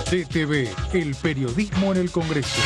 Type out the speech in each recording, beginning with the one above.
CTV, el periodismo en el Congreso.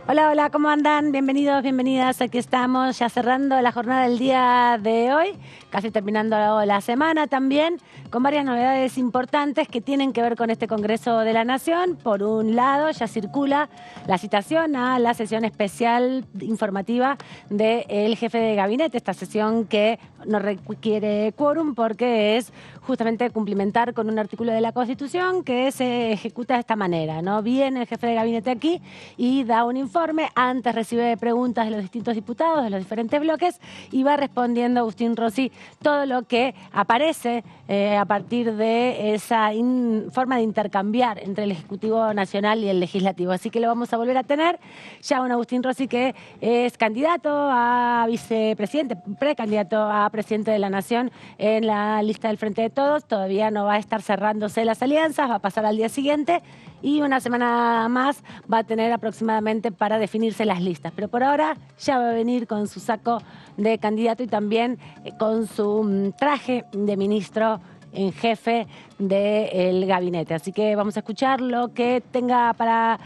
Hola, hola, ¿cómo andan? Bienvenidos, bienvenidas. Aquí estamos ya cerrando la jornada del día de hoy, casi terminando la semana también, con varias novedades importantes que tienen que ver con este Congreso de la Nación. Por un lado, ya circula la citación a la sesión especial informativa del jefe de gabinete, esta sesión que no requiere quórum porque es justamente cumplimentar con un artículo de la Constitución que se ejecuta de esta manera, ¿no? Viene el jefe de gabinete aquí y da un informe, antes recibe preguntas de los distintos diputados de los diferentes bloques y va respondiendo Agustín Rossi todo lo que aparece a partir de esa forma de intercambiar entre el Ejecutivo Nacional y el Legislativo. Así que lo vamos a volver a tener ya un Agustín Rossi que es candidato a vicepresidente, precandidato a presidente de la Nación en la lista del Frente de Todos. Todavía no va a estar cerrándose las alianzas, va a pasar al día siguiente y una semana más va a tener aproximadamente para definirse las listas. Pero por ahora ya va a venir con su saco de candidato y también con su traje de ministro en jefe del gabinete. Así que vamos a escuchar lo que tenga para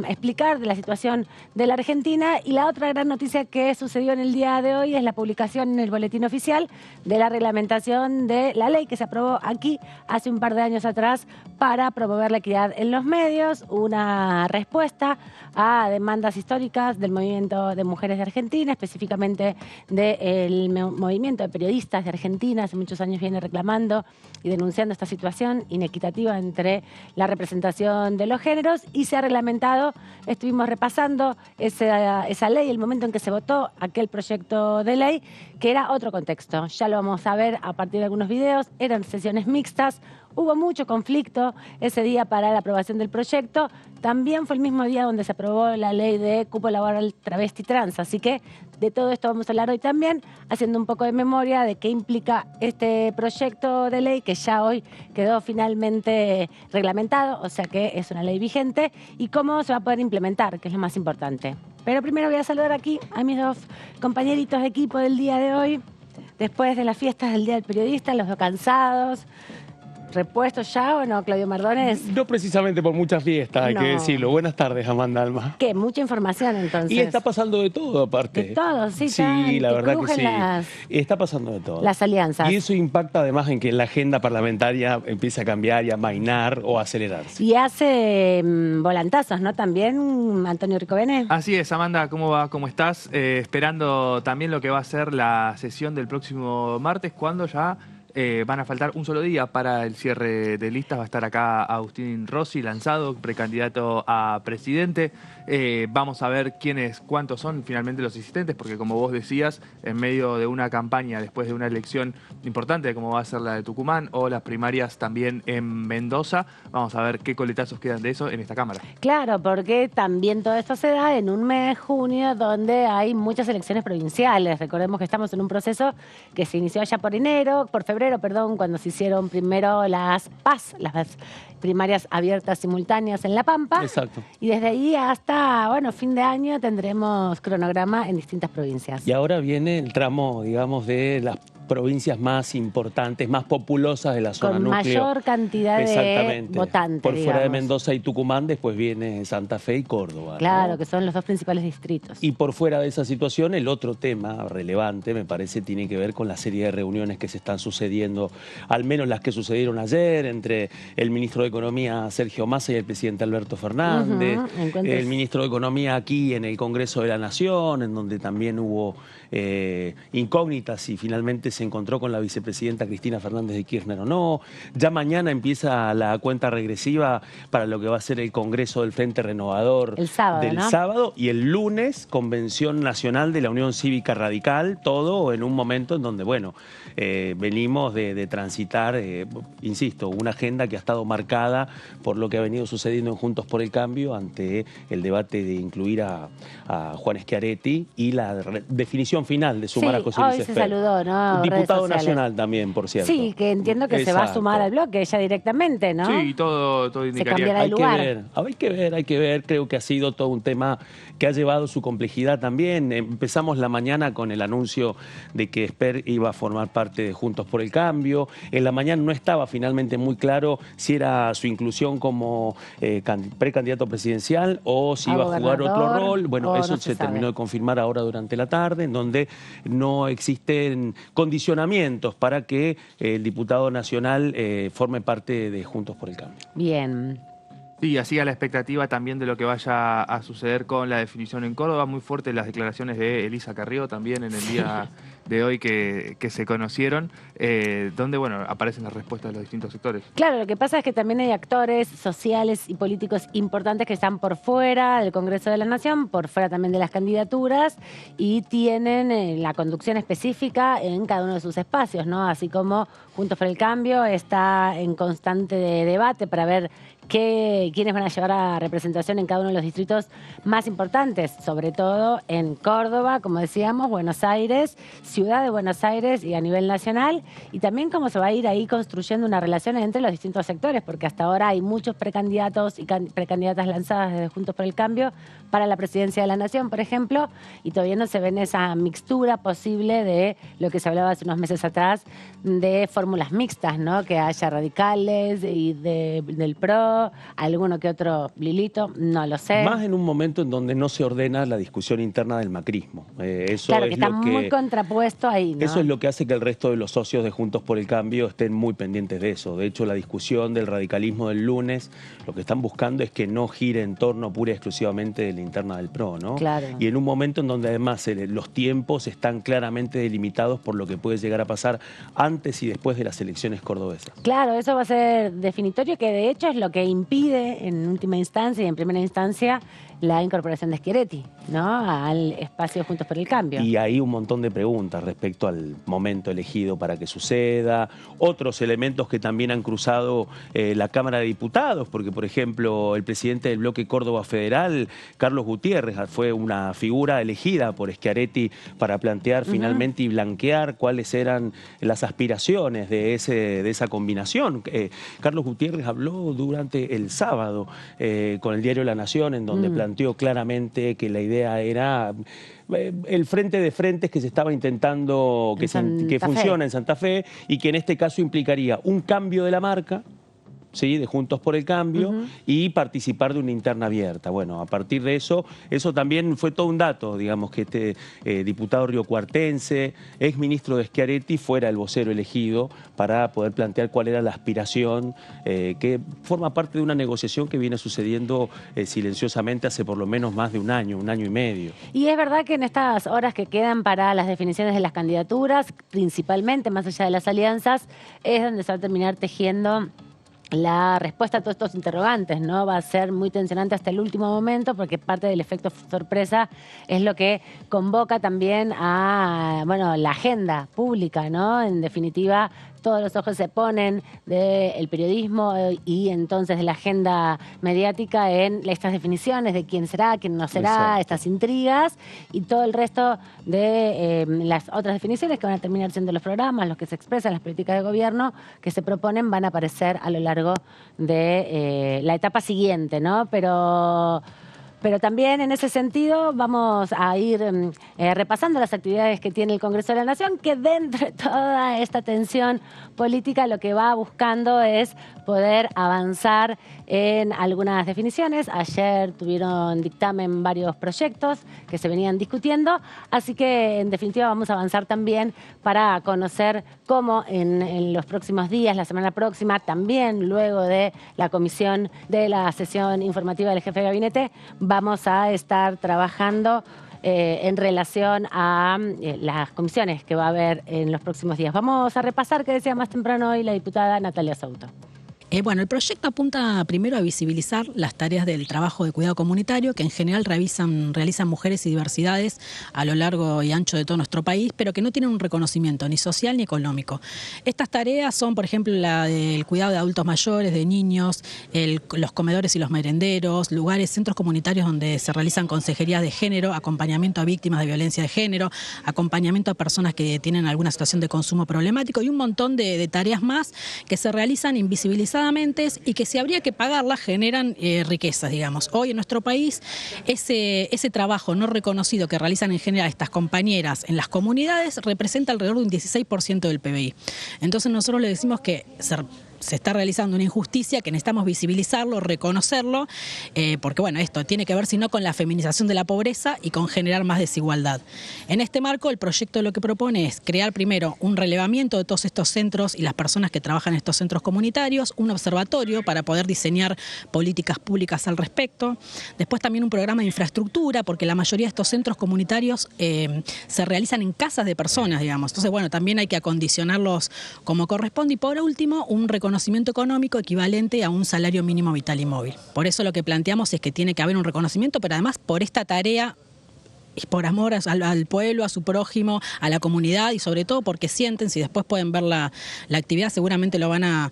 explicar de la situación de la Argentina. Y la otra gran noticia que sucedió en el día de hoy es la publicación en el Boletín Oficial de la reglamentación de la ley que se aprobó aquí hace un par de años atrás para promover la equidad en los medios, una respuesta a demandas históricas del movimiento de mujeres de Argentina, específicamente del movimiento de periodistas de Argentina. Hace muchos años viene reclamando y denunciando esta situación inequitativa entre la representación de los géneros y se ha reglamentado. Estuvimos repasando esa ley, el momento en que se votó aquel proyecto de ley, que era otro contexto. Ya lo vamos a ver a partir de algunos videos, eran sesiones mixtas, hubo mucho conflicto ese día para la aprobación del proyecto. También fue el mismo día donde se aprobó la ley de cupo laboral travesti trans. Así que de todo esto vamos a hablar hoy también, haciendo un poco de memoria de qué implica este proyecto de ley que ya hoy quedó finalmente reglamentado, o sea que es una ley vigente, y cómo se va a poder implementar, que es lo más importante. Pero primero voy a saludar aquí a mis dos compañeritos de equipo del día de hoy. Después de las fiestas del Día del Periodista, los veo cansados. ¿Repuestos ya o no, Claudio Mardones? No precisamente por muchas fiestas, hay No. que decirlo. Buenas tardes, Amanda Alma. ¿Qué? Mucha información, entonces. Y está pasando de todo, aparte. De todo, sí. Sí, la verdad que sí. Las Está pasando de todo. alianzas. Y eso impacta además en que la agenda parlamentaria empiece a cambiar y a amainar o a acelerarse. Y hace volantazos, ¿no? También, Antonio Ricovene. Así es, Amanda, ¿cómo va? ¿Cómo estás? Esperando también lo que va a ser la sesión del próximo martes, cuando ya van a faltar un solo día para el cierre de listas. Va a estar acá Agustín Rossi, lanzado, precandidato a presidente. Vamos a ver cuántos son finalmente los asistentes, porque como vos decías, en medio de una campaña, después de una elección importante, como va a ser la de Tucumán o las primarias también en Mendoza, vamos a ver qué coletazos quedan de eso en esta Cámara. Claro, porque también todo esto se da en un mes, junio, donde hay muchas elecciones provinciales. Recordemos que estamos en un proceso que se inició allá por febrero, cuando se hicieron primero las PAS, las primarias abiertas simultáneas en La Pampa. Exacto. Y desde ahí hasta, fin de año tendremos cronograma en distintas provincias. Y ahora viene el tramo, digamos, de las provincias más importantes, más populosas de la zona con núcleo. Mayor cantidad de votantes. Por fuera de Mendoza y Tucumán, después viene Santa Fe y Córdoba. Claro, ¿no? que son los dos principales distritos. Y por fuera de esa situación, el otro tema relevante, me parece, tiene que ver con la serie de reuniones que se están sucediendo, al menos las que sucedieron ayer, entre el ministro de Economía, Sergio Massa, y el presidente Alberto Fernández. El ministro de Economía aquí en el Congreso de la Nación, en donde también hubo incógnitas y finalmente se encontró con la vicepresidenta Cristina Fernández de Kirchner o no. Ya mañana empieza la cuenta regresiva para lo que va a ser el Congreso del Frente Renovador el sábado, del sábado, y el lunes Convención Nacional de la Unión Cívica Radical, todo en un momento en donde, venimos de transitar, insisto, una agenda que ha estado marcada por lo que ha venido sucediendo en Juntos por el Cambio ante el debate de incluir a Juan Schiaretti y la definición final de sumar a José Luis hoy se Esper. saludó, ¿no? redes diputado sociales. nacional también, por cierto. Sí, que entiendo que se va a Exacto. sumar al bloque ella directamente, ¿no? Sí, todo Se indicaría cambiará que el lugar. Hay que ver. Creo que ha sido todo un tema que ha llevado su complejidad también. Empezamos la mañana con el anuncio de que Esper iba a formar parte de Juntos por el Cambio. En la mañana no estaba finalmente muy claro si era su inclusión como precandidato presidencial o si A iba a jugar otro gobernador, rol. Bueno, o eso no se se terminó sabe. de confirmar ahora durante la tarde, en donde no existen condicionamientos para que el diputado nacional forme parte de Juntos por el Cambio. Bien. Sí, así a la expectativa también de lo que vaya a suceder con la definición en Córdoba. Muy fuertes las declaraciones de Elisa Carrió también en el día de hoy que se conocieron, donde bueno, aparecen las respuestas de los distintos sectores. Claro, lo que pasa es que también hay actores sociales y políticos importantes que están por fuera del Congreso de la Nación, por fuera también de las candidaturas, y tienen la conducción específica en cada uno de sus espacios, ¿no? Así como Juntos por el Cambio está en constante debate para ver quiénes van a llevar a representación en cada uno de los distritos más importantes, sobre todo en Córdoba, como decíamos, Buenos Aires, Ciudad de Buenos Aires y a nivel nacional, y también cómo se va a ir ahí construyendo una relación entre los distintos sectores, porque hasta ahora hay muchos precandidatos y precandidatas lanzadas desde Juntos por el Cambio para la presidencia de la Nación, por ejemplo, y todavía no se ven esa mixtura posible de lo que se hablaba hace unos meses atrás de fórmulas mixtas, ¿no? Que haya radicales y del PRO, alguno que otro Lilito, no lo sé. Más en un momento en donde no se ordena la discusión interna del macrismo. Eso Claro, es que está lo muy contrapuesto ahí, ¿no? Eso es lo que hace que el resto de los socios de Juntos por el Cambio estén muy pendientes de eso. De hecho, la discusión del radicalismo del lunes, lo que están buscando es que no gire en torno pura y exclusivamente de la interna del PRO, ¿no? Claro. Y en un momento en donde además los tiempos están claramente delimitados por lo que puede llegar a pasar antes y después de las elecciones cordobesas. Claro, eso va a ser definitorio, que de hecho es lo que impide en última instancia y en primera instancia la incorporación de Schiaretti, ¿no? Al espacio Juntos por el Cambio. Y hay un montón de preguntas respecto al momento elegido para que suceda, otros elementos que también han cruzado la Cámara de Diputados, porque por ejemplo el presidente del bloque Córdoba Federal, Carlos Gutiérrez, fue una figura elegida por Schiaretti para plantear finalmente y blanquear cuáles eran las aspiraciones de esa combinación. Carlos Gutiérrez habló durante el sábado con el diario La Nación, en donde planteó claramente que la idea era el frente de frentes que se estaba intentando que funcione en Santa Fe y que en este caso implicaría un cambio de la marca, ¿sí? De Juntos por el Cambio, y participar de una interna abierta. Bueno, a partir de eso también fue todo un dato, digamos, que este diputado riocuartense, ex ministro de Schiaretti, fuera el vocero elegido para poder plantear cuál era la aspiración, que forma parte de una negociación que viene sucediendo silenciosamente hace por lo menos más de un año y medio. Y es verdad que en estas horas que quedan para las definiciones de las candidaturas, principalmente más allá de las alianzas, es donde se va a terminar tejiendo la respuesta a todos estos interrogantes, ¿no? Va a ser muy tensionante hasta el último momento porque parte del efecto sorpresa es lo que convoca también a, bueno, la agenda pública, ¿no? En definitiva, todos los ojos se ponen del periodismo y entonces de la agenda mediática en estas definiciones de quién será, quién no será, Exacto. estas intrigas y todo el resto de las otras definiciones que van a terminar siendo los programas, los que se expresan, las políticas de gobierno que se proponen van a aparecer a lo largo de la etapa siguiente, ¿no? Pero también en ese sentido vamos a ir repasando las actividades que tiene el Congreso de la Nación, que dentro de toda esta tensión política lo que va buscando es poder avanzar en algunas definiciones. Ayer tuvieron dictamen varios proyectos que se venían discutiendo, así que en definitiva vamos a avanzar también para conocer cómo en los próximos días, la semana próxima, también luego de la comisión de la sesión informativa del jefe de gabinete, vamos a estar trabajando en relación a las comisiones que va a haber en los próximos días. Vamos a repasar qué decía más temprano hoy la diputada Natalia Souto. Bueno, el proyecto apunta primero a visibilizar las tareas del trabajo de cuidado comunitario que en general realizan mujeres y diversidades a lo largo y ancho de todo nuestro país, pero que no tienen un reconocimiento ni social ni económico. Estas tareas son, por ejemplo, la del cuidado de adultos mayores, de niños, los comedores y los merenderos, lugares, centros comunitarios donde se realizan consejerías de género, acompañamiento a víctimas de violencia de género, acompañamiento a personas que tienen alguna situación de consumo problemático y un montón de tareas más que se realizan invisibilizadas y que si habría que pagarlas generan riquezas, digamos. Hoy en nuestro país ese trabajo no reconocido que realizan en general estas compañeras en las comunidades representa alrededor de un 16% del PBI. Entonces nosotros le decimos que se está realizando una injusticia, que necesitamos visibilizarlo, reconocerlo, porque bueno, esto tiene que ver sino con la feminización de la pobreza y con generar más desigualdad. En este marco, el proyecto lo que propone es crear primero un relevamiento de todos estos centros y las personas que trabajan en estos centros comunitarios, un observatorio para poder diseñar políticas públicas al respecto, después también un programa de infraestructura, porque la mayoría de estos centros comunitarios se realizan en casas de personas, digamos. Entonces, bueno, también hay que acondicionarlos como corresponde y por último, un reconocimiento económico equivalente a un salario mínimo vital y móvil. Por eso lo que planteamos es que tiene que haber un reconocimiento, pero además por esta tarea y por amor al pueblo, a su prójimo, a la comunidad y sobre todo porque sienten, si después pueden ver la actividad, seguramente lo van a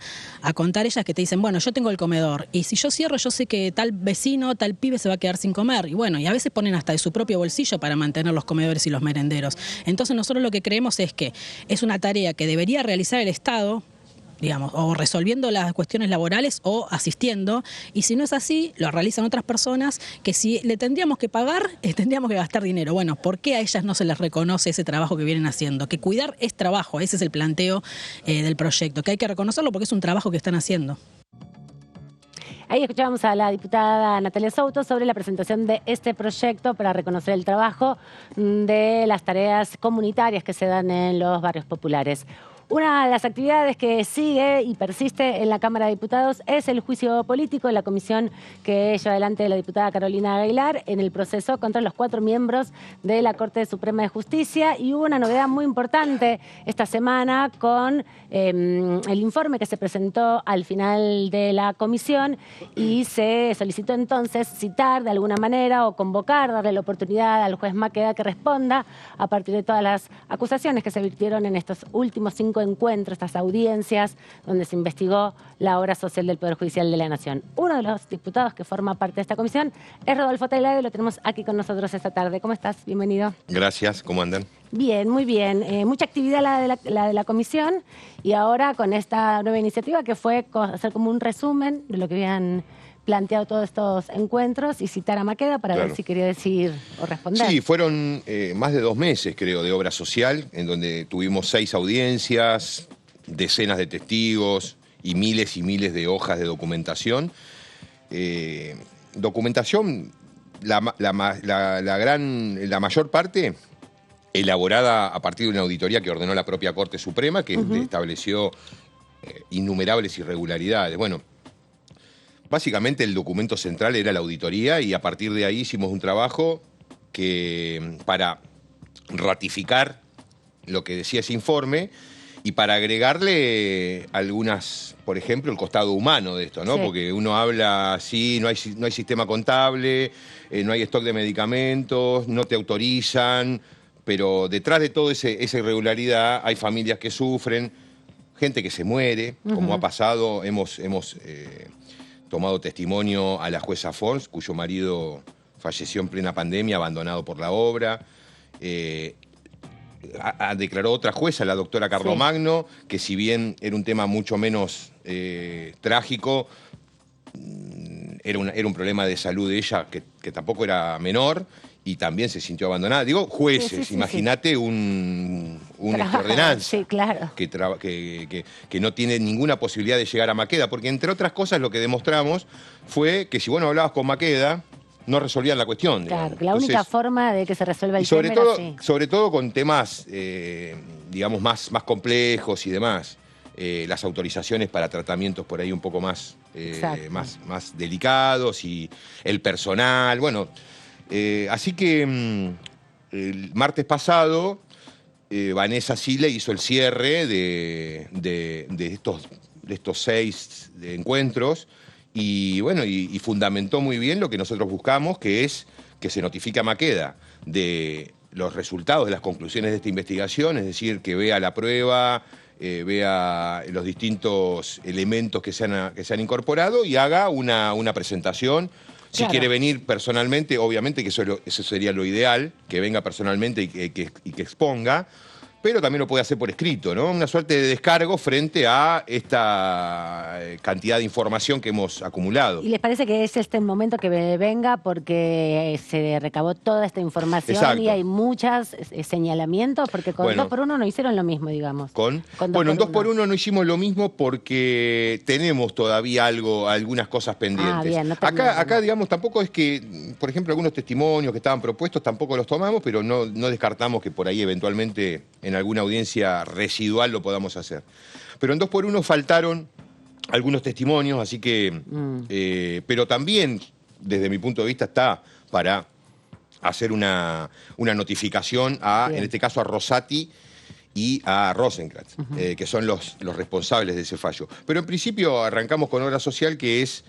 contar ellas que te dicen, bueno, yo tengo el comedor y si yo cierro yo sé que tal vecino, tal pibe se va a quedar sin comer y bueno, y a veces ponen hasta de su propio bolsillo para mantener los comedores y los merenderos. Entonces nosotros lo que creemos es que es una tarea que debería realizar el Estado, digamos, o resolviendo las cuestiones laborales o asistiendo, y si no es así, lo realizan otras personas que si le tendríamos que pagar, tendríamos que gastar dinero. Bueno, ¿por qué a ellas no se les reconoce ese trabajo que vienen haciendo? Que cuidar es trabajo, ese es el planteo del proyecto, que hay que reconocerlo porque es un trabajo que están haciendo. Ahí escuchábamos a la diputada Natalia Souto sobre la presentación de este proyecto para reconocer el trabajo de las tareas comunitarias que se dan en los barrios populares. Una de las actividades que sigue y persiste en la Cámara de Diputados es el juicio político en la comisión que lleva adelante la diputada Carolina Aguilar en el proceso contra los 4 miembros de la Corte Suprema de Justicia. Y hubo una novedad muy importante esta semana con el informe que se presentó al final de la comisión y se solicitó entonces citar de alguna manera o convocar, darle la oportunidad al juez Maqueda que responda a partir de todas las acusaciones que se virtieron en estos últimos 5 encuentros, estas audiencias donde se investigó la obra social del Poder Judicial de la Nación. Uno de los diputados que forma parte de esta comisión es Rodolfo Tailade, lo tenemos aquí con nosotros esta tarde. ¿Cómo estás? Bienvenido. Gracias, ¿cómo andan? Bien, muy bien. Mucha actividad la de la comisión y ahora con esta nueva iniciativa que fue hacer como un resumen de lo que habían planteado todos estos encuentros y citar a Maqueda para ver si quería decir o responder. Sí, fueron más de 2 meses, creo, de obra social, en donde tuvimos 6 audiencias, decenas de testigos y miles de hojas de documentación. Documentación, la mayor parte elaborada a partir de una auditoría que ordenó la propia Corte Suprema, que estableció innumerables irregularidades. Bueno, básicamente el documento central era la auditoría y a partir de ahí hicimos un trabajo que para ratificar lo que decía ese informe y para agregarle algunas, por ejemplo, el costado humano de esto, ¿no? Sí. Porque uno habla, sí, no hay sistema contable, no hay stock de medicamentos, no te autorizan, pero detrás de toda esa irregularidad hay familias que sufren, gente que se muere, como ha pasado, hemos tomado testimonio a la jueza Fons, cuyo marido falleció en plena pandemia, abandonado por la obra. Declaró otra jueza, la doctora Carlomagno, que si bien era un tema mucho menos trágico, era un problema de salud de ella que tampoco era menor y también se sintió abandonada. Digo, jueces, imagínate una ordenanza que no tiene ninguna posibilidad de llegar a Maqueda, porque entre otras cosas lo que demostramos fue que si vos no hablabas con Maqueda, no resolvían la cuestión. Claro, que la única forma de que se resuelva el tema era así. Sobre todo con temas, digamos, más complejos y demás. Las autorizaciones para tratamientos por ahí un poco más delicados y el personal, bueno. Así que el martes pasado Vanessa Sile hizo el cierre de estos estos 6 encuentros y bueno, y fundamentó muy bien lo que nosotros buscamos, que es que se notifique a Maqueda de los resultados de las conclusiones de esta investigación, es decir, que vea la prueba, vea los distintos elementos que se han incorporado y haga una presentación. Si Claro. quiere venir personalmente, obviamente que eso sería lo ideal, que venga personalmente y que exponga, pero también lo puede hacer por escrito, ¿no? Una suerte de descargo frente a esta cantidad de información que hemos acumulado. ¿Y les parece que es este el momento que venga porque se recabó toda esta información Exacto. y hay muchos señalamientos? Porque con Bueno. 2x1 no hicieron lo mismo, digamos. Con Con en 2x1. 2x1 no hicimos lo mismo porque tenemos todavía algunas cosas pendientes. Ah, bien, no terminamos. Acá, digamos, tampoco es que, por ejemplo, algunos testimonios que estaban propuestos tampoco los tomamos, pero no descartamos que por ahí eventualmente en alguna audiencia residual lo podamos hacer. Pero en 2x1 faltaron algunos testimonios, así que... pero también, desde mi punto de vista, está para hacer una notificación Bien. en este caso, a Rosati y a Rosenkrantz, que son los responsables de ese fallo. Pero en principio arrancamos con obra social, que es,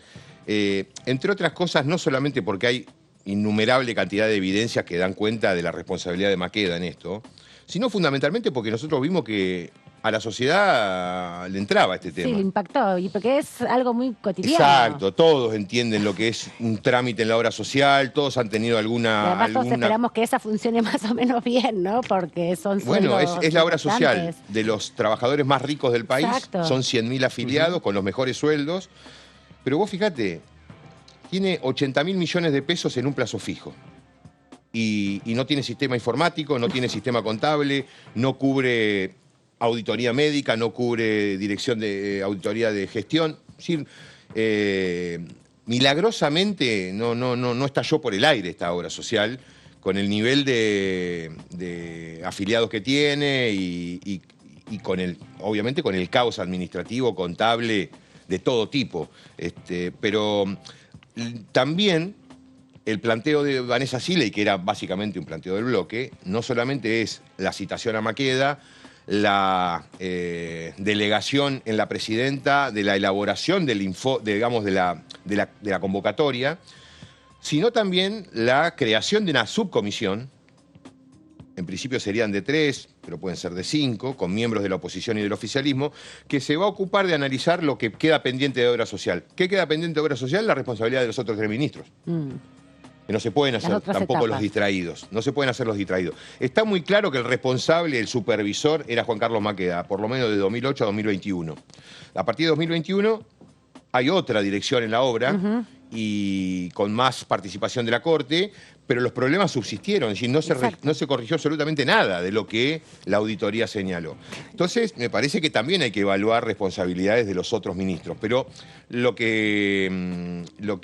entre otras cosas, no solamente porque hay innumerable cantidad de evidencias que dan cuenta de la responsabilidad de Maqueda en esto, sino fundamentalmente porque nosotros vimos que a la sociedad le entraba este Sí, tema. le impactó, y porque es algo muy cotidiano. Exacto, todos entienden lo que es un trámite en la obra social, todos han tenido Y además todos alguna... esperamos que esa funcione más o menos bien, ¿no? Porque son Bueno, sueldos es la obra social importantes. de los trabajadores más ricos del país. Exacto. Son 100.000 afiliados con los mejores sueldos. Pero vos fíjate, tiene 80.000 millones de pesos en un plazo fijo. Y no tiene sistema informático, no tiene sistema contable, no cubre auditoría médica, no cubre dirección de auditoría de gestión. Es decir, milagrosamente no estalló por el aire esta obra social, con el nivel de afiliados que tiene y con obviamente con el caos administrativo, contable, de todo tipo. Pero también el planteo de Vanessa Siley, que era básicamente un planteo del bloque, no solamente es la citación a Maqueda, la delegación en la presidenta de la elaboración de la convocatoria, sino también la creación de una subcomisión. En principio serían de 3, pero pueden ser de 5, con miembros de la oposición y del oficialismo, que se va a ocupar de analizar lo que queda pendiente de obra social. ¿Qué queda pendiente de obra social? La responsabilidad de los otros 3 ministros. Que no se pueden hacer otras tampoco etapas. los distraídos. No se pueden hacer los distraídos. Está muy claro que el responsable, el supervisor, era Juan Carlos Maqueda, por lo menos de 2008 a 2021. A partir de 2021 hay otra dirección en la obra y con más participación de la Corte, pero los problemas subsistieron, es decir, no se corrigió absolutamente nada de lo que la auditoría señaló. Entonces, me parece que también hay que evaluar responsabilidades de los otros ministros, pero lo que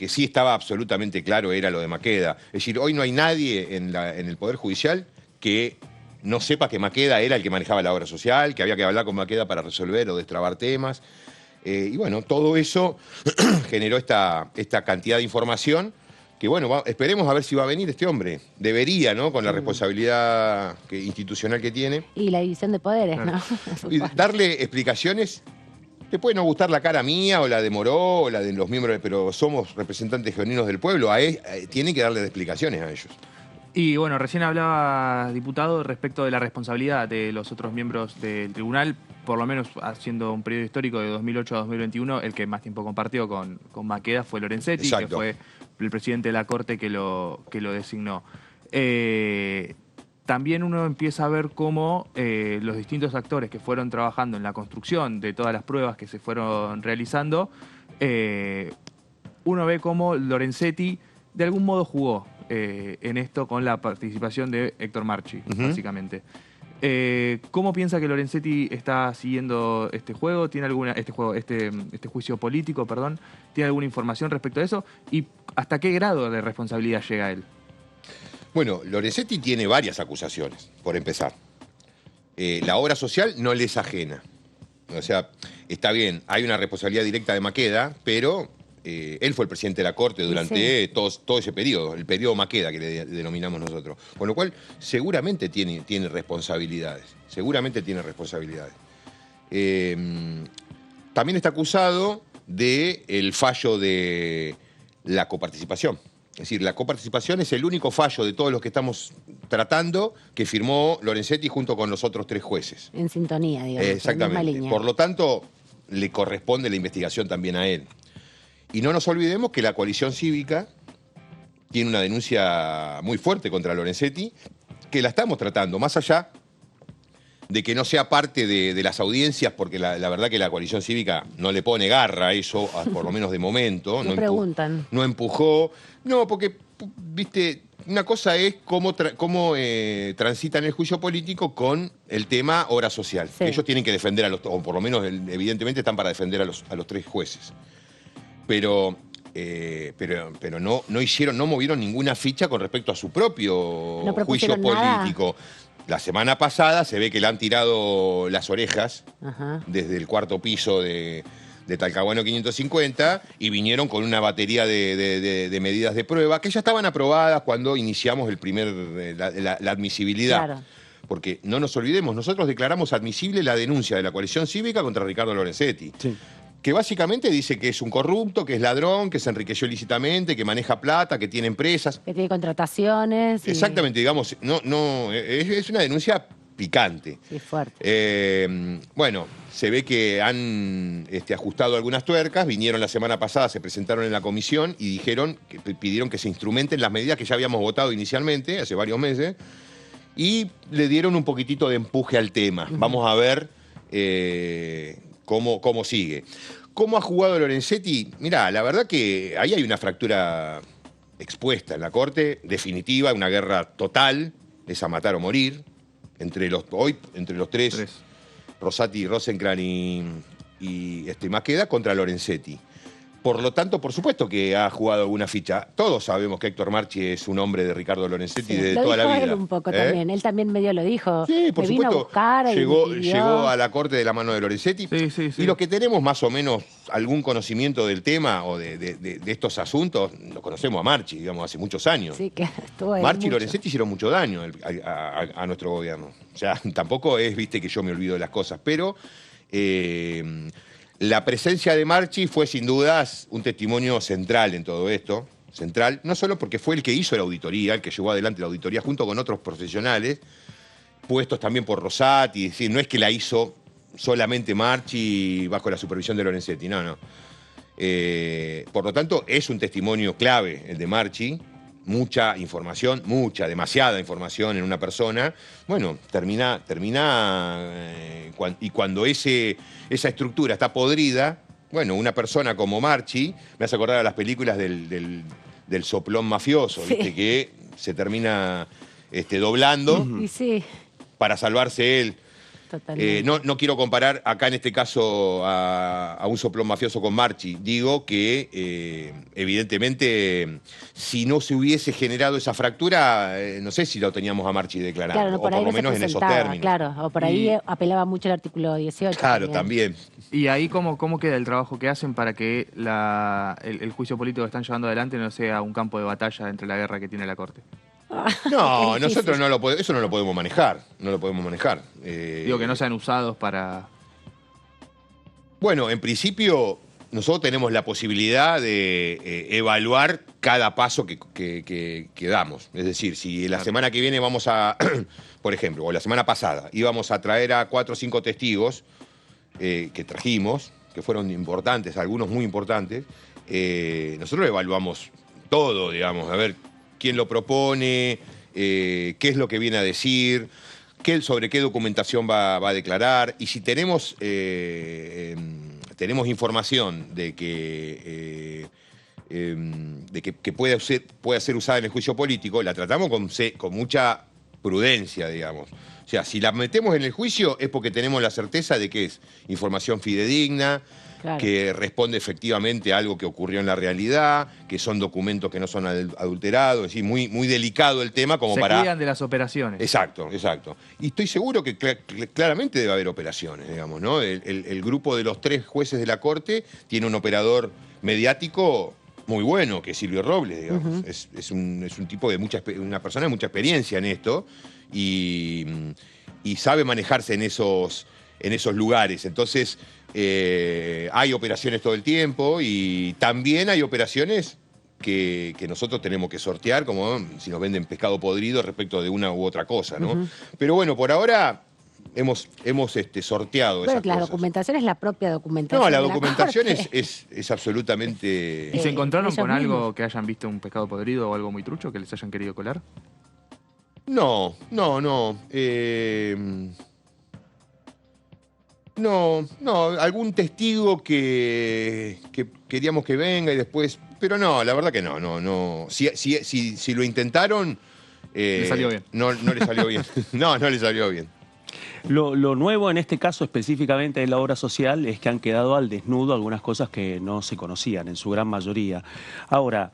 sí estaba absolutamente claro era lo de Maqueda. Es decir, hoy no hay nadie en el Poder Judicial que no sepa que Maqueda era el que manejaba la obra social, que había que hablar con Maqueda para resolver o destrabar temas. Y bueno, todo eso generó esta cantidad de información que, bueno, esperemos a ver si va a venir este hombre. Debería, ¿no? Con la responsabilidad institucional que tiene. Y la división de poderes, ¿no? Y darle explicaciones. Te puede no gustar la cara mía o la de Moró o la de los miembros, pero somos representantes genuinos del pueblo. Tienen que darle explicaciones a ellos. Y bueno, recién hablaba, diputado, respecto de la responsabilidad de los otros miembros del tribunal, por lo menos haciendo un periodo histórico de 2008 a 2021, el que más tiempo compartió con Maqueda fue Lorenzetti, Exacto. que fue el presidente de la Corte que lo designó. También uno empieza a ver cómo los distintos actores que fueron trabajando en la construcción de todas las pruebas que se fueron realizando, uno ve cómo Lorenzetti de algún modo jugó en esto con la participación de Héctor Marchi, básicamente. ¿Cómo piensa que Lorenzetti está siguiendo este juego? ¿Tiene este juicio político, perdón? ¿Tiene alguna información respecto a eso? ¿Y hasta qué grado de responsabilidad llega él? Bueno, Lorenzetti tiene varias acusaciones, por empezar. La obra social no le es ajena. O sea, está bien, hay una responsabilidad directa de Maqueda, pero él fue el presidente de la Corte durante todo ese periodo, el periodo Maqueda que le denominamos nosotros. Con lo cual, seguramente tiene responsabilidades. Seguramente tiene responsabilidades. también está acusado del fallo de la coparticipación. Es decir, la coparticipación es el único fallo de todos los que estamos tratando que firmó Lorenzetti junto con los otros 3 jueces. En sintonía, digamos. Exactamente. En la misma línea. Por lo tanto, le corresponde la investigación también a él. Y no nos olvidemos que la coalición cívica tiene una denuncia muy fuerte contra Lorenzetti, que la estamos tratando, más allá de que no sea parte de las audiencias, porque la verdad que la coalición cívica no le pone garra a eso, por lo menos de momento. No preguntan. No empujó. No, porque, viste, una cosa es cómo transitan el juicio político con el tema obra social. Sí. Ellos tienen que defender o por lo menos evidentemente están para defender a los 3 jueces. Pero no movieron ninguna ficha con respecto a su propio juicio político. Nada. La semana pasada se ve que le han tirado las orejas desde el 4º piso de Talcahuano 550 y vinieron con una batería de medidas de prueba que ya estaban aprobadas cuando iniciamos la admisibilidad. Claro. Porque no nos olvidemos, nosotros declaramos admisible la denuncia de la coalición cívica contra Ricardo Lorenzetti. Sí. Que básicamente dice que es un corrupto, que es ladrón, que se enriqueció ilícitamente, que maneja plata, que tiene empresas. Que tiene contrataciones. Exactamente, digamos, es una denuncia picante. Sí, fuerte. Bueno, se ve que han ajustado algunas tuercas, vinieron la semana pasada, se presentaron en la comisión y pidieron que se instrumenten las medidas que ya habíamos votado inicialmente, hace varios meses, y le dieron un poquitito de empuje al tema. Vamos a ver cómo sigue. ¿Cómo ha jugado Lorenzetti? Mirá, la verdad que ahí hay una fractura expuesta en la Corte, definitiva, una guerra total, es a matar o morir, entre los 3, Rosati, Rosencrantz y Maqueda, contra Lorenzetti. Por lo tanto, por supuesto que ha jugado alguna ficha. Todos sabemos que Héctor Marchi es un hombre de Ricardo Lorenzetti desde toda la vida. Lo dijo él un poco también. Él también medio lo dijo. Sí, por supuesto. Vino a buscar llegó a la corte de la mano de Lorenzetti. Sí. Y los que tenemos más o menos algún conocimiento del tema o de estos asuntos, lo conocemos a Marchi, digamos, hace muchos años. Sí, que estuvo ahí Marchi y mucho. Lorenzetti hicieron mucho daño a nuestro gobierno. O sea, tampoco es, viste, que yo me olvido de las cosas, pero la presencia de Marchi fue sin dudas un testimonio central en todo esto. Central, no solo porque fue el que hizo la auditoría, el que llevó adelante la auditoría junto con otros profesionales, puestos también por Rosati, es decir, no es que la hizo solamente Marchi bajo la supervisión de Lorenzetti, no. Por lo tanto, es un testimonio clave el de Marchi. Mucha información, demasiada información en una persona. Bueno, termina y cuando esa estructura está podrida, bueno, una persona como Marchi, me hace acordar a las películas del soplón mafioso, sí, ¿viste? Que se termina doblando para salvarse él. No quiero comparar acá en este caso a un soplón mafioso con Marchi. Digo que evidentemente si no se hubiese generado esa fractura, no sé si lo teníamos a Marchi declarando, claro, no, o por lo menos en esos términos. Claro, o por ahí apelaba mucho el artículo 18. Claro, también. ¿Y ahí cómo queda el trabajo que hacen para que el juicio político que están llevando adelante no sea un campo de batalla entre la guerra que tiene la Corte? No, nosotros eso no lo podemos manejar. No lo podemos manejar. Digo, que no sean usados para... Bueno, en principio nosotros tenemos la posibilidad de evaluar cada paso que damos. Es decir, si la semana que viene vamos a, por ejemplo, o la semana pasada, íbamos a traer a 4 o 5 testigos que trajimos, que fueron importantes, algunos muy importantes, nosotros evaluamos todo, digamos, a ver quién lo propone, qué es lo que viene a decir, sobre qué documentación va a declarar, y si tenemos información de que pueda ser usada en el juicio político, la tratamos con mucha prudencia, digamos. O sea, si la metemos en el juicio es porque tenemos la certeza de que es información fidedigna, claro, que responde efectivamente a algo que ocurrió en la realidad, que son documentos que no son adulterados, es decir, muy, muy delicado el tema como para... Se cuidan de las operaciones. Exacto. Y estoy seguro que claramente debe haber operaciones, digamos, ¿no? El grupo de los 3 jueces de la Corte tiene un operador mediático muy bueno, que es Silvio Robles, digamos. Es un tipo una persona de mucha experiencia en esto y sabe manejarse en esos esos lugares. Entonces, hay operaciones todo el tiempo y también hay operaciones que nosotros tenemos que sortear, como si nos venden pescado podrido respecto de una u otra cosa, ¿no? Pero bueno, por ahora hemos sorteado Bueno, esas que la cosas. documentación es la propia documentación. No, la de documentación Corte. es absolutamente... ¿Y se encontraron ellos con algo mismos. que hayan visto un pescado podrido o algo muy trucho que les hayan querido colar? No. No, algún testigo que queríamos que venga y después... Pero no, la verdad que no. Si lo intentaron... Le salió bien. No le salió bien. No le salió bien. Lo nuevo en este caso específicamente de la obra social es que han quedado al desnudo algunas cosas que no se conocían en su gran mayoría. Ahora,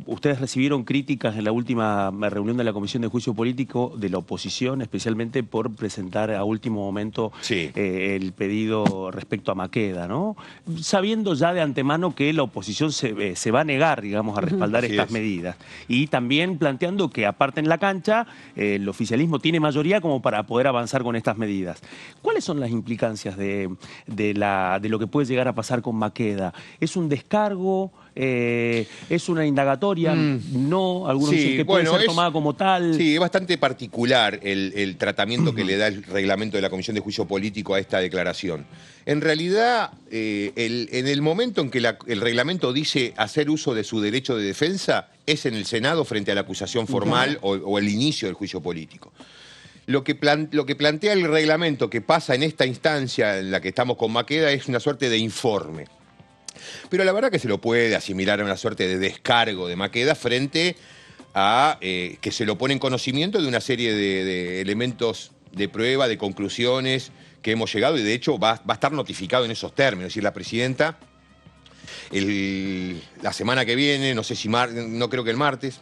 ustedes recibieron críticas en la última reunión de la Comisión de Juicio Político de la oposición, especialmente por presentar a último momento Sí. el pedido respecto a Maqueda, ¿no? Sabiendo ya de antemano que la oposición se va a negar, digamos, a respaldar Así estas es. medidas. Y también planteando que aparte en la cancha el oficialismo tiene mayoría como para poder avanzar con estas medidas. ¿Cuáles son las implicancias de lo que puede llegar a pasar con Maqueda? ¿Es un descargo? ¿Es una indagatoria? No, algunos Sí, dicen que puede bueno, ser tomada como tal. Sí, es bastante particular el tratamiento que le da el reglamento de la Comisión de Juicio Político a esta declaración. En realidad, en el momento en que el reglamento dice hacer uso de su derecho de defensa, es en el Senado frente a la acusación formal o el inicio del juicio político. Lo que plantea el reglamento que pasa en esta instancia en la que estamos con Maqueda es una suerte de informe. Pero la verdad que se lo puede asimilar a una suerte de descargo de Maqueda frente a que se lo pone en conocimiento de una serie de elementos de prueba, de conclusiones que hemos llegado y de hecho va a estar notificado en esos términos. Es decir, la presidenta la semana que viene, no sé si no creo que el martes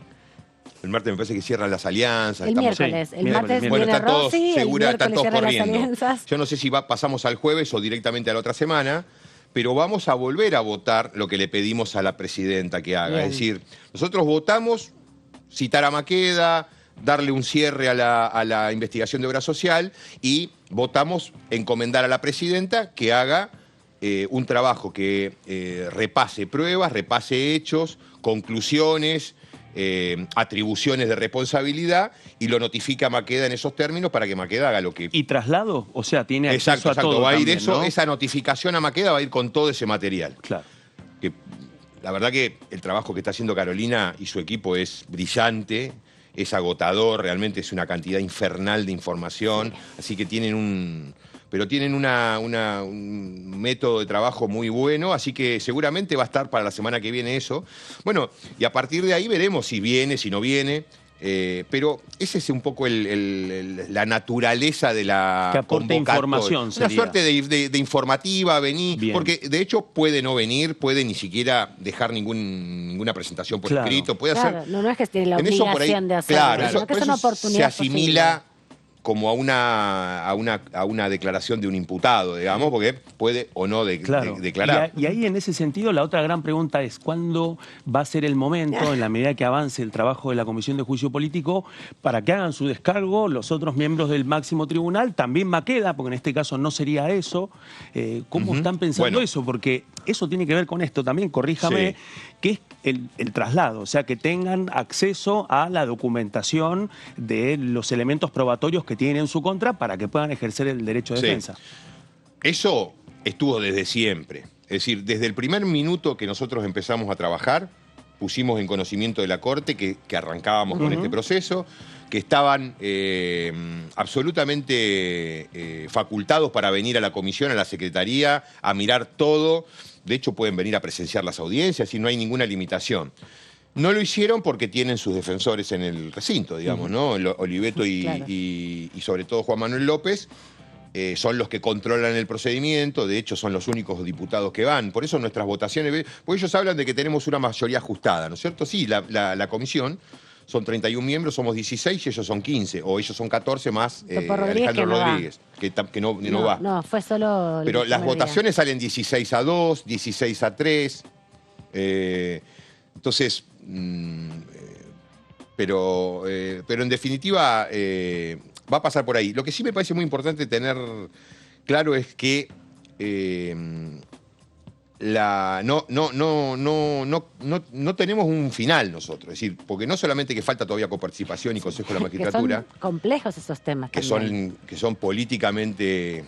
me parece que cierran las alianzas. El miércoles. Sí, El martes miércoles. viene están todos, Rossi, el segura, están miércoles todos cierran las corriendo. alianzas. Yo no sé si pasamos al jueves o directamente a la otra semana, pero vamos a volver a votar lo que le pedimos a la presidenta que haga. Bien. Es decir, nosotros votamos citar a Maqueda, darle un cierre a la investigación de obra social y votamos encomendar a la presidenta que haga un trabajo que repase pruebas, repase hechos, conclusiones, atribuciones de responsabilidad y lo notifica a Maqueda en esos términos para que Maqueda haga lo que... ¿Y traslado? O sea, tiene acceso Exacto, a todo va a ir también, eso, ¿no? esa notificación a Maqueda va a ir con todo ese material. Claro. Que la verdad que el trabajo que está haciendo Carolina y su equipo es brillante, es agotador, realmente es una cantidad infernal de información, así que tienen un método de trabajo muy bueno, así que seguramente va a estar para la semana que viene eso. Bueno, y a partir de ahí veremos si viene, si no viene. Pero ese es un poco la naturaleza de la Que aporte convocatoria. información, Una sería. suerte de informativa, venir, Bien. porque de hecho puede no venir, puede ni siquiera dejar ninguna presentación por Claro. escrito, puede Claro, hacer... no es que tiene la en eso por ahí- obligación de hacerlo, claro, sino eso, que es por una eso oportunidad se asimila posible. como a una declaración de un imputado, digamos, porque puede o no Claro. declarar. Y ahí en ese sentido la otra gran pregunta es ¿cuándo va a ser el momento, en la medida que avance el trabajo de la Comisión de Juicio Político, para que hagan su descargo los otros miembros del máximo tribunal, también Maqueda, porque en este caso no sería eso? ¿Cómo están pensando Bueno. eso? Porque eso tiene que ver con esto también, corríjame, Sí. que es el traslado, o sea, que tengan acceso a la documentación de los elementos probatorios que tienen en su contra para que puedan ejercer el derecho de Sí. defensa. Eso estuvo desde siempre. Es decir, desde el primer minuto que nosotros empezamos a trabajar, pusimos en conocimiento de la Corte que arrancábamos con este proceso, que estaban absolutamente facultados para venir a la comisión, a la secretaría, a mirar todo. De hecho, pueden venir a presenciar las audiencias y no hay ninguna limitación. No lo hicieron porque tienen sus defensores en el recinto, digamos, ¿no? Oliveto Claro. y sobre todo Juan Manuel López. Son los que controlan el procedimiento, de hecho son los únicos diputados que van. Por eso nuestras votaciones, porque ellos hablan de que tenemos una mayoría ajustada, ¿no es cierto? Sí, la comisión son 31 miembros, somos 16 y ellos son 15, o ellos son 14 más Topo Rodríguez, Alejandro que no va. Rodríguez, que no va. No, fue solo... Pero el las primer día. votaciones salen 16-2, 16-3. Entonces, pero en definitiva va a pasar por ahí. Lo que sí me parece muy importante tener claro es que no tenemos un final nosotros. Es decir, porque no solamente que falta todavía coparticipación y Consejo de la Magistratura, Que son complejos esos temas que son políticamente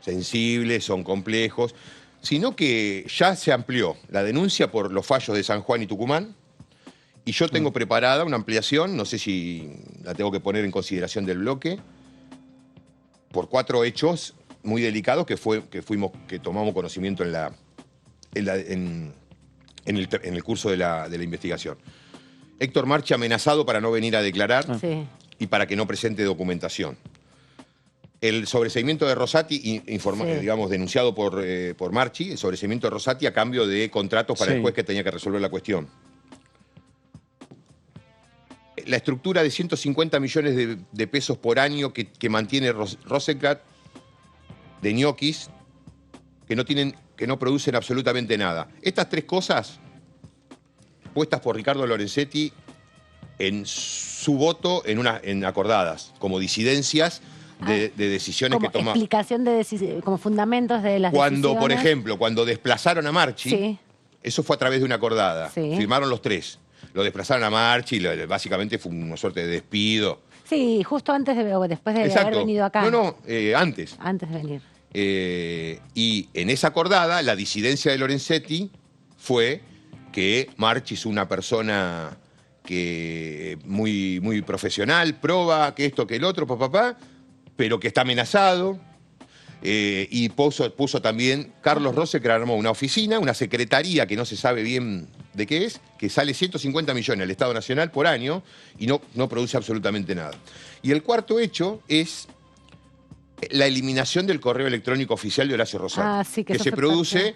sensibles, son complejos, sino que ya se amplió la denuncia por los fallos de San Juan y Tucumán, y yo tengo preparada una ampliación, no sé si la tengo que poner en consideración del bloque, por 4 hechos muy delicados que tomamos conocimiento en el curso de la investigación. Héctor Marchi amenazado para no venir a declarar y para que no presente documentación. El sobreseimiento de Rosati, digamos, denunciado por Marchi, el sobreseimiento de Rosati a cambio de contratos para el juez que tenía que resolver la cuestión. La estructura de 150 millones de pesos por año que mantiene Rosenblatt de ñoquis, que no producen absolutamente nada. Estas 3 cosas, puestas por Ricardo Lorenzetti en su voto en acordadas, como disidencias de decisiones que toma. Explicación como fundamentos de las decisiones. Por ejemplo, cuando desplazaron a Marchi, eso fue a través de una acordada. Firmaron los 3. Lo desplazaron a Marchi, básicamente fue una suerte de despido. Sí, justo antes o después de haber venido acá. Antes. Antes de venir. Y en esa acordada, la disidencia de Lorenzetti fue que Marchi es una persona que muy, muy profesional, proba que esto, que el otro, pero que está amenazado. Y puso también, Carlos Rosenblatt armó una oficina, una secretaría que no se sabe bien de qué es, que sale 150 millones al Estado Nacional por año y no produce absolutamente nada. Y el cuarto hecho es la eliminación del correo electrónico oficial de Horacio Rosati, que se produce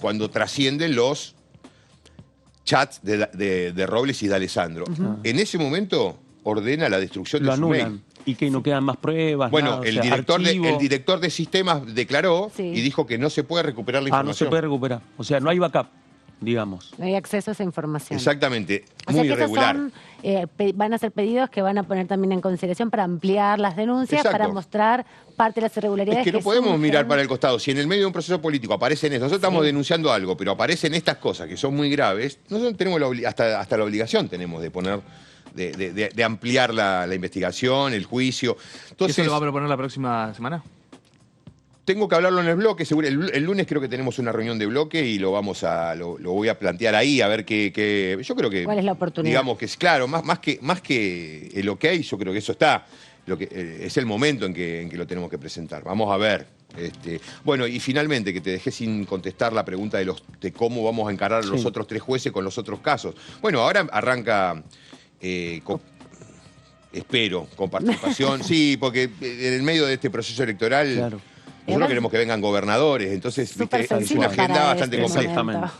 cuando trascienden los chats de Robles y de Alessandro. En ese momento ordena la destrucción de su mail. Y que no quedan más pruebas. Bueno, nada, el director de sistemas declaró y dijo que no se puede recuperar la información. No se puede recuperar. O sea, no hay backup, digamos. No hay acceso a esa información. Exactamente. O muy sea que irregular. van a ser pedidos que van a poner también en consideración para ampliar las denuncias, para mostrar parte de las irregularidades. Es que no podemos mirar para el costado. Si en el medio de un proceso político aparecen esto, nosotros estamos denunciando algo, pero aparecen estas cosas que son muy graves, nosotros tenemos hasta la obligación tenemos de poner, de ampliar la investigación, el juicio. Entonces, ¿eso lo va a proponer la próxima semana? Tengo que hablarlo en el bloque, seguro. El lunes creo que tenemos una reunión de bloque y lo voy a plantear ahí, a ver qué. Yo creo que. ¿Cuál es la oportunidad? Digamos que es claro, más que el ok, yo creo que eso está. Es el momento en que lo tenemos que presentar. Vamos a ver. Bueno, y finalmente, que te dejé sin contestar la pregunta de cómo vamos a encarar los otros 3 jueces con los otros casos. Bueno, ahora arranca. Espero, con participación. Sí, porque en el medio de este proceso electoral. Claro. Nosotros queremos que vengan gobernadores, entonces es una agenda bastante compleja.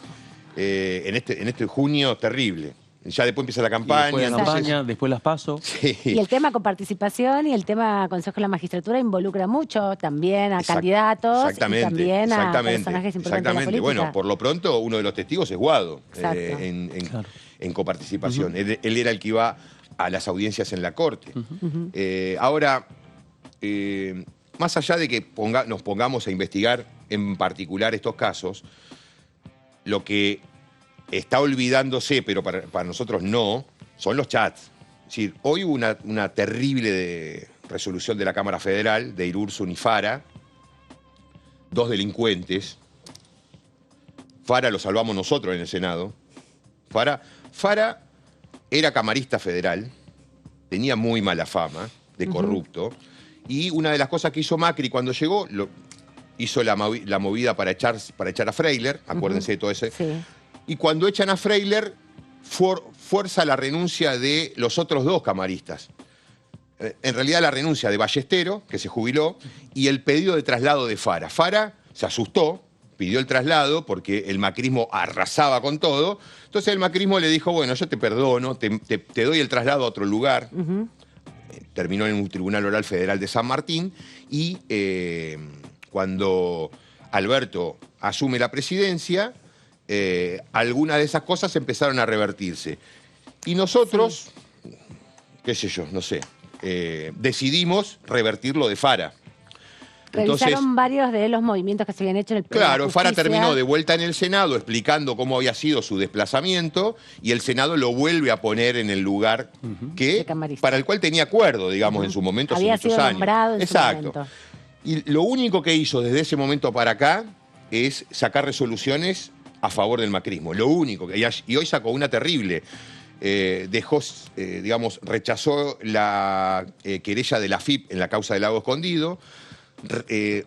En este junio, terrible. Ya después empieza la campaña. Después las PASO. Sí. Y el tema coparticipación y el tema Consejo de la Magistratura involucra mucho también a candidatos y también a personajes importantes de la política. Bueno, por lo pronto uno de los testigos es Guado en coparticipación. Él era el que iba a las audiencias en la Corte. Ahora, más allá de que nos pongamos a investigar en particular estos casos, lo que está olvidándose, pero para nosotros no, son los chats. Es decir, hoy hubo una terrible resolución de la Cámara Federal, de Irursun y Fara, 2 delincuentes. Fara lo salvamos nosotros en el Senado. Fara era camarista federal, tenía muy mala fama de corrupto, y una de las cosas que hizo Macri cuando llegó, hizo la movida para echar a Freiler, acuérdense de todo ese. Sí. Y cuando echan a Freiler, fuerza la renuncia de los otros 2 camaristas. En realidad la renuncia de Ballestero, que se jubiló, y el pedido de traslado de Fara. Fara se asustó, pidió el traslado porque el macrismo arrasaba con todo. Entonces el macrismo le dijo, bueno, yo te perdono, te doy el traslado a otro lugar. Terminó en un tribunal oral federal de San Martín y cuando Alberto asume la presidencia, algunas de esas cosas empezaron a revertirse. Y nosotros, qué sé yo, no sé, decidimos revertir lo de Fara. Revisaron varios de los movimientos que se habían hecho en el Claro, Fara Justicia. terminó de vuelta en el Senado explicando cómo había sido su desplazamiento y el Senado lo vuelve a poner en el lugar De camarista. para el cual tenía acuerdo, digamos, en su momento, hace Había muchos sido años. nombrado en su Exacto. momento. Y lo único que hizo desde ese momento para acá es sacar resoluciones a favor del macrismo. Lo único. Y hoy sacó una terrible. Rechazó la querella de la FIP en la causa del Lago Escondido.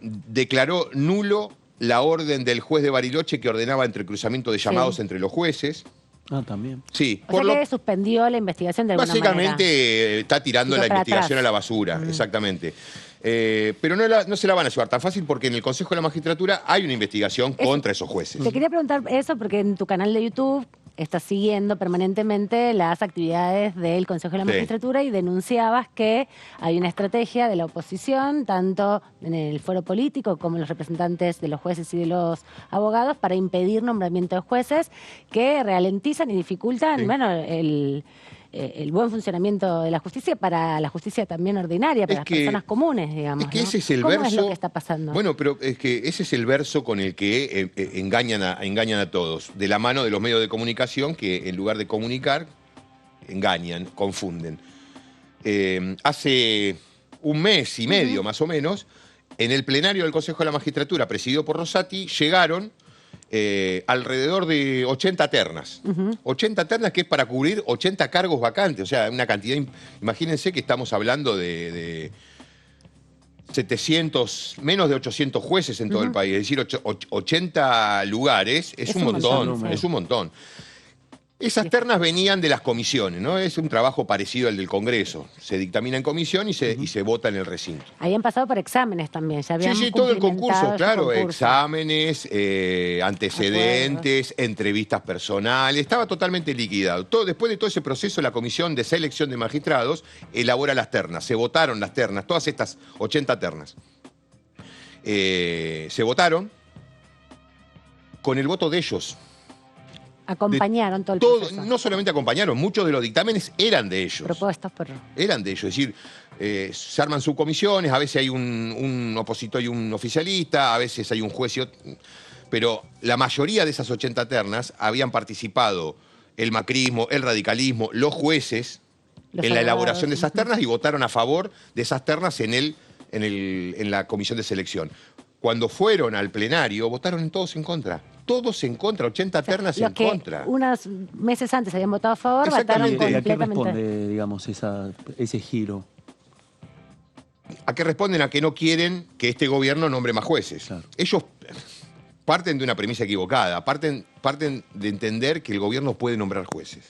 Declaró nulo la orden del juez de Bariloche que ordenaba entrecruzamiento de llamados entre los jueces. Ah, también. Sí, O sea que suspendió la investigación de alguna básicamente manera. está tirando Tiró la para investigación atrás. a la basura, exactamente. Pero no se la van a llevar tan fácil porque en el Consejo de la Magistratura hay una investigación contra esos jueces. Te quería preguntar eso porque en tu canal de YouTube estás siguiendo permanentemente las actividades del Consejo de la Sí. Magistratura y denunciabas que hay una estrategia de la oposición, tanto en el foro político como en los representantes de los jueces y de los abogados, para impedir nombramiento de jueces que ralentizan y dificultan, Sí. bueno, el buen funcionamiento de la justicia para la justicia también ordinaria, para Es las que- personas comunes, digamos. Es que ¿no? ese es el ¿Cómo verso. es lo que está pasando? Bueno, pero es que ese es el verso con el que engañan a todos. De la mano de los medios de comunicación que en lugar de comunicar, engañan, confunden. Hace un mes y medio, más o menos, en el plenario del Consejo de la Magistratura, presidido por Rosati, llegaron alrededor de 80 ternas. 80 ternas que es para cubrir 80 cargos vacantes. O sea, una cantidad. Imagínense que estamos hablando de 700, menos de 800 jueces en todo el país. Es decir, 80 lugares es un montón. sí. Es un montón. Esas ternas venían de las comisiones, ¿no? Es un trabajo parecido al del Congreso. Se dictamina en comisión y se vota en el recinto. Habían pasado por exámenes también, ya habían Sí, todo el concurso, cumplimentado ese claro, concurso. exámenes, antecedentes, entrevistas personales, estaba totalmente liquidado. Después de todo ese proceso, la comisión de selección de magistrados elabora las ternas, se votaron las ternas, todas estas 80 ternas. Se votaron con el voto de ellos. Acompañaron todo el proceso. No solamente acompañaron, muchos de los dictámenes eran de ellos. Propuestos por... Eran de ellos, es decir, se arman subcomisiones, a veces hay un opositor y un oficialista, a veces hay un juez y otro, pero la mayoría de esas 80 ternas habían participado el macrismo, el radicalismo, los jueces Los en la abogados. elaboración de esas ternas y votaron a favor de esas ternas en la comisión de selección. Cuando fueron al plenario, votaron todos en contra. Todos en contra, 80 ternas Los en que contra. unos meses antes habían votado a favor, votaron Exactamente. ¿Y a qué completamente... responde, digamos, ese giro? ¿A qué responden? A que no quieren que este gobierno nombre más jueces. Claro. Ellos parten de una premisa equivocada, parten de entender que el gobierno puede nombrar jueces.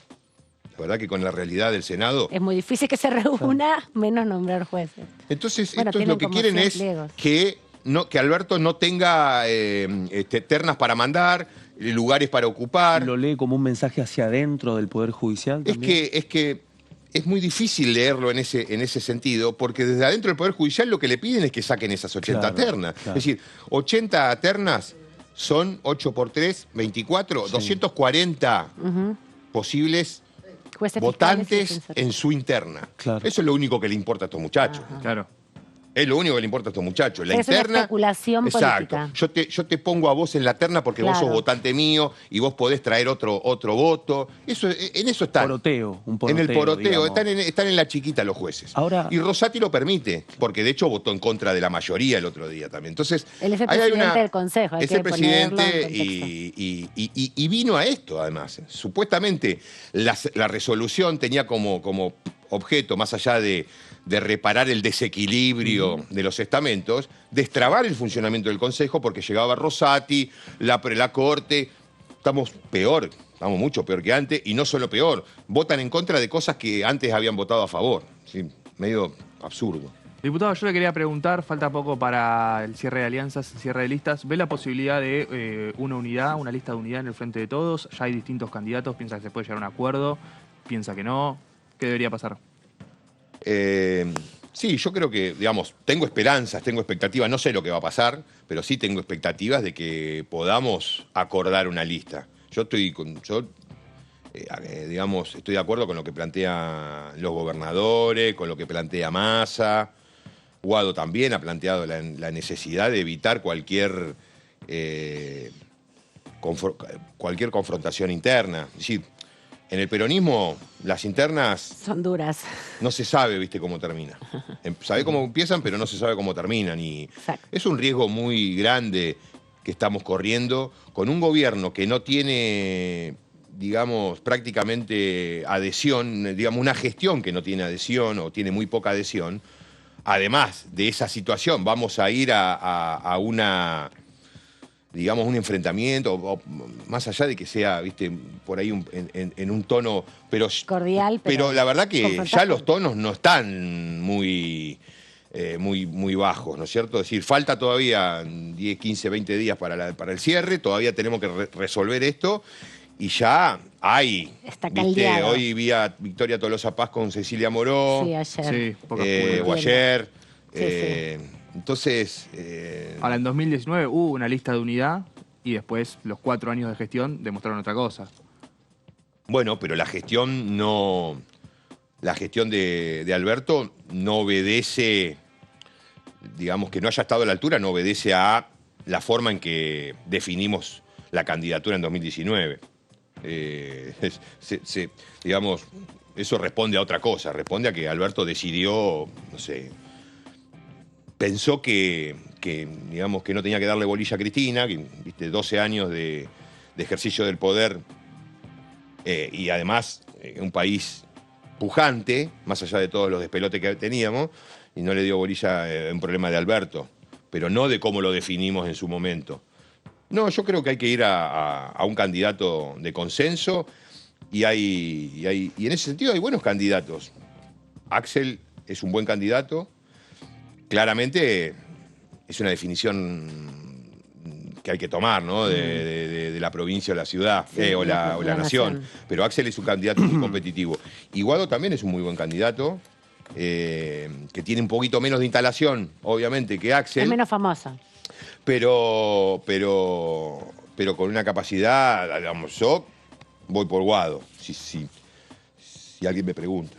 La verdad que con la realidad del Senado... Es muy difícil que se reúna, menos nombrar jueces. Entonces, Bueno, estos tienen lo que como quieren 100 es pliegos. que Alberto no tenga ternas para mandar, lugares para ocupar. ¿Lo lee como un mensaje hacia adentro del Poder Judicial también? Es que es muy difícil leerlo en ese sentido, porque desde adentro del Poder Judicial lo que le piden es que saquen esas 80 Claro, ternas. claro. Es decir, 80 ternas son 8 por 3, 24, 240 posibles Jueces fiscales y votantes defensores. en su interna. Claro. Eso es lo único que le importa a estos muchachos. Claro. Es lo único que le importa a estos muchachos. La Es una interna. especulación Exacto. política. Yo te pongo a vos en la terna porque vos Claro. sos votante mío y vos podés traer otro voto. En eso están. Poroteo, un En poroteo, el poroteo. digamos. Están en la chiquita los jueces. Ahora- Y Rosati lo permite, porque de hecho votó en contra de la mayoría el otro día también. Entonces, Él es el ahí hay presidente del Consejo, hay Es que el ponerlo presidente en y vino a esto, además. Supuestamente la resolución tenía como objeto, más allá de reparar el desequilibrio de los estamentos, destrabar el funcionamiento del Consejo, porque llegaba Rosati, la Corte. Estamos mucho peor que antes, y no solo peor, votan en contra de cosas que antes habían votado a favor. ¿Sí? Medio absurdo. Diputado, yo le quería preguntar, falta poco para el cierre de alianzas, el cierre de listas. ¿Ve la posibilidad de una lista de unidad en el frente de todos? Ya hay distintos candidatos, piensa que se puede llegar a un acuerdo, piensa que no. ¿Qué debería pasar? Sí, yo creo que, digamos, tengo esperanzas, tengo expectativas, no sé lo que va a pasar, pero sí tengo expectativas de que podamos acordar una lista. Estoy de acuerdo con lo que plantean los gobernadores, con lo que plantea Massa. Guado también ha planteado la necesidad de evitar cualquier confrontación interna. Es decir, en el peronismo las internas Son duras. no se sabe, viste, cómo termina. Sabe cómo empiezan, pero no se sabe cómo terminan. Y Exacto. es un riesgo muy grande que estamos corriendo con un gobierno que no tiene, digamos, prácticamente adhesión, digamos, una gestión que no tiene adhesión o tiene muy poca adhesión. Además de esa situación, vamos a ir a una, digamos, un enfrentamiento, o más allá de que sea, viste, por ahí en un tono, pero Cordial, pero la verdad que confrontante. ya los tonos no están muy bajos, ¿no es cierto? Es decir, falta todavía 10, 15, 20 días para el cierre, todavía tenemos que resolver esto y ya hay. Está ¿viste? caldeado. Hoy vi a Victoria Tolosa Paz con Cecilia Moró, Sí, ayer. Sí, poco o ayer. Sí, Entonces, Ahora, en 2019 hubo una lista de unidad y después los 4 años de gestión demostraron otra cosa. bueno, pero la gestión no. La gestión de Alberto no obedece, digamos, que no haya estado a la altura, no obedece a la forma en que definimos la candidatura en 2019. Digamos, eso responde a otra cosa, responde a que Alberto decidió, no sé, pensó que digamos, que no tenía que darle bolilla a Cristina, que, viste, 12 años de ejercicio del poder y además un país pujante, más allá de todos los despelotes que teníamos, y no le dio bolilla a un problema de Alberto, pero no de cómo lo definimos en su momento. No, yo creo que hay que ir a un candidato de consenso y en ese sentido hay buenos candidatos. Axel es un buen candidato. Claramente es una definición que hay que tomar, ¿no? De la provincia o la ciudad, Sí, o la nación. nación. Pero Axel es un candidato muy competitivo. Y Guado también es un muy buen candidato, que tiene un poquito menos de instalación, obviamente, que Axel. Es menos famosa. Pero con una capacidad, digamos, yo voy por Guado, si alguien me pregunta.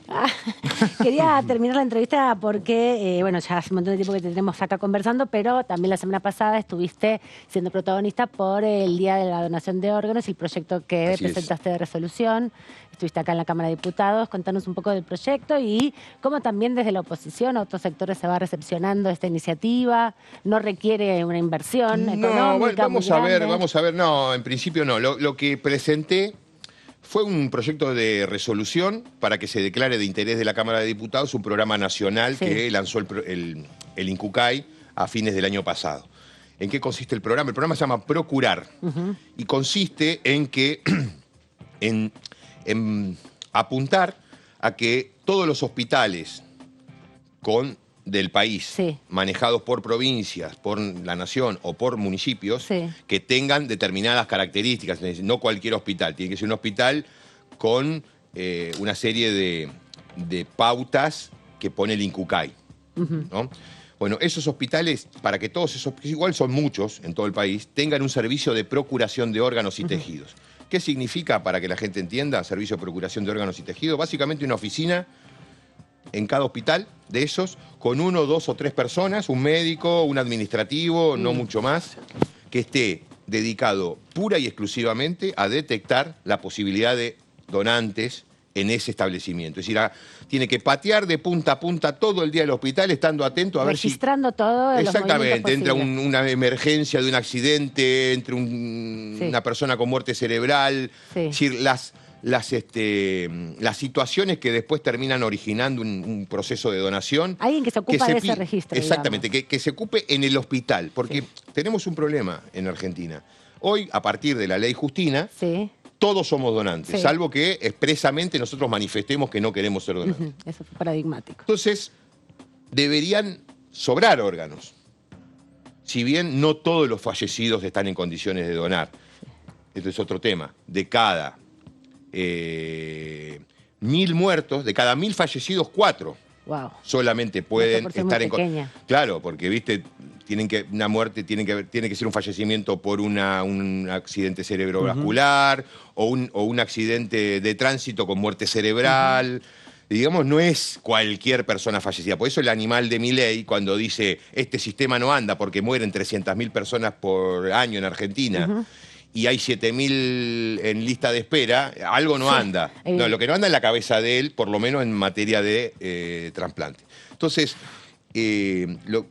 Quería terminar la entrevista porque, bueno, ya hace un montón de tiempo que te tenemos acá conversando, pero también la semana pasada estuviste siendo protagonista por el Día de la Donación de Órganos, el proyecto que Así es. presentaste de resolución. Estuviste acá en la Cámara de Diputados. Contanos un poco del proyecto y cómo también desde la oposición a otros sectores se va recepcionando esta iniciativa. No requiere una inversión económica. Bueno, vamos muy a ver, grande. no, en principio no. Lo que presenté fue un proyecto de resolución para que se declare de interés de la Cámara de Diputados un programa nacional Sí. que lanzó el INCUCAI a fines del año pasado. ¿En qué consiste el programa? El programa se llama Procurar y consiste en que en apuntar a que todos los hospitales del país, Sí. manejados por provincias, por la nación o por municipios, Sí. que tengan determinadas características. No cualquier hospital, tiene que ser un hospital con una serie de pautas que pone el INCUCAI, ¿no? Bueno, esos hospitales, para que todos esos, igual son muchos en todo el país, tengan un servicio de procuración de órganos y tejidos. ¿Qué significa, para que la gente entienda, servicio de procuración de órganos y tejidos? Básicamente una oficina en cada hospital de esos, con 1, 2 o 3 personas, un médico, un administrativo, no mucho más, que esté dedicado pura y exclusivamente a detectar la posibilidad de donantes en ese establecimiento. Es decir, tiene que patear de punta a punta todo el día el hospital, estando atento a ver si... Registrando todo. Exactamente, entra posibles. una emergencia de un accidente, entre una persona con muerte cerebral, Sí. es decir, las situaciones que después terminan originando un proceso de donación. Alguien que se ocupa de ese pi- registro. Exactamente, digamos. que se ocupe en el hospital, porque Sí. tenemos un problema en Argentina. Hoy, a partir de la ley Justina, Sí. todos somos donantes, Sí. salvo que expresamente nosotros manifestemos que no queremos ser donantes. Ujú, eso fue paradigmático. Entonces, deberían sobrar órganos. Si bien no todos los fallecidos están en condiciones de donar. Esto es otro tema. De cada 1.000 muertos, de cada 1.000 fallecidos, 4 Wow. solamente pueden proporción estar muy en pequeña. Claro, porque viste, una muerte tiene que ser un fallecimiento por un accidente cerebrovascular o un accidente de tránsito con muerte cerebral. digamos, no es cualquier persona fallecida. Por eso el animal de Milei, cuando dice este sistema no anda porque mueren 300.000 personas por año en Argentina y hay 7.000 en lista de espera, algo no anda. No, lo que no anda es la cabeza de él, por lo menos en materia de trasplante. Entonces, lo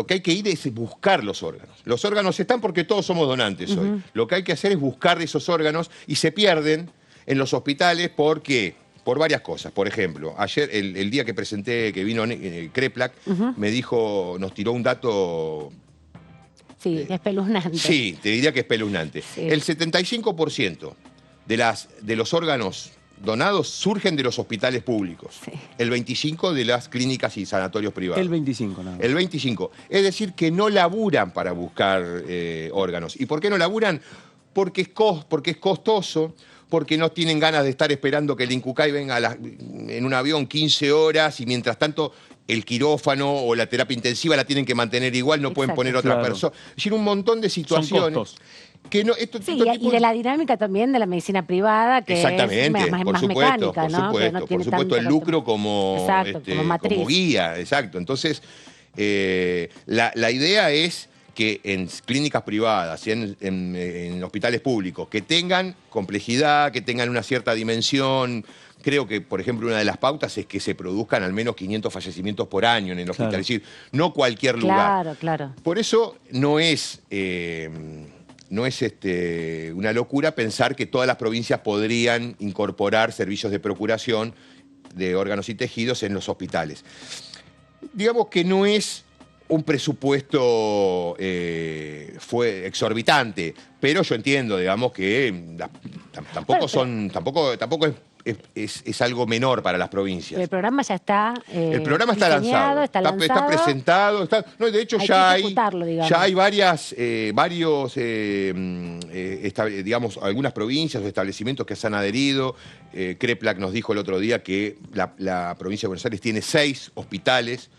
que hay que ir es buscar los órganos. Los órganos están porque todos somos donantes hoy. Lo que hay que hacer es buscar esos órganos y se pierden en los hospitales porque... Por varias cosas. Por ejemplo, ayer, el día que presenté, que vino Kreplak, me dijo, nos tiró un dato... Sí, espeluznante. Sí, te diría que espeluznante. Sí. El 75% de los órganos donados surgen de los hospitales públicos. Sí. El 25% de las clínicas y sanatorios privados. El 25, nada más. El 25%. Es decir, que no laburan para buscar órganos. ¿Y por qué no laburan? Porque es costoso, porque no tienen ganas de estar esperando que el Incucay venga en un avión 15 horas y mientras tanto el quirófano o la terapia intensiva la tienen que mantener igual, no pueden Exacto. poner otra Claro. persona. Es decir, un montón de situaciones. costos. Que no, Sí, y de la dinámica también de la medicina privada, que exactamente, es más por supuesto, mecánica, por ¿no? Que supuesto, no por tiene supuesto, tanto el lucro como, Exacto, como matriz. como guía, exacto. Entonces, la idea es que en clínicas privadas y en hospitales públicos que tengan complejidad, que tengan una cierta dimensión. Creo que, por ejemplo, una de las pautas es que se produzcan al menos 500 fallecimientos por año en el hospital. Claro. Es decir, no cualquier lugar. Claro, claro. Por eso no es una locura pensar que todas las provincias podrían incorporar servicios de procuración de órganos y tejidos en los hospitales. Digamos que no es un presupuesto fue exorbitante, pero yo entiendo, digamos, que tampoco es algo menor para las provincias. El programa ya está El programa está diseñado, lanzado, está presentado. No, de hecho, Hay ya que ejecutarlo, digamos. hay digamos, algunas provincias o establecimientos que se han adherido. Kreplak nos dijo el otro día que la provincia de Buenos Aires tiene 6 hospitales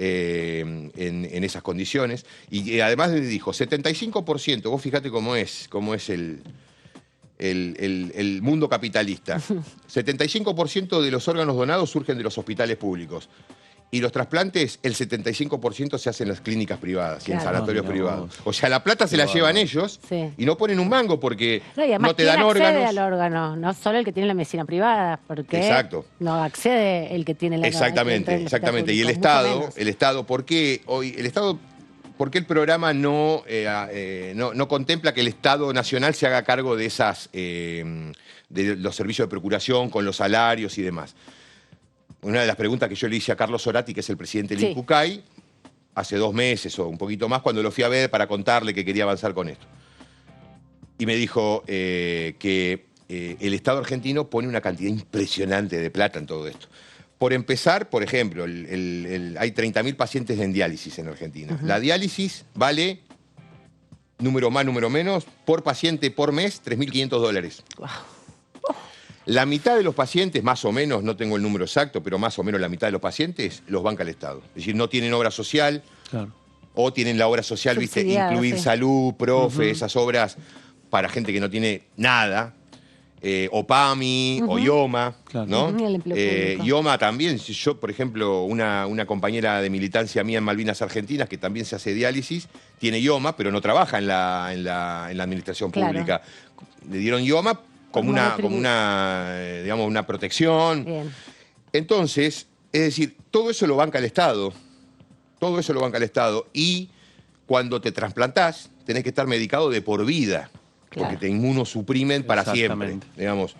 en esas condiciones. Y además le dijo, 75%, vos fíjate cómo es el mundo capitalista. 75% de los órganos donados surgen de los hospitales públicos. Y los trasplantes, el 75% se hacen en las clínicas privadas y en Claro. sanatorios No, privados. O sea, la plata se la llevan ellos Sí. y no ponen un mango porque No, y además, no te dan ¿quién accede órganos. al órgano? No solo el que tiene la medicina privada, porque Exacto. no accede el que tiene la Exactamente. Y el Estado, ¿por qué hoy ¿por qué el programa no contempla que el Estado Nacional se haga cargo de de los servicios de procuración con los salarios y demás? Una de las preguntas que yo le hice a Carlos Zorati, que es el presidente del Incucay, hace 2 meses o un poquito más, cuando lo fui a ver para contarle que quería avanzar con esto. Y me dijo que el Estado argentino pone una cantidad impresionante de plata en todo esto. Por empezar, por ejemplo, hay 30.000 pacientes en diálisis en Argentina. La diálisis vale, número más, número menos, por paciente por mes, $3.500. Wow. La mitad de los pacientes, más o menos, no tengo el número exacto, pero más o menos la mitad de los pacientes los banca el Estado. Es decir, no tienen obra social, Claro. o tienen la obra social, ¿viste? Subsidiada, Incluir sí. salud, profe, esas obras para gente que no tiene nada. O PAMI, o IOMA, Claro. ¿no? El empleo público. IOMA también. Yo, por ejemplo, una compañera de militancia mía en Malvinas Argentinas, que también se hace diálisis, tiene IOMA, pero no trabaja en la administración Claro. pública. Le dieron IOMA como digamos, una protección. Bien. Entonces, es decir, todo eso lo banca el Estado. Todo eso lo banca el Estado. Y cuando te trasplantás, tenés que estar medicado de por vida. Claro. Porque te inmunosuprimen para siempre. Exactamente. Digamos,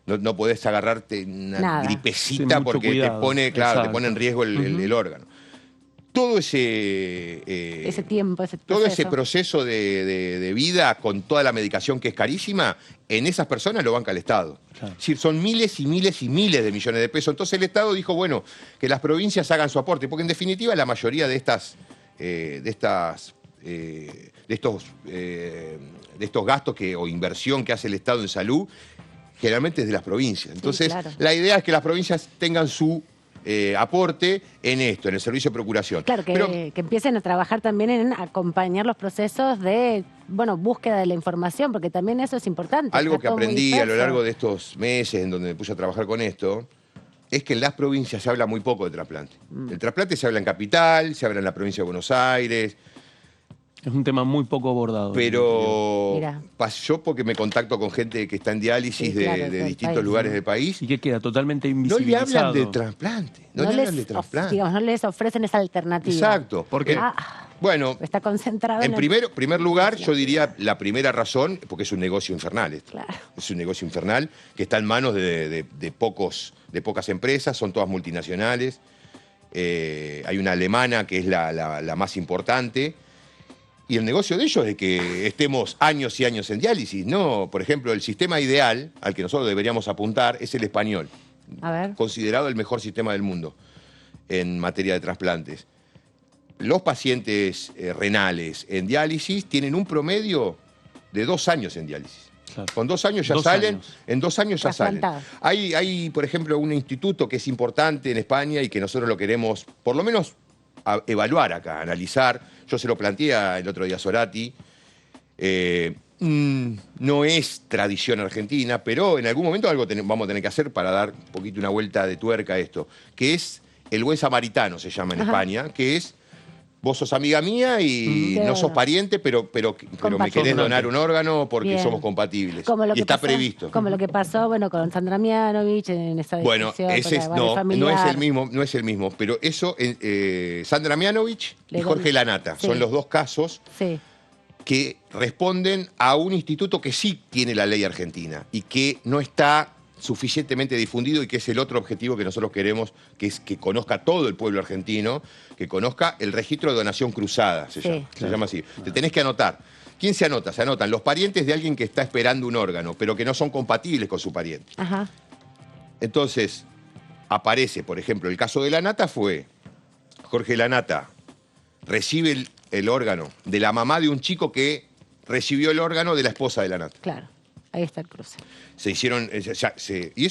no podés agarrarte una Nada. Sí, gripecita mucho porque cuidado. te pone Exacto. en riesgo el órgano. Todo Ese tiempo, ese todo proceso. ese proceso de vida con toda la medicación que es carísima, en esas personas lo banca el Estado. Claro. Es decir, son miles y miles y miles de millones de pesos. Entonces el Estado dijo, bueno, que las provincias hagan su aporte, porque en definitiva la mayoría de estos gastos o inversión que hace el Estado en salud, generalmente es de las provincias. Entonces, claro. la idea es que las provincias tengan su aporte en esto, en el servicio de procuración. Claro, que, Pero, que empiecen a trabajar también en acompañar los procesos de, búsqueda de la información, porque también eso es importante. algo está que todo muy aprendí a lo disperso. largo de estos meses en donde me puse a trabajar con esto, es que en las provincias se habla muy poco de trasplante. El trasplante se habla en Capital, se habla en la provincia de Buenos Aires, Es un tema muy poco abordado. pero Mirá. yo porque me contacto con gente que está en diálisis Sí, claro, de del distintos país, lugares ¿no? del país, Y que queda totalmente no le invisibilizado. hablan de trasplante. No le hablan de trasplante. digamos, no les ofrecen esa alternativa. Exacto. ¿Por qué? Bueno, Está concentrado en el- primer lugar, yo diría la primera razón, porque es un negocio infernal esto. Claro. Es un negocio infernal que está en manos de pocas empresas, son todas multinacionales. Hay una alemana que es la más importante. Y el negocio de ellos es que estemos años y años en diálisis. No, por ejemplo, el sistema ideal al que nosotros deberíamos apuntar es el español, A ver. considerado el mejor sistema del mundo en materia de trasplantes. Los pacientes renales en diálisis tienen un promedio de 2 años en diálisis. Claro. Con 2 años ya 2 salen, años. en 2 años ya salen. Trasplantado. Hay, por ejemplo, un instituto que es importante en España y que nosotros lo queremos, por lo menos, evaluar acá, analizar. Yo se lo planteé el otro día a Sorati. No es tradición argentina, pero en algún momento algo vamos a tener que hacer para dar un poquito una vuelta de tuerca a esto, que es el buen samaritano, se llama en España, que es vos sos amiga mía y Qué no sos bueno. pariente, pero me Compatible. querés donar un órgano porque Bien. somos compatibles. Como lo Y que está pasó- previsto. Como lo que pasó, bueno, con Sandra Mianovich en esa Bueno, discusión. ese es, por la barra no es familiar. el mismo, pero eso, Sandra Mianovich y Le Jorge doy- Lanata sí. son los dos casos Sí. que responden a un instituto que sí tiene la ley argentina y que no está suficientemente difundido y que es el otro objetivo que nosotros queremos, que es que conozca todo el pueblo argentino, que conozca el registro de donación cruzada, se Sí. llama así. Te tenés que anotar. ¿Quién se anota? Se anotan los parientes de alguien que está esperando un órgano, pero que no son compatibles con su pariente. Ajá. Entonces, aparece, por ejemplo, el caso de Lanata fue, Jorge Lanata recibe el órgano de la mamá de un chico que recibió el órgano de la esposa de Lanata. Claro. Ahí está el cruce. Se hicieron, y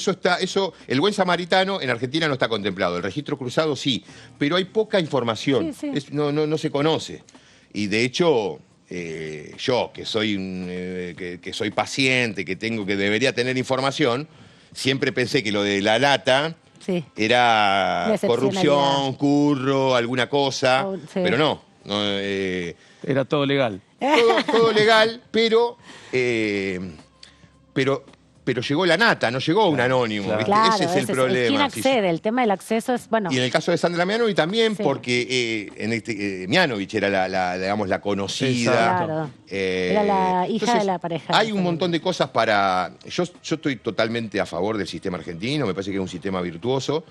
el buen samaritano en Argentina no está contemplado, el registro cruzado sí, pero hay poca información, Sí, sí. no se conoce. Y de hecho, yo, que soy, que soy paciente, que debería tener información, siempre pensé que lo de la lata Sí. era La excepcionalidad. corrupción, curro, alguna cosa, Oh, sí. pero no. Era todo legal. Todo legal, pero llegó la nata, no llegó un anónimo. Claro. ¿viste? Claro, ese es el problema. ¿Quién Sí, accede? El tema del acceso es, bueno, Y en el caso de Sandra Mianovich también, Sí. porque Mianovich era digamos, la conocida. claro. Era la hija entonces, de la pareja. Hay un montón de cosas para... Yo estoy totalmente a favor del sistema argentino, me parece que es un sistema virtuoso.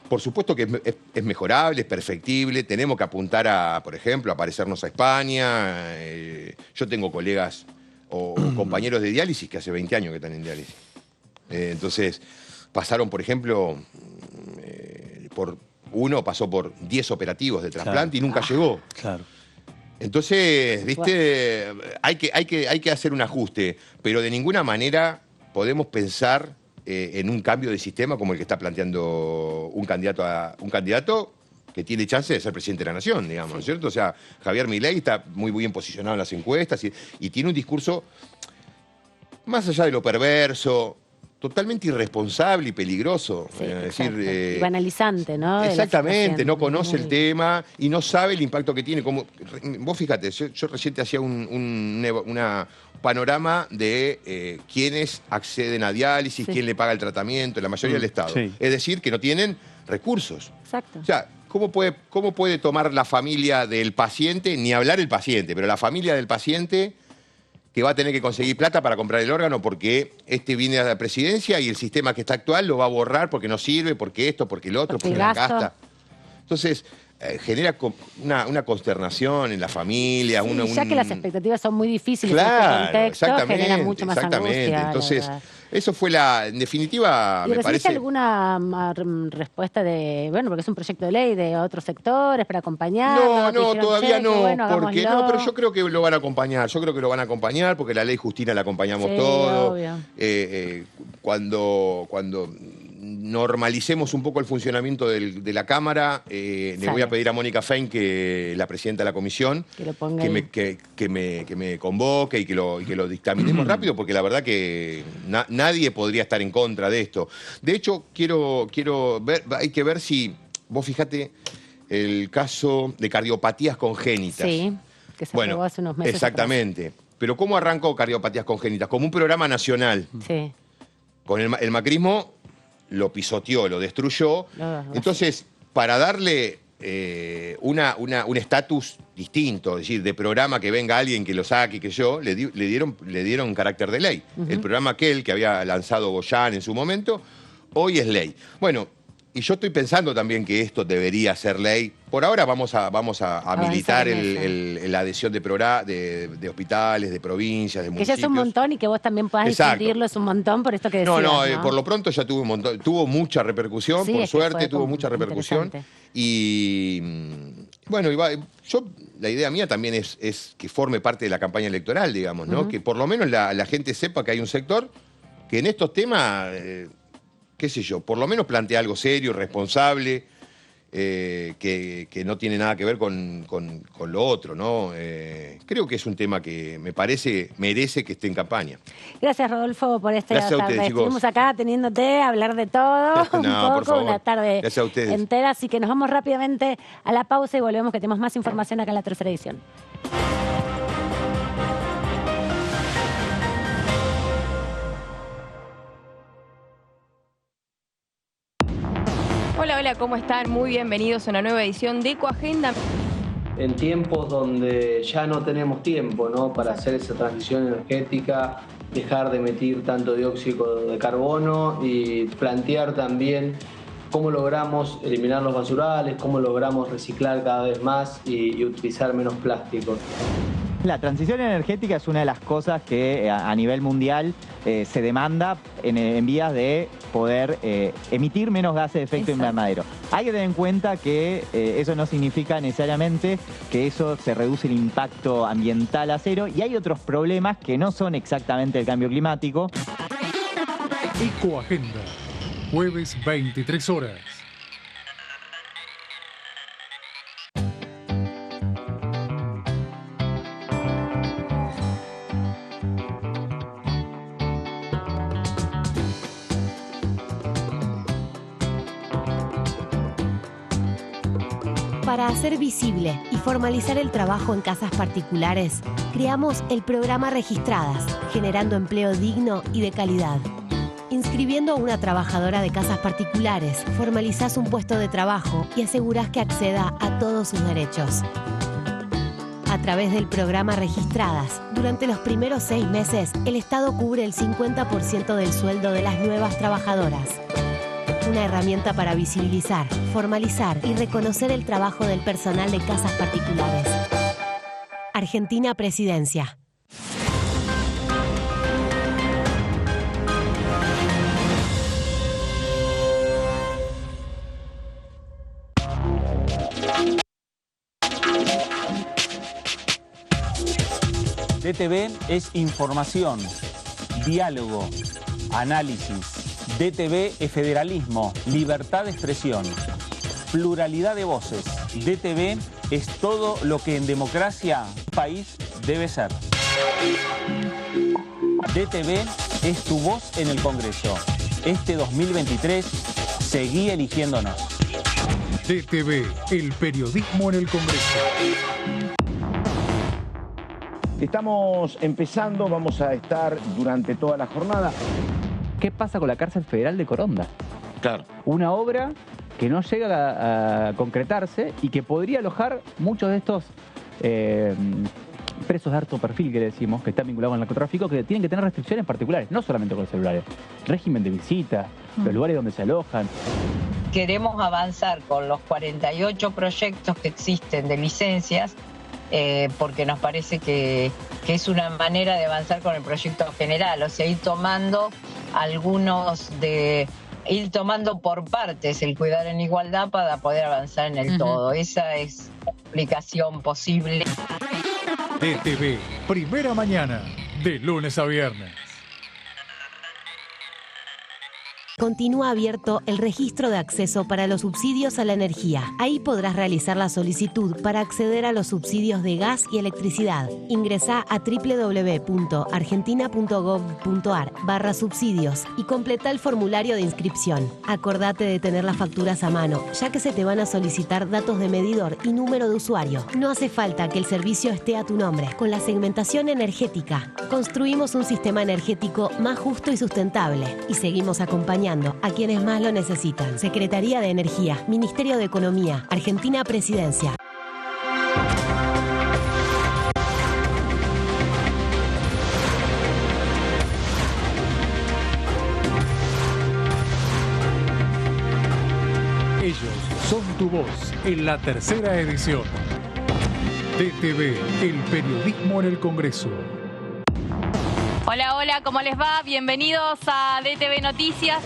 Por supuesto que es mejorable, es perfectible, tenemos que apuntar por ejemplo, a parecernos a España. Yo tengo colegas o compañeros de diálisis que hace 20 años que están en diálisis. Entonces, pasaron, por ejemplo, uno pasó por 10 operativos de trasplante y nunca llegó. Claro. Entonces, viste, hay que hacer un ajuste, pero de ninguna manera podemos pensar en un cambio de sistema como el que está planteando un candidato que tiene chance de ser presidente de la nación, digamos, ¿no es cierto? O sea, Javier Milei está muy bien posicionado en las encuestas y tiene un discurso, más allá de lo perverso, totalmente irresponsable y peligroso. Sí, decir, exacto. Y banalizante, ¿no? De la Exactamente, situación. no conoce el Muy- tema y no sabe el impacto que tiene. Vos fíjate, yo recién te hacía un panorama de quiénes acceden a diálisis, Sí. quién le paga el tratamiento, la mayoría del Estado. sí. Es decir, que no tienen recursos. Exacto. O sea, ¿cómo puede tomar la familia del paciente, ni hablar el paciente, pero la familia del paciente que va a tener que conseguir plata para comprar el órgano porque viene a la presidencia y el sistema que está actual lo va a borrar porque no sirve, porque esto, porque el otro, Porque porque el la gasto. gasta? Entonces, genera una consternación en la familia. Sí, ya que las expectativas son muy difíciles en Claro, este contexto, exactamente, genera mucho más exactamente. angustia. la Entonces, verdad. eso fue en definitiva, ¿Y me recibiste parece... alguna respuesta porque es un proyecto de ley de otros sectores para acompañar? No, todavía no, porque hagámoslo. pero yo creo que lo van a acompañar. Yo creo que lo van a acompañar porque la ley Justina la acompañamos Sí, todo. obvio. Cuando normalicemos un poco el funcionamiento de la Cámara. Le voy a pedir a Mónica Fein, que la presidenta de la comisión, Que lo ponga que me convoque y que lo dictaminemos rápido, porque la verdad que nadie podría estar en contra de esto. De hecho, quiero ver, hay que ver si, vos fijate, el caso de cardiopatías congénitas. Sí, que se aprobó hace unos meses. Exactamente. Pero ¿cómo arrancó cardiopatías congénitas? Como un programa nacional. Sí. Con el macrismo lo pisoteó, lo destruyó. Entonces, para darle un estatus distinto, es decir, de programa, que venga alguien que lo saque, que yo, le dieron carácter de ley. El programa aquel que había lanzado Goyán en su momento, hoy es ley. Bueno, y yo estoy pensando también que esto debería ser ley. Por ahora vamos a militar la adhesión de hospitales, de provincias, de municipios. Que ya es un montón y que vos también puedas difundirlo, es un montón, por esto que decías. No, por lo pronto ya tuvo un montón, tuvo mucha repercusión, por suerte tuvo mucha repercusión. Y bueno, la idea mía también es que forme parte de la campaña electoral, digamos, ¿no? Que por lo menos la gente sepa que hay un sector que en estos temas, qué sé yo, por lo menos plantea algo serio, responsable, que no tiene nada que ver con lo otro, ¿no? Creo que es un tema que me parece merece que esté en campaña. Gracias, Rodolfo, por esta tarde. Gracias a ustedes, chicos. Estuvimos acá teniéndote a hablar de todo, por favor. una tarde Gracias a ustedes. entera, así que nos vamos rápidamente a la pausa y volvemos, que tenemos más información acá en la tercera edición. Hola, hola, ¿cómo están? Muy bienvenidos a una nueva edición de Ecoagenda. En tiempos donde ya no tenemos tiempo, ¿no?, para hacer esa transición energética, dejar de emitir tanto dióxido de carbono y plantear también cómo logramos eliminar los basurales, cómo logramos reciclar cada vez más y utilizar menos plástico. La transición energética es una de las cosas que a nivel mundial se demanda en vías de poder emitir menos gases de efecto invernadero. Hay que tener en cuenta que eso no significa necesariamente que eso se reduce el impacto ambiental a cero, y hay otros problemas que no son exactamente el cambio climático. Ecoagenda, jueves 23 horas. Para hacer visible y formalizar el trabajo en casas particulares, creamos el programa Registradas, generando empleo digno y de calidad. Inscribiendo a una trabajadora de casas particulares, formalizás un puesto de trabajo y asegurás que acceda a todos sus derechos. A través del programa Registradas, durante los primeros 6 meses, el Estado cubre el 50% del sueldo de las nuevas trabajadoras. Una herramienta para visibilizar, formalizar y reconocer el trabajo del personal de casas particulares. Argentina Presidencia. DTV es información, diálogo, análisis. DTV es federalismo, libertad de expresión, pluralidad de voces. DTV es todo lo que en democracia un país debe ser. DTV es tu voz en el Congreso. Este 2023, seguí eligiéndonos. DTV, el periodismo en el Congreso. Estamos empezando, vamos a estar durante toda la jornada. ¿Qué pasa con la cárcel federal de Coronda? Claro. Una obra que no llega a concretarse y que podría alojar muchos de estos presos de alto perfil, que le decimos, que están vinculados al narcotráfico, que tienen que tener restricciones particulares, no solamente con los celulares. Régimen de visita, los lugares donde se alojan. Queremos avanzar con los 48 proyectos que existen de licencias, porque nos parece que es una manera de avanzar con el proyecto general, o sea, ir tomando por partes el cuidar en igualdad para poder avanzar en el todo. Esa es la aplicación posible. DTV, primera mañana, de lunes a viernes. Continúa abierto el registro de acceso para los subsidios a la energía. Ahí podrás realizar la solicitud para acceder a los subsidios de gas y electricidad. Ingresá a www.argentina.gov.ar/subsidios y completa el formulario de inscripción. Acordate de tener las facturas a mano, ya que se te van a solicitar datos de medidor y número de usuario. No hace falta que el servicio esté a tu nombre. Con la segmentación energética, construimos un sistema energético más justo y sustentable y seguimos acompañando a quienes más lo necesitan. Secretaría de Energía, Ministerio de Economía, Argentina Presidencia. Ellos son tu voz en la tercera edición. DTV, el periodismo en el Congreso. Hola, hola, ¿cómo les va? Bienvenidos a DTV Noticias.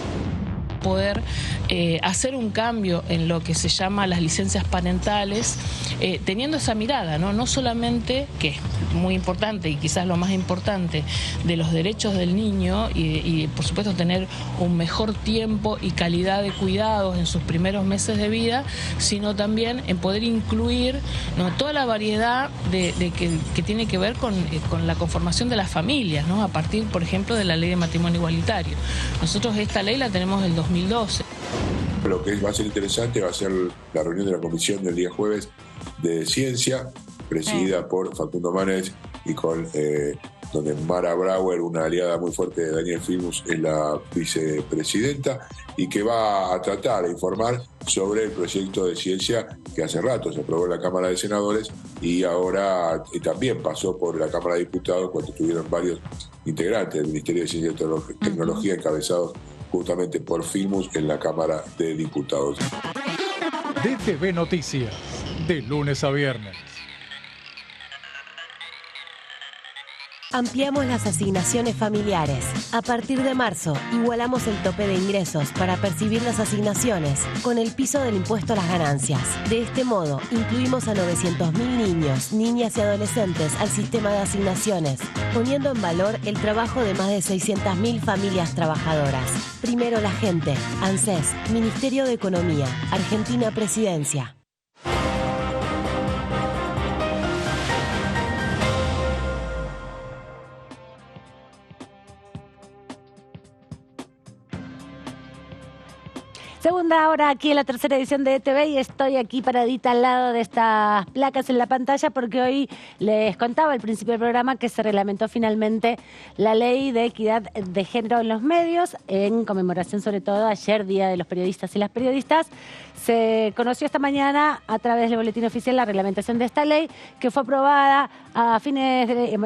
Poder hacer un cambio en lo que se llama las licencias parentales, teniendo esa mirada, ¿no? No solamente, que es muy importante y quizás lo más importante, de los derechos del niño y por supuesto tener un mejor tiempo y calidad de cuidados en sus primeros meses de vida, sino también en poder incluir, ¿no?, toda la variedad que tiene que ver con la conformación de las familias, ¿no?, a partir, por ejemplo, de la ley de matrimonio igualitario. Nosotros esta ley la tenemos del 2012. Lo que va a ser interesante va a ser la reunión de la comisión del día jueves de ciencia, presidida por Facundo Manes y con donde Mara Brauer, una aliada muy fuerte de Daniel Filmus, es la vicepresidenta, y que va a tratar de informar sobre el proyecto de ciencia que hace rato se aprobó en la Cámara de Senadores y ahora también pasó por la Cámara de Diputados cuando tuvieron varios integrantes del Ministerio de Ciencia y Tecnología encabezados justamente por Filmus en la Cámara de Diputados. DTV Noticias, de lunes a viernes. Ampliamos las asignaciones familiares. A partir de marzo, igualamos el tope de ingresos para percibir las asignaciones con el piso del impuesto a las ganancias. De este modo, incluimos a 900.000 niños, niñas y adolescentes al sistema de asignaciones, poniendo en valor el trabajo de más de 600.000 familias trabajadoras. Primero la gente. ANSES, Ministerio de Economía, Argentina Presidencia. Segunda hora aquí en la tercera edición de ETV y estoy aquí paradita al lado de estas placas en la pantalla porque hoy les contaba al principio del programa que se reglamentó finalmente la ley de equidad de género en los medios, en conmemoración sobre todo ayer, Día de los Periodistas y las Periodistas. Se conoció esta mañana a través del boletín oficial la reglamentación de esta ley que fue aprobada a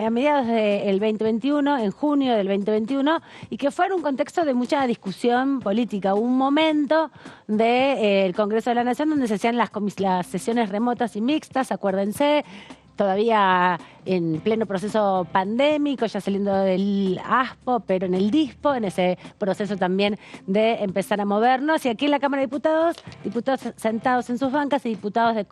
mediados del 2021, en junio del 2021, y que fue en un contexto de mucha discusión política. Un momento del Congreso de la Nación donde se hacían las sesiones remotas y mixtas, acuérdense, todavía en pleno proceso pandémico, ya saliendo del ASPO, pero en el DISPO, en ese proceso también de empezar a movernos. Y aquí en la Cámara de Diputados, diputados sentados en sus bancas y diputados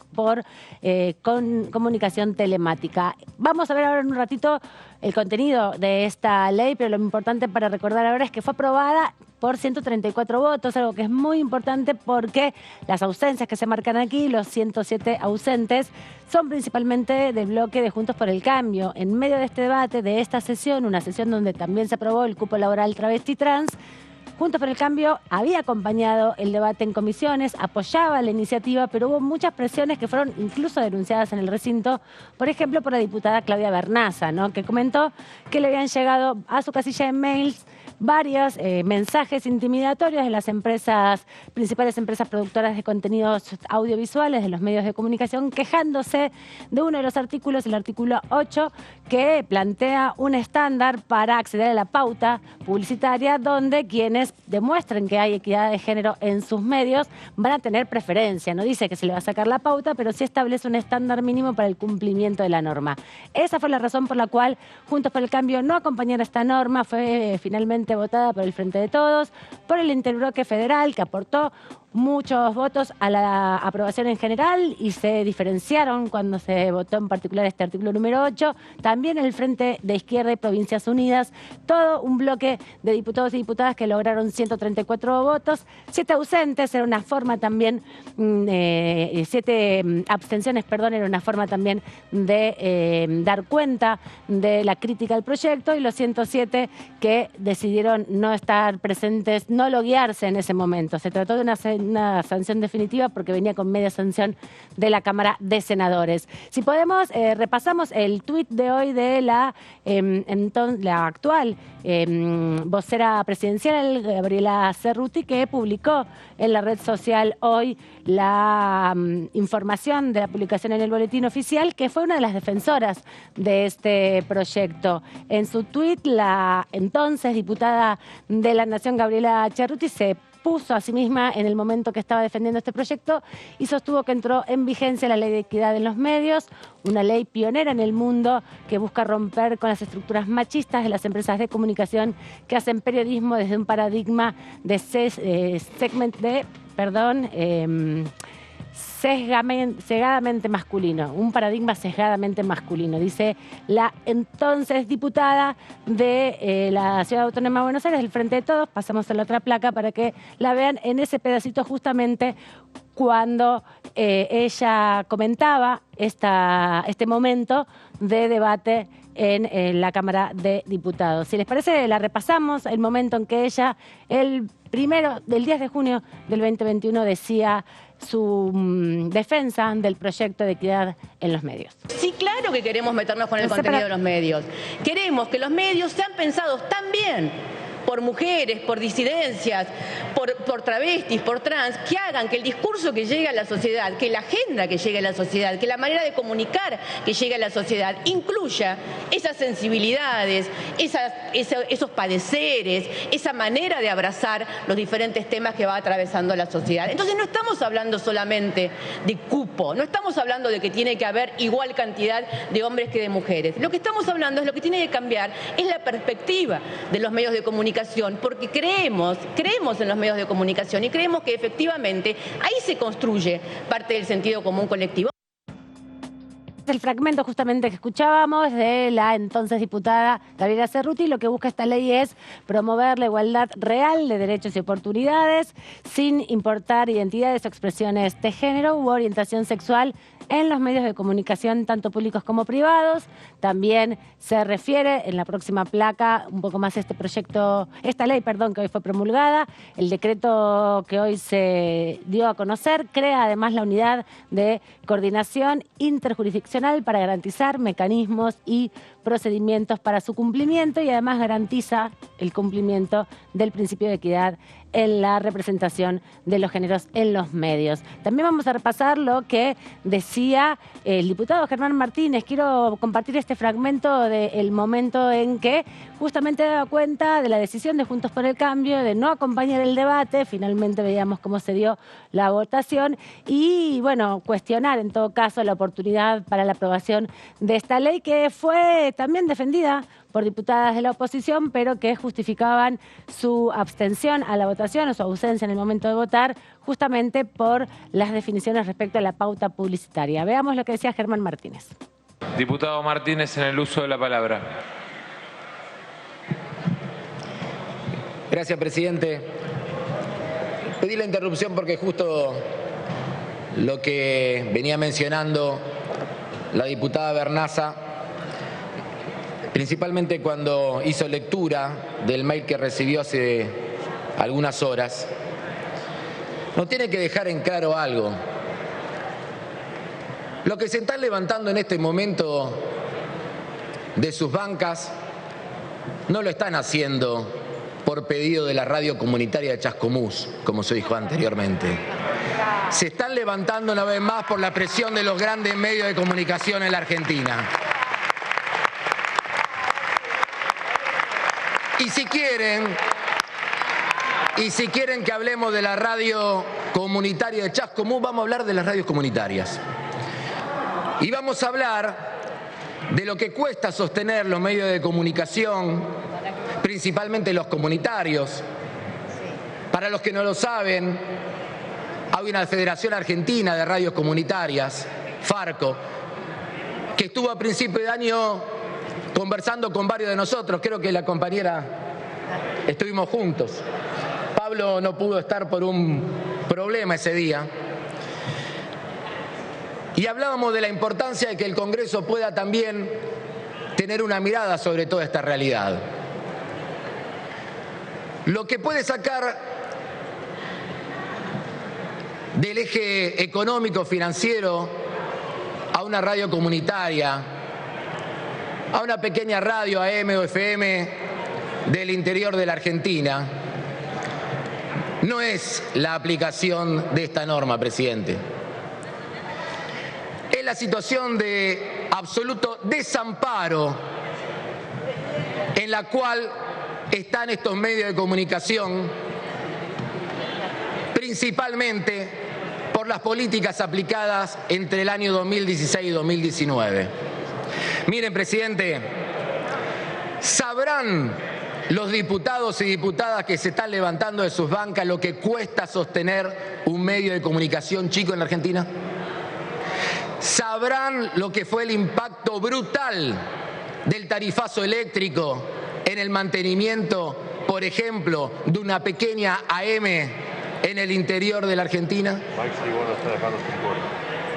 con comunicación telemática. Vamos a ver ahora en un ratito el contenido de esta ley, pero lo importante para recordar ahora es que fue aprobada por 134 votos, algo que es muy importante porque las ausencias que se marcan aquí, los 107 ausentes, son principalmente del bloque de Juntos por el Cambio. En medio de este debate, de esta sesión, una sesión donde también se aprobó el cupo laboral travesti trans, Juntos por el Cambio había acompañado el debate en comisiones, apoyaba la iniciativa, pero hubo muchas presiones que fueron incluso denunciadas en el recinto, por ejemplo, por la diputada Claudia Bernaza, ¿no?, que comentó que le habían llegado a su casilla de mails varios mensajes intimidatorios de las principales empresas productoras de contenidos audiovisuales, de los medios de comunicación, quejándose de uno de los artículos, el artículo 8, que plantea un estándar para acceder a la pauta publicitaria, donde quienes demuestren que hay equidad de género en sus medios van a tener preferencia. No dice que se le va a sacar la pauta, pero sí establece un estándar mínimo para el cumplimiento de la norma. Esa fue la razón por la cual Juntos por el Cambio no acompañara esta norma. Fue finalmente votada por el Frente de Todos, por el Interbloque Federal, que aportó muchos votos a la aprobación en general y se diferenciaron cuando se votó en particular este artículo número 8. También el Frente de Izquierda y Provincias Unidas, todo un bloque de diputados y diputadas que lograron 134 votos, 7 ausentes, era una forma también, 7 abstenciones, perdón, era una forma también de dar cuenta de la crítica al proyecto, y los 107 que decidieron no estar presentes, no loguearse en ese momento. Se trató de una sanción definitiva porque venía con media sanción de la Cámara de Senadores. Si podemos, repasamos el tuit de hoy de la actual vocera presidencial, Gabriela Cerruti, que publicó en la red social hoy la información de la publicación en el Boletín Oficial, que fue una de las defensoras de este proyecto. En su tuit, la entonces diputada de la Nación, Gabriela Cerruti, se puso a sí misma en el momento que estaba defendiendo este proyecto y sostuvo que entró en vigencia la Ley de Equidad en los Medios, una ley pionera en el mundo que busca romper con las estructuras machistas de las empresas de comunicación que hacen periodismo desde un paradigma de sesgadamente masculino, un paradigma sesgadamente masculino, dice la entonces diputada de la Ciudad Autónoma de Buenos Aires, del Frente de Todos. Pasamos a la otra placa para que la vean en ese pedacito, justamente cuando ella comentaba este momento de debate en la Cámara de Diputados. Si les parece, la repasamos, el momento en que ella, del 10 de junio del 2021, decía su defensa del proyecto de equidad en los medios. Sí, claro que queremos meternos con el contenido de los medios. Queremos que los medios sean pensados tan bien por mujeres, por disidencias, por travestis, por trans, que hagan que el discurso que llegue a la sociedad, que la agenda que llegue a la sociedad, que la manera de comunicar que llegue a la sociedad incluya esas sensibilidades, esos padeceres, esa manera de abrazar los diferentes temas que va atravesando la sociedad. Entonces no estamos hablando solamente de cupo, no estamos hablando de que tiene que haber igual cantidad de hombres que de mujeres. Lo que estamos hablando es lo que tiene que cambiar es la perspectiva de los medios de comunicación, porque creemos en los medios de comunicación y creemos que efectivamente ahí se construye parte del sentido común colectivo. El fragmento justamente que escuchábamos de la entonces diputada Gabriela Cerruti. Lo que busca esta ley es promover la igualdad real de derechos y oportunidades sin importar identidades o expresiones de género u orientación sexual en los medios de comunicación, tanto públicos como privados. También se refiere en la próxima placa un poco más esta ley, que hoy fue promulgada. El decreto que hoy se dio a conocer crea además la unidad de coordinación interjurisdiccional para garantizar mecanismos y procedimientos para su cumplimiento, y además garantiza el cumplimiento del principio de equidad en la representación de los géneros en los medios. También vamos a repasar lo que decía el diputado Germán Martínez. Quiero compartir este fragmento del momento en que justamente daba cuenta de la decisión de Juntos por el Cambio de no acompañar el debate. Finalmente veíamos cómo se dio la votación y, cuestionar en todo caso la oportunidad para la aprobación de esta ley, que fue también defendida por diputadas de la oposición, pero que justificaban su abstención a la votación o su ausencia en el momento de votar justamente por las definiciones respecto a la pauta publicitaria. Veamos lo que decía Germán Martínez. Diputado Martínez, en el uso de la palabra. Gracias, presidente. Pedí la interrupción porque justo lo que venía mencionando la diputada Bernaza, principalmente cuando hizo lectura del mail que recibió hace algunas horas, nos tiene que dejar en claro algo. Lo que se están levantando en este momento de sus bancas no lo están haciendo por pedido de la radio comunitaria de Chascomús, como se dijo anteriormente. Se están levantando una vez más por la presión de los grandes medios de comunicación en la Argentina. Y si quieren que hablemos de la radio comunitaria de Chascomús, vamos a hablar de las radios comunitarias. Y vamos a hablar de lo que cuesta sostener los medios de comunicación, principalmente los comunitarios. Para los que no lo saben, Hay una Federación Argentina de Radios Comunitarias, Farco, que estuvo a principio de año conversando con varios de nosotros. Creo que la compañera estuvimos juntos. Pablo no pudo estar por un problema ese día. Y hablábamos de la importancia de que el Congreso pueda también tener una mirada sobre toda esta realidad. Lo que puede sacar del eje económico financiero a una radio comunitaria, a una pequeña radio AM o FM del interior de la Argentina, no es la aplicación de esta norma, presidente. Es la situación de absoluto desamparo en la cual están estos medios de comunicación, principalmente por las políticas aplicadas entre el año 2016 y 2019. Miren, presidente, sabrán los diputados y diputadas que se están levantando de sus bancas lo que cuesta sostener un medio de comunicación chico en la Argentina. Sabrán lo que fue el impacto brutal del tarifazo eléctrico en el mantenimiento, por ejemplo, de una pequeña AM en el interior de la Argentina.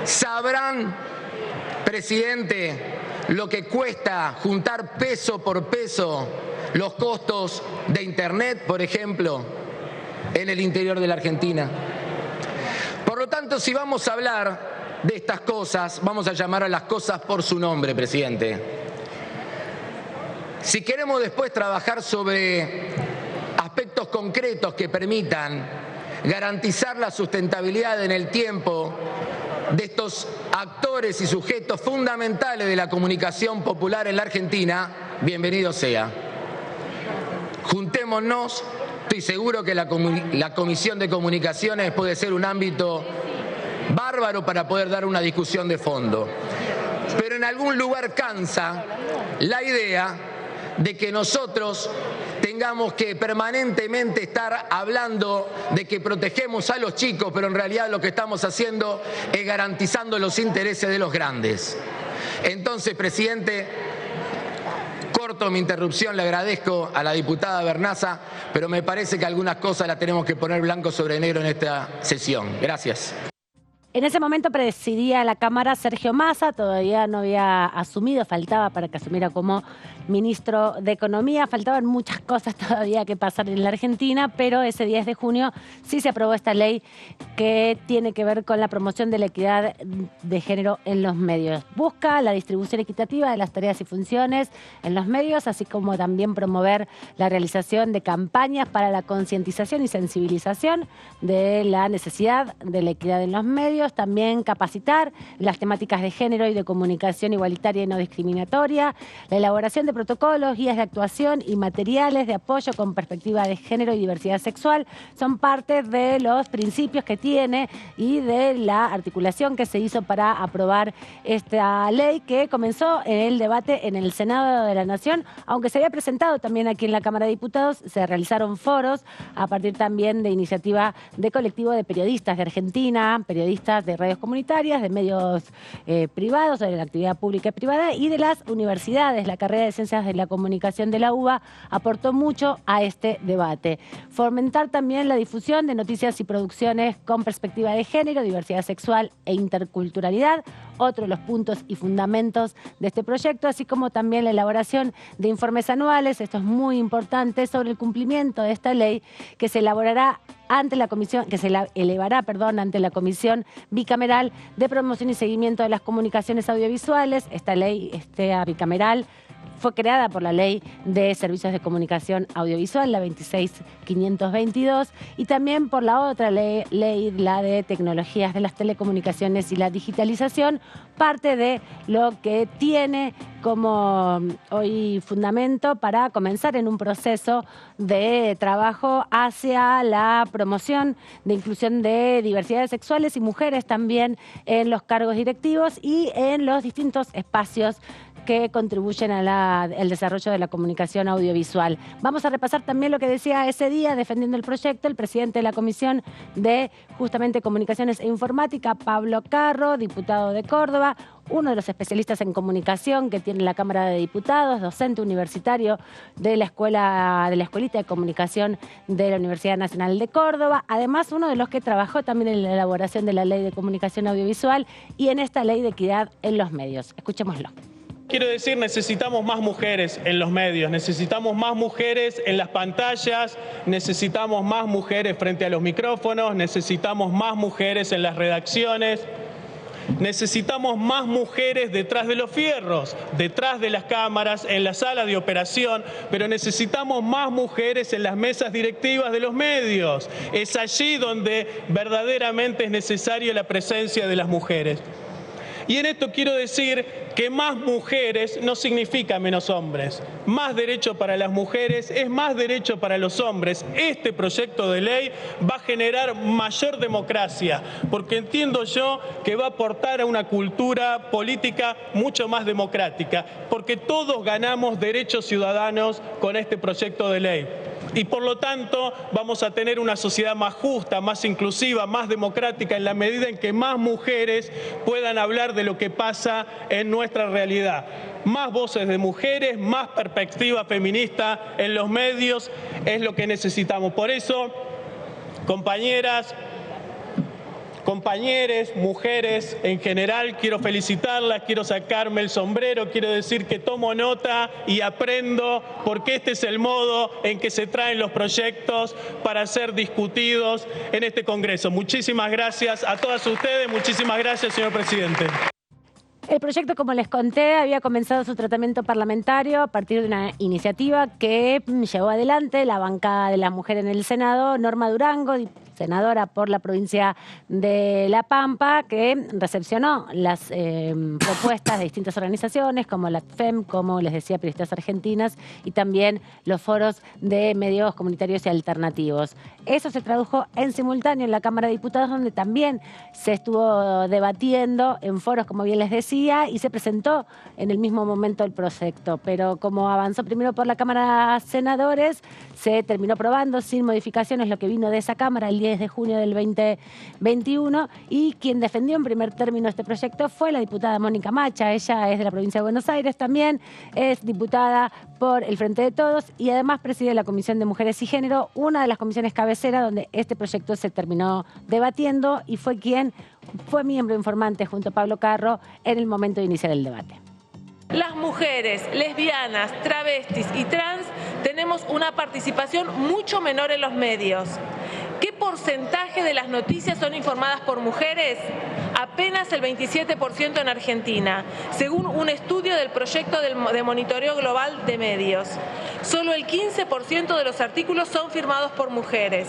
Sabrán, presidente, lo que cuesta juntar peso por peso los costos de Internet, por ejemplo, en el interior de la Argentina. Por lo tanto, si vamos a hablar de estas cosas, vamos a llamar a las cosas por su nombre, presidente. Si queremos después trabajar sobre aspectos concretos que permitan garantizar la sustentabilidad en el tiempo de estos actores y sujetos fundamentales de la comunicación popular en la Argentina, bienvenido sea. Juntémonos, estoy seguro que la Comisión de Comunicaciones puede ser un ámbito bárbaro para poder dar una discusión de fondo. Pero en algún lugar cansa la idea de que nosotros tengamos que permanentemente estar hablando de que protegemos a los chicos, pero en realidad lo que estamos haciendo es garantizando los intereses de los grandes. Entonces, presidente, corto mi interrupción, le agradezco a la diputada Bernaza, pero me parece que algunas cosas las tenemos que poner blanco sobre negro en esta sesión. Gracias. En ese momento presidía la Cámara Sergio Massa, todavía no había asumido, faltaba para que asumiera como ministro de Economía. Faltaban muchas cosas todavía que pasar en la Argentina, pero ese 10 de junio sí se aprobó esta ley que tiene que ver con la promoción de la equidad de género en los medios. Busca la distribución equitativa de las tareas y funciones en los medios, así como también promover la realización de campañas para la concientización y sensibilización de la necesidad de la equidad en los medios, también capacitar las temáticas de género y de comunicación igualitaria y no discriminatoria, la elaboración de protocolos, guías de actuación y materiales de apoyo con perspectiva de género y diversidad sexual son parte de los principios que tiene y de la articulación que se hizo para aprobar esta ley que comenzó en el debate en el Senado de la Nación, aunque se había presentado también aquí en la Cámara de Diputados. Se realizaron foros a partir también de iniciativa de colectivo de periodistas de Argentina, periodistas de radios comunitarias, de medios privados, de la actividad pública y privada y de las universidades. La carrera de Ciencias de la Comunicación de la UBA aportó mucho a este debate. Fomentar también la difusión de noticias y producciones con perspectiva de género, diversidad sexual e interculturalidad, otro de los puntos y fundamentos de este proyecto, así como también la elaboración de informes anuales, esto es muy importante, sobre el cumplimiento de esta ley que se elaborará ante la comisión, que se elevará, ante la Comisión Bicameral de Promoción y Seguimiento de las Comunicaciones Audiovisuales. Esta ley bicameral fue creada por la Ley de Servicios de Comunicación Audiovisual, la 26522, y también por la otra ley, la de Tecnologías de las Telecomunicaciones y la Digitalización, parte de lo que tiene como hoy fundamento para comenzar en un proceso de trabajo hacia la promoción de inclusión de diversidades sexuales y mujeres también en los cargos directivos y en los distintos espacios que contribuyen al desarrollo de la comunicación audiovisual. Vamos a repasar también lo que decía ese día, defendiendo el proyecto, el presidente de la Comisión de justamente Comunicaciones e Informática, Pablo Carro, diputado de Córdoba, uno de los especialistas en comunicación que tiene la Cámara de Diputados, docente universitario de la Escuelita de Comunicación de la Universidad Nacional de Córdoba, además uno de los que trabajó también en la elaboración de la Ley de Comunicación Audiovisual y en esta Ley de Equidad en los Medios. Escuchémoslo. Quiero decir, necesitamos más mujeres en los medios, necesitamos más mujeres en las pantallas, necesitamos más mujeres frente a los micrófonos, necesitamos más mujeres en las redacciones. Necesitamos más mujeres detrás de los fierros, detrás de las cámaras, en la sala de operación, pero necesitamos más mujeres en las mesas directivas de los medios. Es allí donde verdaderamente es necesaria la presencia de las mujeres. Y en esto quiero decir que más mujeres no significa menos hombres. Más derecho para las mujeres es más derecho para los hombres. Este proyecto de ley va a generar mayor democracia, porque entiendo yo que va a aportar a una cultura política mucho más democrática, porque todos ganamos derechos ciudadanos con este proyecto de ley. Y por lo tanto vamos a tener una sociedad más justa, más inclusiva, más democrática en la medida en que más mujeres puedan hablar de lo que pasa en nuestra realidad. Más voces de mujeres, más perspectiva feminista en los medios es lo que necesitamos. Por eso, compañeras, compañeres, mujeres en general, quiero felicitarlas, quiero sacarme el sombrero, quiero decir que tomo nota y aprendo, porque este es el modo en que se traen los proyectos para ser discutidos en este Congreso. Muchísimas gracias a todas ustedes, muchísimas gracias, señor presidente. El proyecto, como les conté, había comenzado su tratamiento parlamentario a partir de una iniciativa que llevó adelante la bancada de la mujer en el Senado, Norma Durango, senadora por la provincia de La Pampa, que recepcionó las propuestas de distintas organizaciones como la FEM, como les decía, Periodistas Argentinas, y también los foros de medios comunitarios y alternativos. Eso se tradujo en simultáneo en la Cámara de Diputados, donde también se estuvo debatiendo en foros, como bien les decía, y se presentó en el mismo momento el proyecto. Pero como avanzó primero por la Cámara de Senadores, se terminó aprobando sin modificaciones lo que vino de esa Cámara el 10 de junio del 2021, y quien defendió en primer término este proyecto fue la diputada Mónica Macha. Ella es de la provincia de Buenos Aires también, es diputada por el Frente de Todos y además preside la Comisión de Mujeres y Género, una de las comisiones cabecera donde este proyecto se terminó debatiendo, y fue quien fue miembro informante junto a Pablo Carro en el momento de iniciar el debate. Las mujeres, lesbianas, travestis y trans tenemos una participación mucho menor en los medios. ¿Qué porcentaje de las noticias son informadas por mujeres? Apenas el 27% en Argentina, según un estudio del proyecto de monitoreo global de medios. Solo el 15% de los artículos son firmados por mujeres.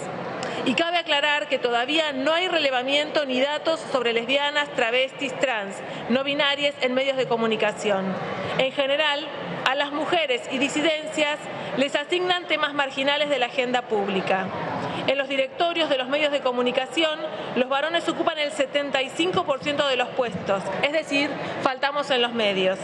Y cabe aclarar que todavía no hay relevamiento ni datos sobre lesbianas, travestis, trans, no binarias en medios de comunicación. En general, a las mujeres y disidencias les asignan temas marginales de la agenda pública. En los directorios de los medios de comunicación, los varones ocupan el 75% de los puestos, es decir, faltamos en los medios.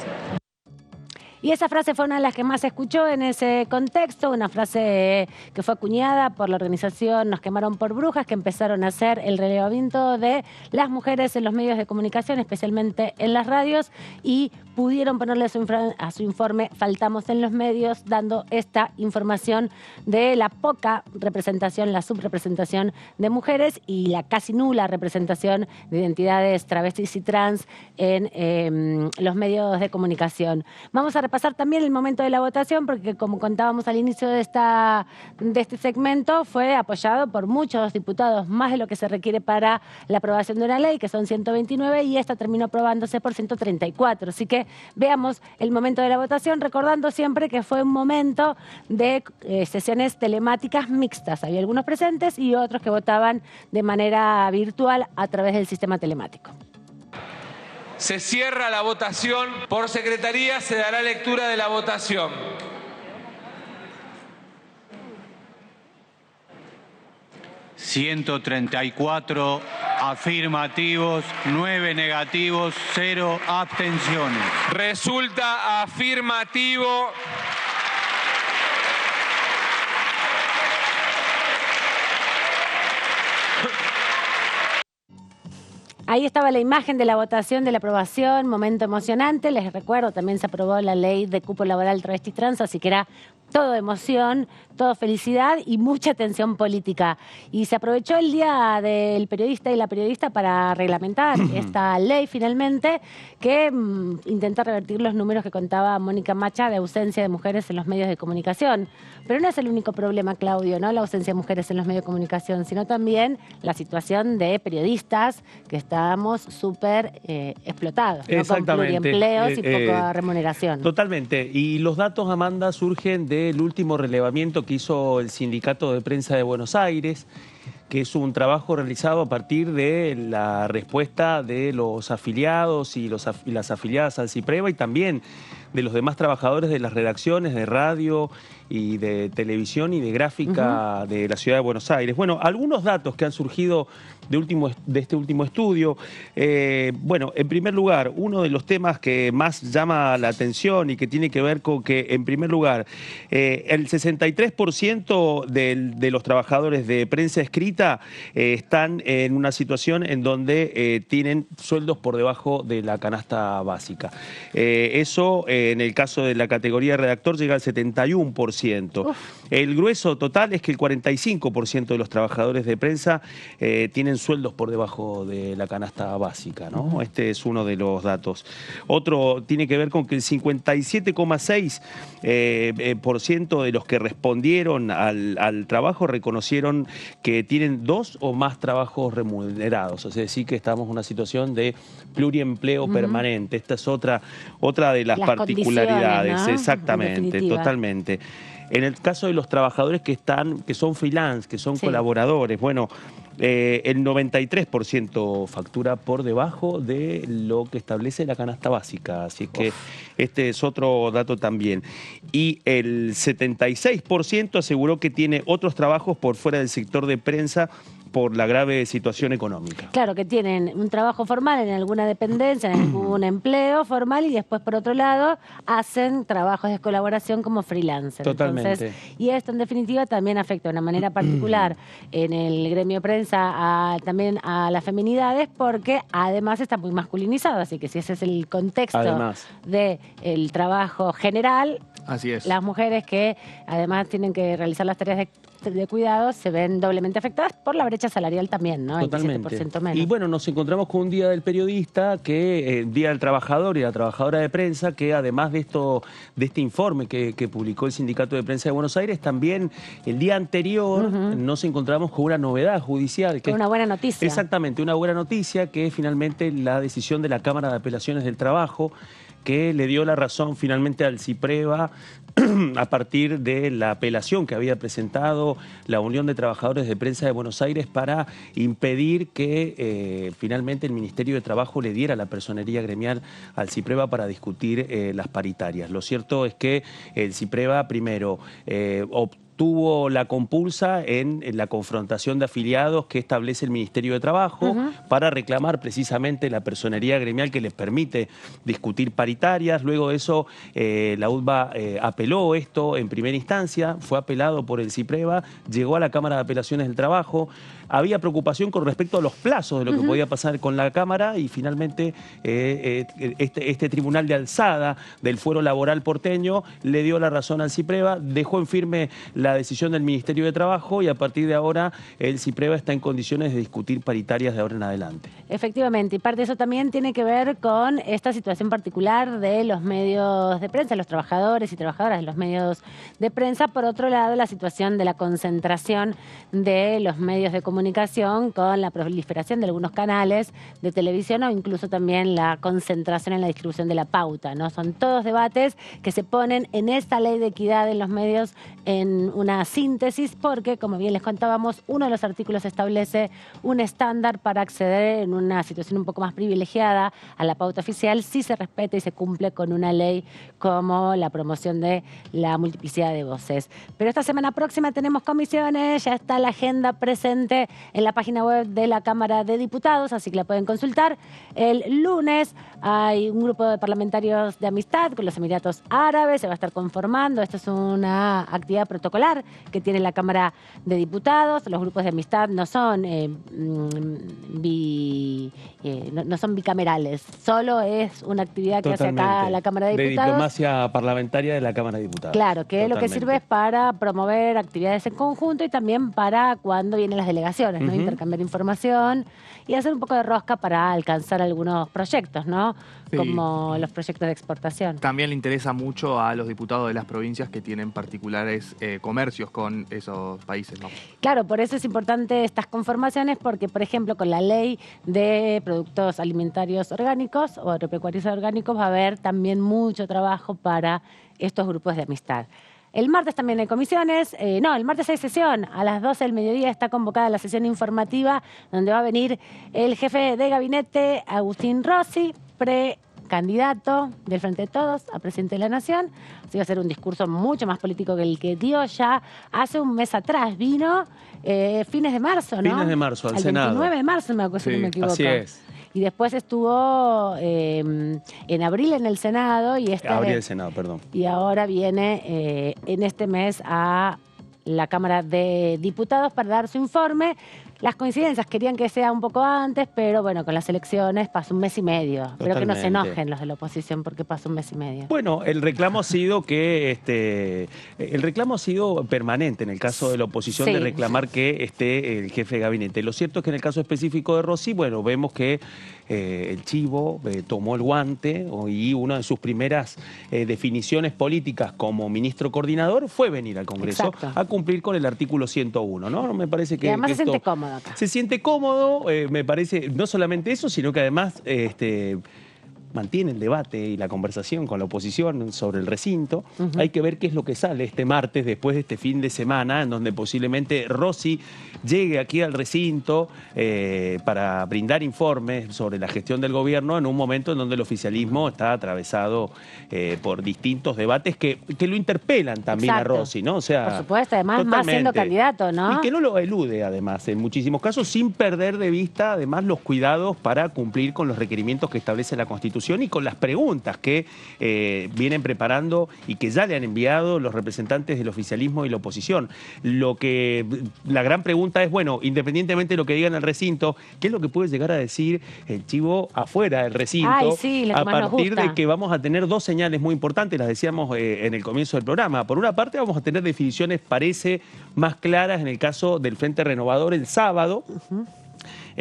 Y esa frase fue una de las que más se escuchó en ese contexto, una frase que fue acuñada por la organización Nos Quemaron por Brujas, que empezaron a hacer el relevamiento de las mujeres en los medios de comunicación, especialmente en las radios, y pudieron ponerle a su informe Faltamos en los medios, dando esta información de la poca representación, la subrepresentación de mujeres y la casi nula representación de identidades travestis y trans en los medios de comunicación. Vamos a repasar también el momento de la votación, porque como contábamos al inicio de este segmento, fue apoyado por muchos diputados, más de lo que se requiere para la aprobación de una ley, que son 129, y esta terminó aprobándose por 134. Así que veamos el momento de la votación, recordando siempre que fue un momento de sesiones telemáticas mixtas. Había algunos presentes y otros que votaban de manera virtual a través del sistema telemático. Se cierra la votación. Por secretaría se dará lectura de la votación. ...134 Afirmativos, 9 negativos, 0 abstenciones. Resulta afirmativo. Ahí estaba la imagen de la votación de la aprobación, momento emocionante. Les recuerdo, también se aprobó la ley de cupo laboral travesti trans, así que era todo emoción, todo felicidad y mucha tensión política. Y se aprovechó el Día del Periodista y la Periodista para reglamentar esta ley finalmente, que intenta revertir los números que contaba Mónica Macha de ausencia de mujeres en los medios de comunicación. Pero no es el único problema, Claudio, ¿no? La ausencia de mujeres en los medios de comunicación, sino también la situación de periodistas que estamos súper explotados, ¿no? Con pluriempleos y poca remuneración. Totalmente. Y los datos, Amanda, surgen del último relevamiento que hizo el Sindicato de Prensa de Buenos Aires, que es un trabajo realizado a partir de la respuesta de los afiliados y las afiliadas al CIPREVA y también de los demás trabajadores de las redacciones de radio y de televisión y de gráfica de la ciudad de Buenos Aires. Bueno, algunos datos que han surgido de este último estudio. Bueno, en primer lugar, uno de los temas que más llama la atención y que tiene que ver con que, en primer lugar, el 63% de los trabajadores de prensa escrita están en una situación en donde tienen sueldos por debajo de la canasta básica. Eso, en el caso de la categoría de redactor, llega al 71%. El grueso total es que el 45% de los trabajadores de prensa tienen sueldos por debajo de la canasta básica, ¿no? Este es uno de los datos. Otro tiene que ver con que el 57,6% de los que respondieron al trabajo reconocieron que tienen 2 o más trabajos remunerados. Es decir, que estamos en una situación de pluriempleo permanente. Esta es otra de las particularidades, ¿no? Exactamente, totalmente. En el caso de los trabajadores que son freelance, que son colaboradores, bueno, el 93% factura por debajo de lo que establece la canasta básica, así que este es otro dato también. Y el 76% aseguró que tiene otros trabajos por fuera del sector de prensa por la grave situación económica. Claro, que tienen un trabajo formal en alguna dependencia, en algún empleo formal y después, por otro lado, hacen trabajos de colaboración como freelancer. Totalmente. Entonces, y esto, en definitiva, también afecta de una manera particular en el gremio de prensa también a las feminidades, porque además está muy masculinizado. Así que si ese es el contexto del trabajo general, así es. Las mujeres que además tienen que realizar las tareas de cuidado se ven doblemente afectadas por la brecha salarial también, ¿no? Totalmente. 27% menos. Y bueno, nos encontramos con un Día del Periodista, Día del Trabajador y la Trabajadora de Prensa, que además de este informe que publicó el Sindicato de Prensa de Buenos Aires, también el día anterior nos encontramos con una novedad judicial. Con una buena noticia. Exactamente, una buena noticia, que es finalmente la decisión de la Cámara de Apelaciones del Trabajo, que le dio la razón finalmente al CIPREVA a partir de la apelación que había presentado la Unión de Trabajadores de Prensa de Buenos Aires para impedir que finalmente el Ministerio de Trabajo le diera la personería gremial al CIPREVA para discutir las paritarias. Lo cierto es que el CIPREVA primero obtuvo la compulsa en la confrontación de afiliados que establece el Ministerio de Trabajo para reclamar precisamente la personería gremial que les permite discutir paritarias. Luego de eso, la UTBA apeló esto en primera instancia, fue apelado por el CIPREVA, llegó a la Cámara de Apelaciones del Trabajo. Había preocupación con respecto a los plazos de lo que podía pasar con la Cámara y finalmente este tribunal de alzada del fuero laboral porteño le dio la razón al CIPREVA, dejó en firme la decisión del Ministerio de Trabajo y a partir de ahora el CIPREVA está en condiciones de discutir paritarias de ahora en adelante. Efectivamente, y parte de eso también tiene que ver con esta situación particular de los medios de prensa, los trabajadores y trabajadoras de los medios de prensa. Por otro lado, la situación de la concentración de los medios de comunicación con la proliferación de algunos canales de televisión o incluso también la concentración en la distribución de la pauta, ¿no? Son todos debates que se ponen en esta ley de equidad en los medios en una síntesis porque, como bien les contábamos, uno de los artículos establece un estándar para acceder en una situación un poco más privilegiada a la pauta oficial si se respeta y se cumple con una ley como la promoción de la multiplicidad de voces. Pero esta semana próxima tenemos comisiones, ya está la agenda presente en la página web de la Cámara de Diputados, así que la pueden consultar. El lunes hay un grupo de parlamentarios de amistad con los Emiratos Árabes, se va a estar conformando. Esto es una actividad protocolar que tiene la Cámara de Diputados. Los grupos de amistad no son, no son bicamerales, solo es una actividad que hace acá la Cámara de Diputados. De diplomacia parlamentaria de la Cámara de Diputados. Claro, que lo que sirve es para promover actividades en conjunto y también para cuando vienen las delegaciones, ¿no? Intercambiar información y hacer un poco de rosca para alcanzar algunos proyectos, ¿no? Sí. Como los proyectos de exportación. También le interesa mucho a los diputados de las provincias que tienen particulares comercios con esos países, ¿no? Claro, por eso es importante estas conformaciones, porque, por ejemplo, con la ley de productos alimentarios orgánicos o agropecuarios orgánicos va a haber también mucho trabajo para estos grupos de amistad. El martes también hay comisiones. El martes hay sesión. A las 12 del mediodía está convocada la sesión informativa donde va a venir el jefe de gabinete, Agustín Rossi, precandidato del Frente de Todos a presidente de la Nación. Así va a ser un discurso mucho más político que el que dio ya hace un mes atrás. Vino fines de marzo, ¿no? Fines de marzo, al el Senado. 29 de marzo, si no me equivoco. Así es. Y después estuvo en abril en el Senado y ahora viene en este mes a la Cámara de Diputados para dar su informe. Las coincidencias querían que sea un poco antes, pero bueno, con las elecciones pasó un mes y medio. Espero que no se enojen los de la oposición porque pasó un mes y medio. Bueno, el reclamo ha sido el reclamo ha sido permanente en el caso de la oposición de reclamar que esté el jefe de gabinete. Lo cierto es que en el caso específico de Rossi, bueno, vemos que el Chivo tomó el guante y una de sus primeras definiciones políticas como ministro coordinador fue venir al Congreso a cumplir con el artículo 101, ¿no? Me parece que... Y además se siente cómodo acá. Se siente cómodo, me parece, no solamente eso, sino que además mantiene el debate y la conversación con la oposición sobre el recinto. Hay que ver qué es lo que sale este martes, después de este fin de semana, en donde posiblemente Rossi llegue aquí al recinto para brindar informes sobre la gestión del gobierno en un momento en donde el oficialismo está atravesado por distintos debates que lo interpelan también a Rossi, ¿no? O sea, por supuesto, además más siendo candidato, ¿no? Y que no lo elude, además, en muchísimos casos, sin perder de vista, además, los cuidados para cumplir con los requerimientos que establece la Constitución y con las preguntas que vienen preparando y que ya le han enviado los representantes del oficialismo y la oposición. La gran pregunta es, bueno, independientemente de lo que digan en el recinto, ¿qué es lo que puede llegar a decir el Chivo afuera del recinto? A partir de que vamos a tener dos señales muy importantes, las decíamos en el comienzo del programa. Por una parte, vamos a tener definiciones, parece, más claras en el caso del Frente Renovador el sábado.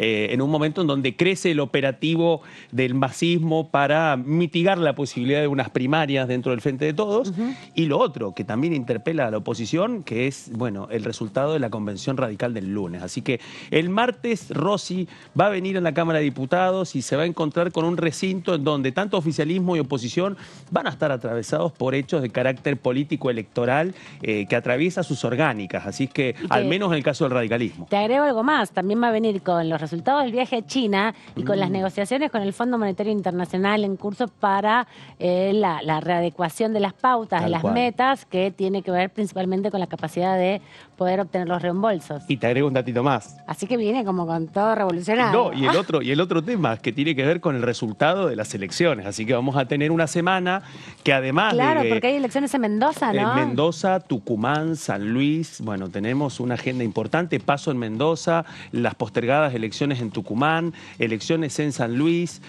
En un momento en donde crece el operativo del masismo para mitigar la posibilidad de unas primarias dentro del Frente de Todos. Y lo otro, que también interpela a la oposición, que es, bueno, el resultado de la convención radical del lunes. Así que el martes Rossi va a venir a la Cámara de Diputados y se va a encontrar con un recinto en donde tanto oficialismo y oposición van a estar atravesados por hechos de carácter político electoral que atraviesa sus orgánicas. Así que, al menos en el caso del radicalismo. Te agrego algo más, también va a venir con los resultados del viaje a China y con las negociaciones con el Fondo Monetario Internacional en curso para la readecuación de las pautas, de las metas, que tiene que ver principalmente con la capacidad de poder obtener los reembolsos. Y te agrego un datito más. Así que viene como con todo revolucionario. No, y el otro tema que tiene que ver con el resultado de las elecciones. Así que vamos a tener una semana que además porque hay elecciones en Mendoza, ¿no? En Mendoza, Tucumán, San Luis. Bueno, tenemos una agenda importante. Paso en Mendoza, las postergadas elecciones en Tucumán, elecciones en San Luis,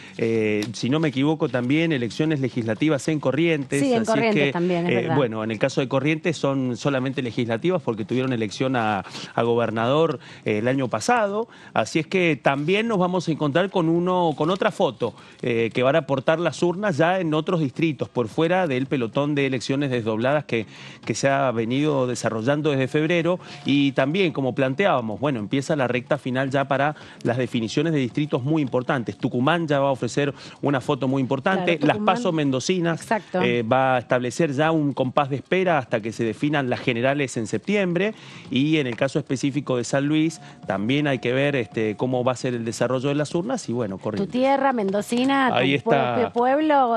si no me equivoco también elecciones legislativas en Corrientes. Sí, en Corrientes también, es verdad. Bueno, en el caso de Corrientes son solamente legislativas porque tuvieron elección a gobernador el año pasado, así es que también nos vamos a encontrar con otra foto que van a aportar las urnas ya en otros distritos, por fuera del pelotón de elecciones desdobladas que se ha venido desarrollando desde febrero. Y también, como planteábamos, bueno, empieza la recta final ya para las definiciones de distritos muy importantes. Tucumán ya va a ofrecer una foto muy importante. Claro, Las PASO mendocinas va a establecer ya un compás de espera hasta que se definan las generales en septiembre. Y en el caso específico de San Luis, también hay que ver cómo va a ser el desarrollo de las urnas. Y bueno, Tu tierra, Mendocina, ahí tu está. pueblo,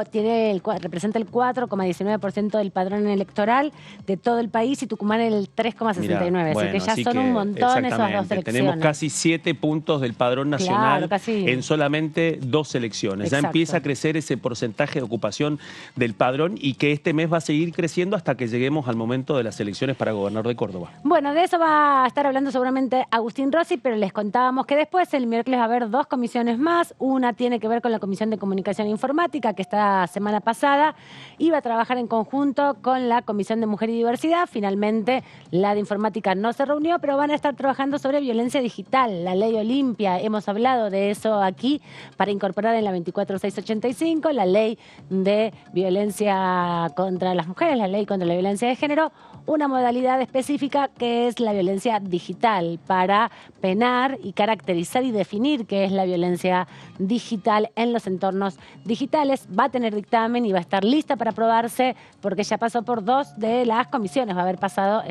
representa el 4,19% del padrón electoral de todo el país y Tucumán el 3,69%. Así que ya son un montón esas dos elecciones. Tenemos casi 7 puntos del padrón nacional en solamente 2 elecciones. Exacto. Ya empieza a crecer ese porcentaje de ocupación del padrón y que este mes va a seguir creciendo hasta que lleguemos al momento de las elecciones para gobernador de Córdoba. Bueno, de eso va a estar hablando seguramente Agustín Rossi, pero les contábamos que después el miércoles va a haber 2 comisiones más. Una tiene que ver con la Comisión de Comunicación e Informática, que esta semana pasada iba a trabajar en conjunto con la Comisión de Mujer y Diversidad. Finalmente la de Informática no se reunió, pero van a estar trabajando sobre violencia digital, la ley Olimpia. Hemos hablado de eso aquí para incorporar en la 24685 la ley de violencia contra las mujeres, la ley contra la violencia de género, una modalidad específica que es la violencia digital para penar y caracterizar y definir qué es la violencia digital en los entornos digitales. Va a tener dictamen y va a estar lista para aprobarse porque ya pasó por 2 de las comisiones. Va a haber pasado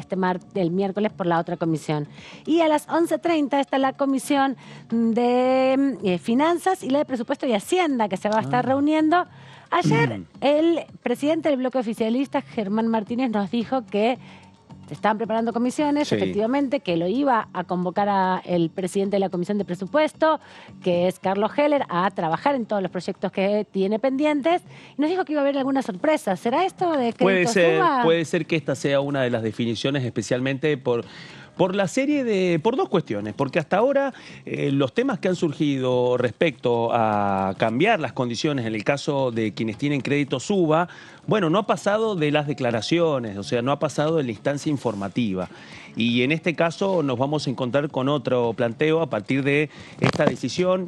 el miércoles por la otra comisión. Y a las 11:30 está la comisión de Finanzas y la de Presupuesto y Hacienda que se va a estar reuniendo. Ayer el presidente del bloque oficialista, Germán Martínez, nos dijo que se estaban preparando comisiones, efectivamente, que lo iba a convocar a el presidente de la Comisión de Presupuesto, que es Carlos Heller, a trabajar en todos los proyectos que tiene pendientes. Y nos dijo que iba a haber alguna sorpresa. ¿Será esto de que puede ser que esta sea una de las definiciones, especialmente por la serie por 2 cuestiones, porque hasta ahora los temas que han surgido respecto a cambiar las condiciones en el caso de quienes tienen crédito SUBA, bueno, no ha pasado de las declaraciones, o sea, no ha pasado de la instancia informativa. Y en este caso nos vamos a encontrar con otro planteo a partir de esta decisión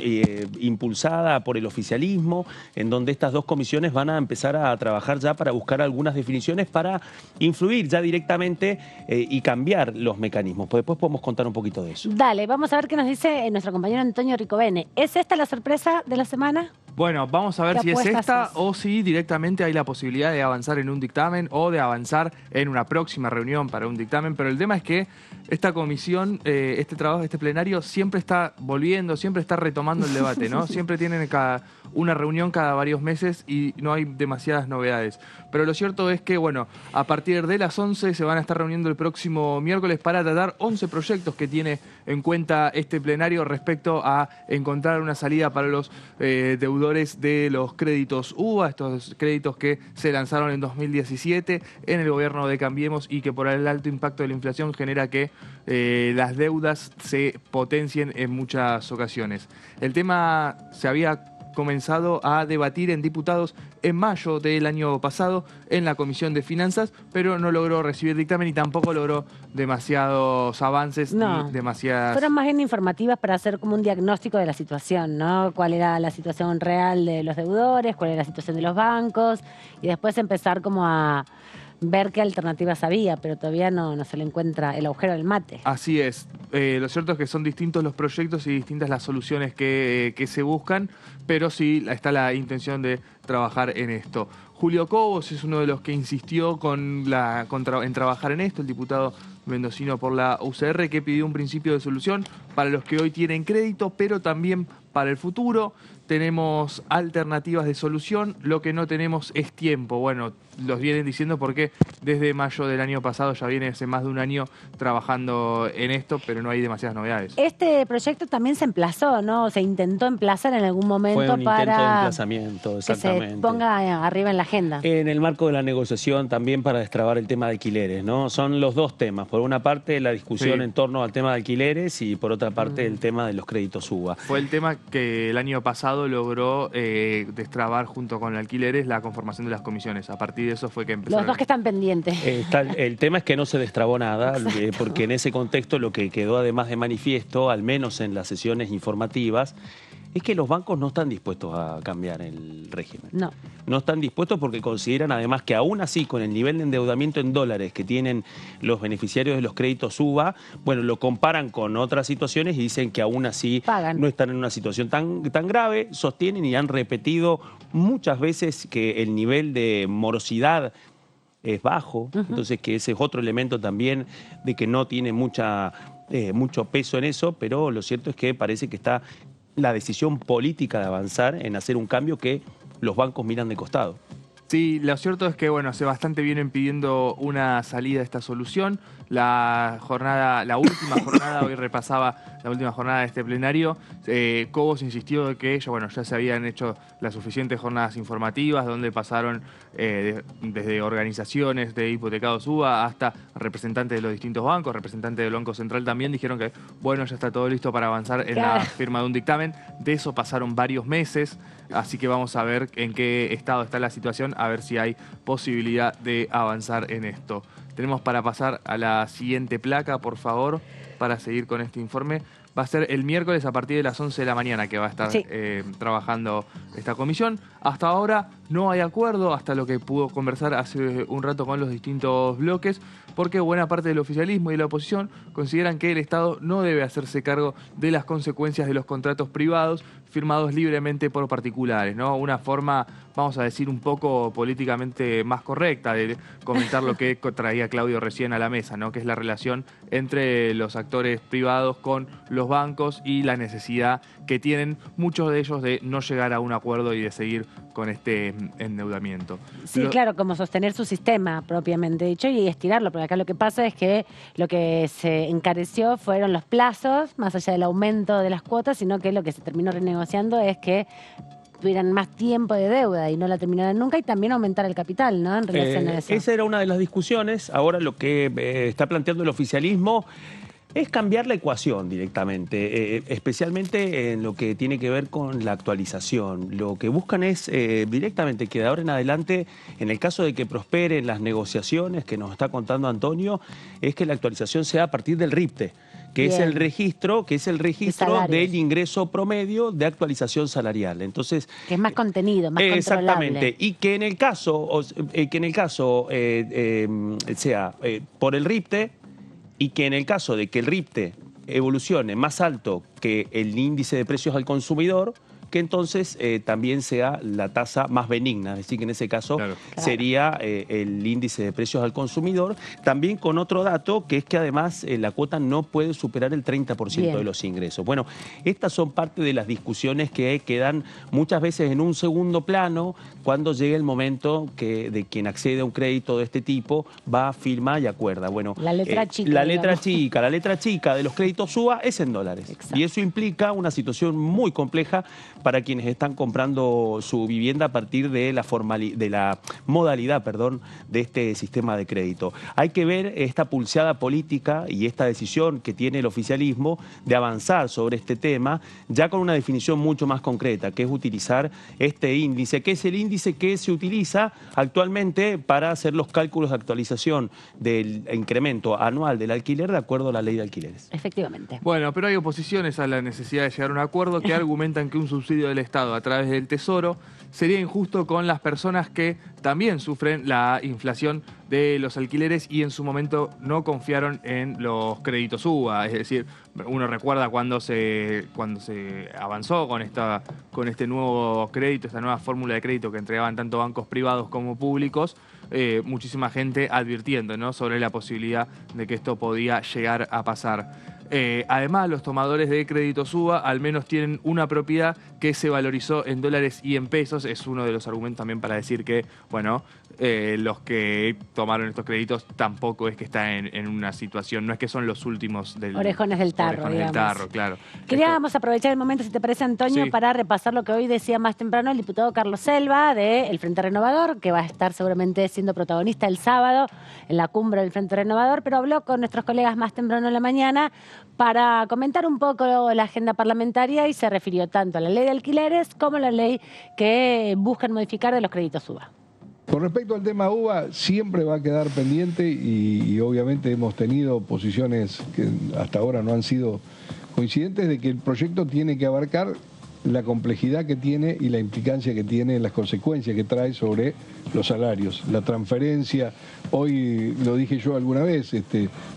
impulsada por el oficialismo, en donde estas 2 comisiones van a empezar a trabajar ya para buscar algunas definiciones para influir ya directamente y cambiar los mecanismos. Pues después podemos contar un poquito de eso. Dale, vamos a ver qué nos dice nuestro compañero Antonio Ricovene. ¿Es esta la sorpresa de la semana? Bueno, vamos a ver si es esta o si directamente hay la posibilidad de avanzar en un dictamen o de avanzar en una próxima reunión para un dictamen, pero el tema es que esta comisión, este trabajo, este plenario siempre está volviendo, siempre está retomando el debate, ¿no? Siempre tienen una reunión cada varios meses y no hay demasiadas novedades. Pero lo cierto es que, bueno, a partir de las 11 se van a estar reuniendo el próximo miércoles para tratar 11 proyectos que tiene en cuenta este plenario respecto a encontrar una salida para los deudores de los créditos UBA, estos créditos que se lanzaron en 2017 en el gobierno de Cambiemos y que por el alto impacto de la inflación genera que las deudas se potencien en muchas ocasiones. El tema se había comenzado a debatir en diputados en mayo del año pasado en la Comisión de Finanzas, pero no logró recibir dictamen y tampoco logró demasiados avances ni demasiadas... Fueron más bien informativas para hacer como un diagnóstico de la situación, ¿no? Cuál era la situación real de los deudores, cuál era la situación de los bancos y después empezar como a ver qué alternativas había, pero todavía no se le encuentra el agujero del mate. Así es. Lo cierto es que son distintos los proyectos y distintas las soluciones que se buscan, pero sí está la intención de trabajar en esto. Julio Cobos es uno de los que insistió en trabajar en esto, el diputado mendocino por la UCR, que pidió un principio de solución para los que hoy tienen crédito, pero también para el futuro. Tenemos alternativas de solución, lo que no tenemos es tiempo. Bueno, los vienen diciendo porque desde mayo del año pasado ya viene hace más de un año trabajando en esto, pero no hay demasiadas novedades. Este proyecto también se emplazó, ¿no? Se intentó emplazar en algún momento Fue un intento de para emplazamiento, exactamente. Que se ponga arriba en la agenda. En el marco de la negociación también para destrabar el tema de alquileres, ¿no? Son los 2 temas. Por una parte la discusión en torno al tema de alquileres y por otra parte el tema de los créditos UBA. Fue el tema que el año pasado logró destrabar junto con alquileres la conformación de las comisiones. A partir de eso fue que empezaron. Los 2 que están pendientes. El tema es que no se destrabó nada, porque en ese contexto lo que quedó además de manifiesto, al menos en las sesiones informativas, es que los bancos no están dispuestos a cambiar el régimen. No. No están dispuestos porque consideran además que aún así, con el nivel de endeudamiento en dólares que tienen los beneficiarios de los créditos UBA, bueno, lo comparan con otras situaciones y dicen que aún así no están en una situación tan grave. Sostienen y han repetido muchas veces que el nivel de morosidad es bajo, entonces que ese es otro elemento también de que no tiene mucho peso en eso, pero lo cierto es que parece que está la decisión política de avanzar en hacer un cambio que los bancos miran de costado. Sí, lo cierto es que, bueno, hace bastante vienen pidiendo una salida de esta solución. La última jornada, hoy repasaba la última jornada de este plenario, Cobos insistió de que ya se habían hecho las suficientes jornadas informativas, donde pasaron desde organizaciones de hipotecados UBA hasta representantes de los distintos bancos, representantes del Banco Central también, dijeron que, bueno, ya está todo listo para avanzar en la firma de un dictamen. De eso pasaron varios meses, así que vamos a ver en qué estado está la situación, a ver si hay posibilidad de avanzar en esto. Tenemos para pasar a la siguiente placa, por favor, para seguir con este informe. Va a ser el miércoles a partir de las 11 de la mañana que va a estar trabajando esta comisión. Hasta ahora no hay acuerdo, hasta lo que pudo conversar hace un rato con los distintos bloques, porque buena parte del oficialismo y la oposición consideran que el Estado no debe hacerse cargo de las consecuencias de los contratos privados firmados libremente por particulares, ¿no? Una forma, vamos a decir, un poco políticamente más correcta de comentar lo que traía Claudio recién a la mesa, ¿no? Que es la relación entre los actores privados con los bancos y la necesidad que tienen muchos de ellos de no llegar a un acuerdo y de seguir con este endeudamiento. Sí, claro, como sostener su sistema propiamente dicho y estirarlo, porque acá lo que pasa es que lo que se encareció fueron los plazos, más allá del aumento de las cuotas, sino que lo que se terminó renegociando es que tuvieran más tiempo de deuda y no la terminaran nunca, y también aumentar el capital, ¿no? En relación a eso. Esa era una de las discusiones. Ahora lo que está planteando el oficialismo es cambiar la ecuación directamente, especialmente en lo que tiene que ver con la actualización. Lo que buscan es directamente que de ahora en adelante, en el caso de que prosperen las negociaciones que nos está contando Antonio, es que la actualización sea a partir del RIPTE, que es el registro, del ingreso promedio de actualización salarial. Entonces, que es más contenido, más exactamente, y que en el caso, sea por el RIPTE, y que en el caso de que el RIPTE evolucione más alto que el índice de precios al consumidor, que entonces también sea la tasa más benigna, es decir, que en ese caso sería el índice de precios al consumidor, también con otro dato, que es que además la cuota no puede superar el 30% de los ingresos. Bueno, estas son parte de las discusiones que quedan muchas veces en un segundo plano cuando llegue el momento de quien accede a un crédito de este tipo va, firma y acuerda. Bueno, la letra chica. La letra chica de los créditos UBA es en dólares. Exacto. Y eso implica una situación muy compleja para quienes están comprando su vivienda a partir de la modalidad de este sistema de crédito. Hay que ver esta pulseada política y esta decisión que tiene el oficialismo de avanzar sobre este tema, ya con una definición mucho más concreta, que es utilizar este índice, que es el índice que se utiliza actualmente para hacer los cálculos de actualización del incremento anual del alquiler de acuerdo a la ley de alquileres. Efectivamente. Bueno, pero hay oposiciones a la necesidad de llegar a un acuerdo que argumentan que un subsidio del Estado a través del Tesoro sería injusto con las personas que también sufren la inflación de los alquileres y en su momento no confiaron en los créditos UBA. Es decir, uno recuerda cuando se avanzó con este nuevo crédito, esta nueva fórmula de crédito que entregaban tanto bancos privados como públicos, muchísima gente advirtiendo, ¿no?, sobre la posibilidad de que esto podía llegar a pasar. Además, los tomadores de créditos UBA al menos tienen una propiedad que se valorizó en dólares y en pesos. Es uno de los argumentos también para decir que, bueno, los que tomaron estos créditos tampoco es que están en una situación, no es que son los últimos del... Orejones del tarro, Orejones del tarro, claro. Queríamos aprovechar el momento, si te parece, Antonio, para repasar lo que hoy decía más temprano el diputado Carlos Selva del Frente Renovador, que va a estar seguramente siendo protagonista el sábado en la cumbre del Frente Renovador, pero habló con nuestros colegas más temprano en la mañana para comentar un poco la agenda parlamentaria y se refirió tanto a la ley de alquileres como a la ley que buscan modificar de los créditos UBA. Con respecto al tema UBA, siempre va a quedar pendiente y obviamente hemos tenido posiciones que hasta ahora no han sido coincidentes de que el proyecto tiene que abarcar la complejidad que tiene y la implicancia que tiene, las consecuencias que trae sobre los salarios, la transferencia. Hoy lo dije yo alguna vez,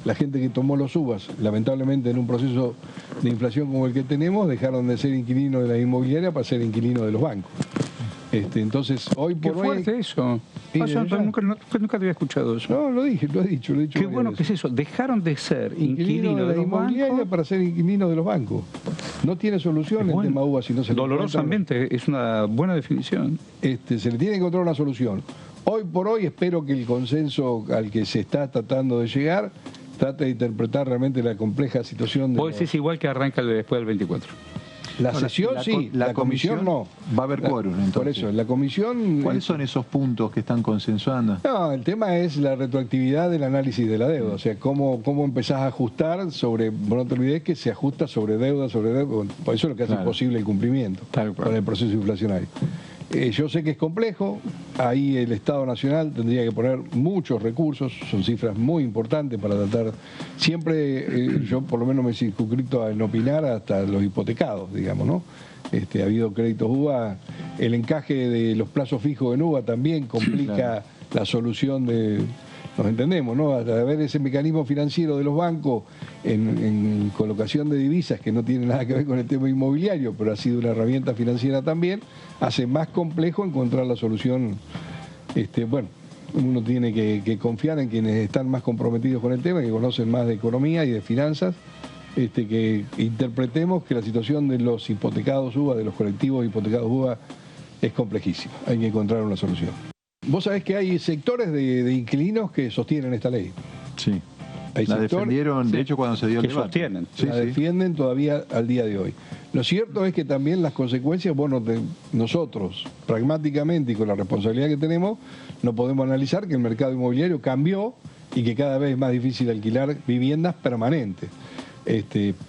la gente que tomó los UBAs, lamentablemente en un proceso de inflación como el que tenemos, dejaron de ser inquilinos de la inmobiliaria para ser inquilinos de los bancos. Entonces, hoy por Qué hoy... fuerte eso. Nunca te había escuchado eso. No, lo he dicho. Qué bueno que es eso. Dejaron de ser inquilinos de la los inmobiliaria bancos para ser inquilinos de los bancos. No tiene solución el tema UBA si no se le dolorosamente, es una buena definición. Se le tiene que encontrar una solución. Hoy por hoy espero que el consenso al que se está tratando de llegar trate de interpretar realmente la compleja situación de... Vos decís igual que arranca después del 24. La sesión sí, la comisión no. Va a haber quórum, entonces. Por eso, la comisión... ¿Cuáles son esos puntos que están consensuando? No, el tema es la retroactividad del análisis de la deuda. O sea, cómo empezás a ajustar sobre... No te olvides que se ajusta sobre deuda. Por eso es lo que hace imposible el cumplimiento con el proceso inflacionario. Yo sé que es complejo, ahí el Estado Nacional tendría que poner muchos recursos, son cifras muy importantes para tratar, siempre yo por lo menos me he circunscrito a en opinar hasta los hipotecados, digamos, ¿no? Ha habido créditos UBA, el encaje de los plazos fijos en UBA también complica la solución de... Nos entendemos, ¿no? Al haber ese mecanismo financiero de los bancos en colocación de divisas que no tiene nada que ver con el tema inmobiliario, pero ha sido una herramienta financiera también, hace más complejo encontrar la solución. Bueno, uno tiene que confiar en quienes están más comprometidos con el tema, que conocen más de economía y de finanzas, que interpretemos que la situación de los hipotecados UBA, de los colectivos hipotecados UBA, es complejísima. Hay que encontrar una solución. Vos sabés que hay sectores de inquilinos que sostienen esta ley. Sí. La defendieron, de hecho, cuando se dio el debate. Sostienen. La defienden todavía al día de hoy. Lo cierto es que también las consecuencias, bueno, nosotros, pragmáticamente y con la responsabilidad que tenemos, no podemos analizar que el mercado inmobiliario cambió y que cada vez es más difícil alquilar viviendas permanentes.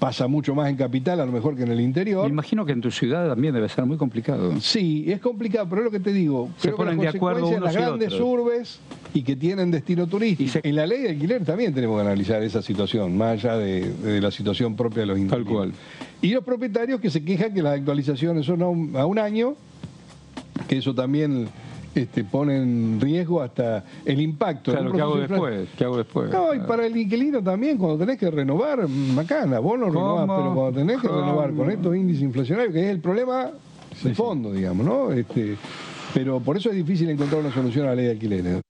Pasa mucho más en capital, a lo mejor que en el interior. Me imagino que en tu ciudad también debe ser muy complicado. Sí, es complicado, pero es lo que te digo. Se ponen de acuerdo unos las grandes urbes y que tienen destino turístico. En la ley de alquiler también tenemos que analizar esa situación, más allá de la situación propia de los inquilinos. Tal cual. Y los propietarios que se quejan que las actualizaciones son a un año, que eso también... pone en riesgo hasta el impacto. Claro, ¿qué hago después? No, y para el inquilino también, cuando tenés que renovar, macana, vos no renovás, pero cuando tenés que renovar con estos índices inflacionarios, que es el problema de fondo, digamos, ¿no? Pero por eso es difícil encontrar una solución a la ley de alquileres.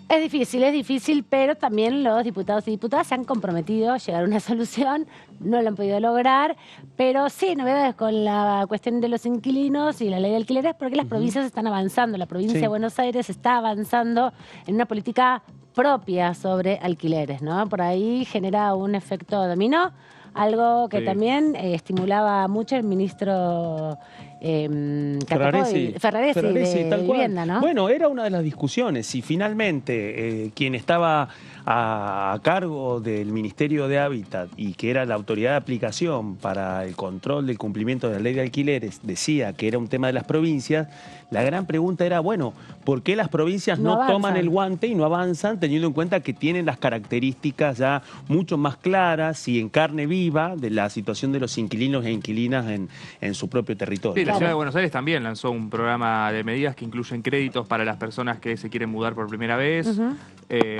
Es difícil, pero también los diputados y diputadas se han comprometido a llegar a una solución, no lo han podido lograr, pero sí, novedades con la cuestión de los inquilinos y la ley de alquileres, porque las provincias están avanzando, la provincia de Buenos Aires está avanzando en una política propia sobre alquileres, ¿no? Por ahí genera un efecto dominó, algo que también estimulaba mucho el ministro... Ferraresi de Vivienda, ¿no? Bueno, era una de las discusiones. Si finalmente quien estaba a cargo del Ministerio de Hábitat y que era la autoridad de aplicación para el control del cumplimiento de la ley de alquileres decía que era un tema de las provincias, la gran pregunta era, bueno, ¿por qué las provincias no toman el guante y no avanzan teniendo en cuenta que tienen las características ya mucho más claras y en carne viva de la situación de los inquilinos e inquilinas en su propio territorio? Sí, la Ciudad de Buenos Aires también lanzó un programa de medidas que incluyen créditos para las personas que se quieren mudar por primera vez,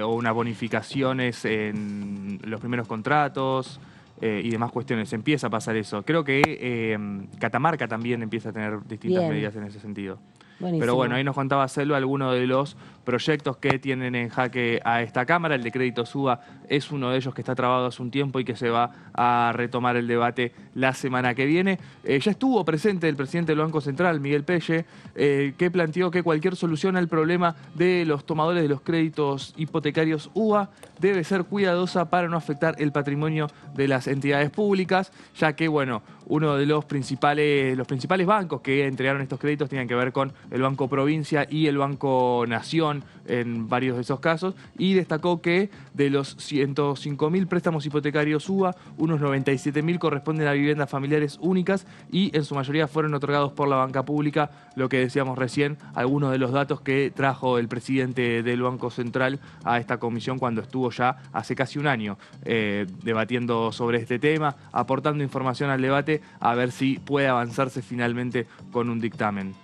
o unas bonificaciones en los primeros contratos y demás cuestiones. Empieza a pasar eso. Creo que Catamarca también empieza a tener distintas medidas en ese sentido. Buenísimo. Pero bueno, ahí nos contaba Selva algunos de los proyectos que tienen en jaque a esta Cámara. El de crédito SUBA es uno de ellos que está trabado hace un tiempo y que se va a retomar el debate la semana que viene. Ya estuvo presente el presidente del Banco Central, Miguel Pelle, que planteó que cualquier solución al problema de los tomadores de los créditos hipotecarios UBA debe ser cuidadosa para no afectar el patrimonio de las entidades públicas, ya que, bueno, uno de los principales bancos que entregaron estos créditos tenían que ver con el Banco Provincia y el Banco Nación en varios de esos casos, y destacó que de los 105.000 préstamos hipotecarios UBA, unos 97.000 corresponden a viviendas familiares únicas y en su mayoría fueron otorgados por la banca pública, lo que decíamos recién, algunos de los datos que trajo el presidente del Banco Central a esta comisión cuando estuvo ya hace casi un año debatiendo sobre este tema, aportando información al debate debate, a ver si puede avanzarse finalmente con un dictamen.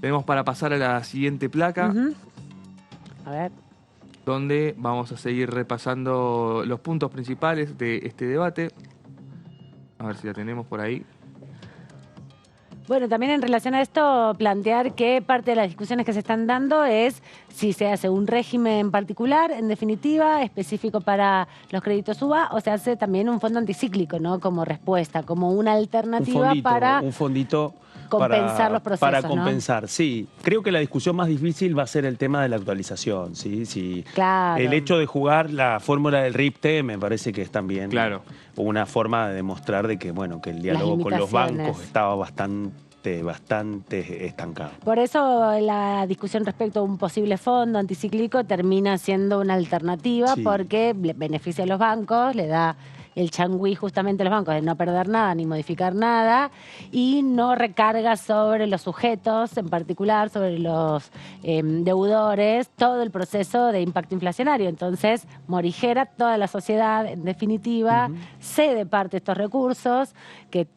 Tenemos para pasar a la siguiente placa. A ver. Donde vamos a seguir repasando los puntos principales de este debate. A ver si la tenemos por ahí. Bueno, también en relación a esto, plantear que parte de las discusiones que se están dando es si se hace un régimen particular, en definitiva, específico para los créditos UBA, o se hace también un fondo anticíclico, ¿no? Como respuesta, como una alternativa para... Un fondito compensar los procesos, para compensar, ¿no? Sí. Creo que la discusión más difícil va a ser el tema de la actualización, ¿sí? Claro. El hecho de jugar la fórmula del RIPTE me parece que es también una forma de demostrar de que, bueno, que el diálogo con los bancos estaba bastante estancado. Por eso la discusión respecto a un posible fondo anticíclico termina siendo una alternativa porque beneficia a los bancos, le da el changüí justamente a los bancos de no perder nada ni modificar nada y no recarga sobre los sujetos, en particular sobre los deudores, todo el proceso de impacto inflacionario. Entonces, morigera toda la sociedad, en definitiva, cede parte de estos recursos que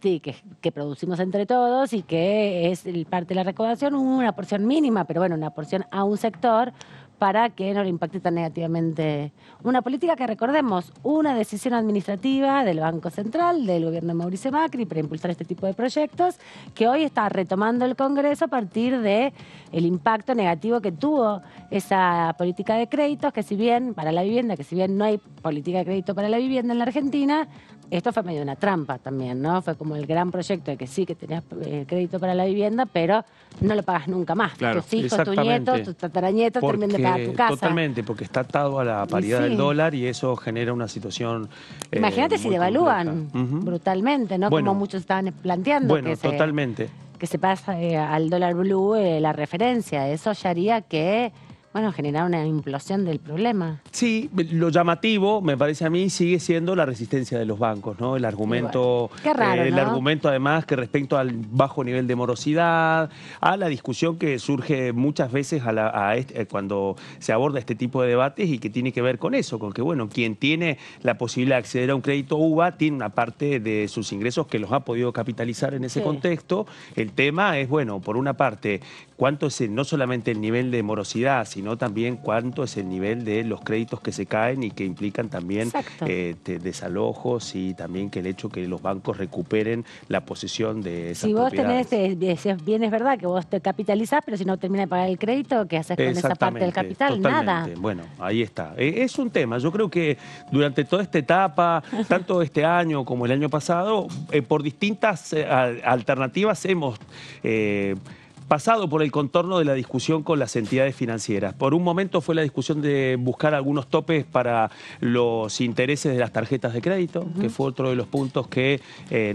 producimos entre todos y que es parte de la recaudación, una porción mínima, pero bueno, una porción a un sector para que no le impacte tan negativamente una política que, recordemos, una decisión administrativa del Banco Central, del gobierno de Mauricio Macri, para impulsar este tipo de proyectos, que hoy está retomando el Congreso a partir de el impacto negativo que tuvo esa política de créditos, que si bien para la vivienda, que si bien no hay política de crédito para la vivienda en la Argentina, esto fue medio una trampa también, ¿no? Fue como el gran proyecto de que sí, que tenías crédito para la vivienda, pero no lo pagas nunca más. Claro, tus hijos, tus nietos, tus tataranietos terminan de pagar tu casa. Totalmente, porque está atado a la paridad del dólar y eso genera una situación Imagínate si devalúan brutalmente, ¿no? Como muchos estaban planteando. Bueno, totalmente. Que se pasa al dólar blue la referencia. Eso ya haría que... bueno, generar una implosión del problema. Sí, lo llamativo, me parece a mí, sigue siendo la resistencia de los bancos, ¿no? El argumento, qué raro, el ¿no? argumento además que respecto al bajo nivel de morosidad, a la discusión que surge muchas veces cuando se aborda este tipo de debates y que tiene que ver con eso, con que, bueno, quien tiene la posibilidad de acceder a un crédito UBA tiene una parte de sus ingresos que los ha podido capitalizar en ese contexto. El tema es, bueno, por una parte, cuánto es no solamente el nivel de morosidad, sino también cuánto es el nivel de los créditos que se caen y que implican también desalojos y también que el hecho que los bancos recuperen la posesión de esas propiedades. Si vos tenés, bien es verdad que vos te capitalizás, pero si no termina de pagar el crédito, ¿qué haces con esa parte del capital? Totalmente. Nada. Bueno, ahí está. Es un tema. Yo creo que durante toda esta etapa, tanto este año como el año pasado, por distintas alternativas hemos... pasado por el contorno de la discusión con las entidades financieras. Por un momento fue la discusión de buscar algunos topes para los intereses de las tarjetas de crédito, que fue otro de los puntos que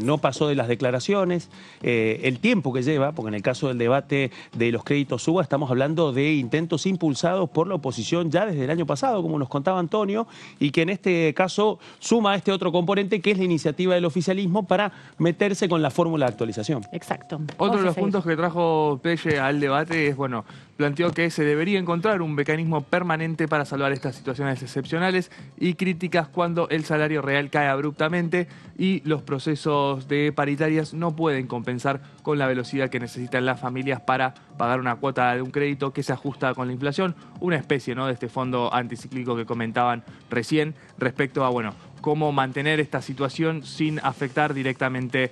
no pasó de las declaraciones. El tiempo que lleva, porque en el caso del debate de los créditos UBA estamos hablando de intentos impulsados por la oposición ya desde el año pasado, como nos contaba Antonio, y que en este caso suma este otro componente que es la iniciativa del oficialismo para meterse con la fórmula de actualización. Exacto. Otro de los puntos que trajo Pelle al debate es, bueno, planteó que se debería encontrar un mecanismo permanente para salvar estas situaciones excepcionales y críticas cuando el salario real cae abruptamente y los procesos de paritarias no pueden compensar con la velocidad que necesitan las familias para pagar una cuota de un crédito que se ajusta con la inflación, una especie, ¿no?, de este fondo anticíclico que comentaban recién respecto a, bueno, cómo mantener esta situación sin afectar directamente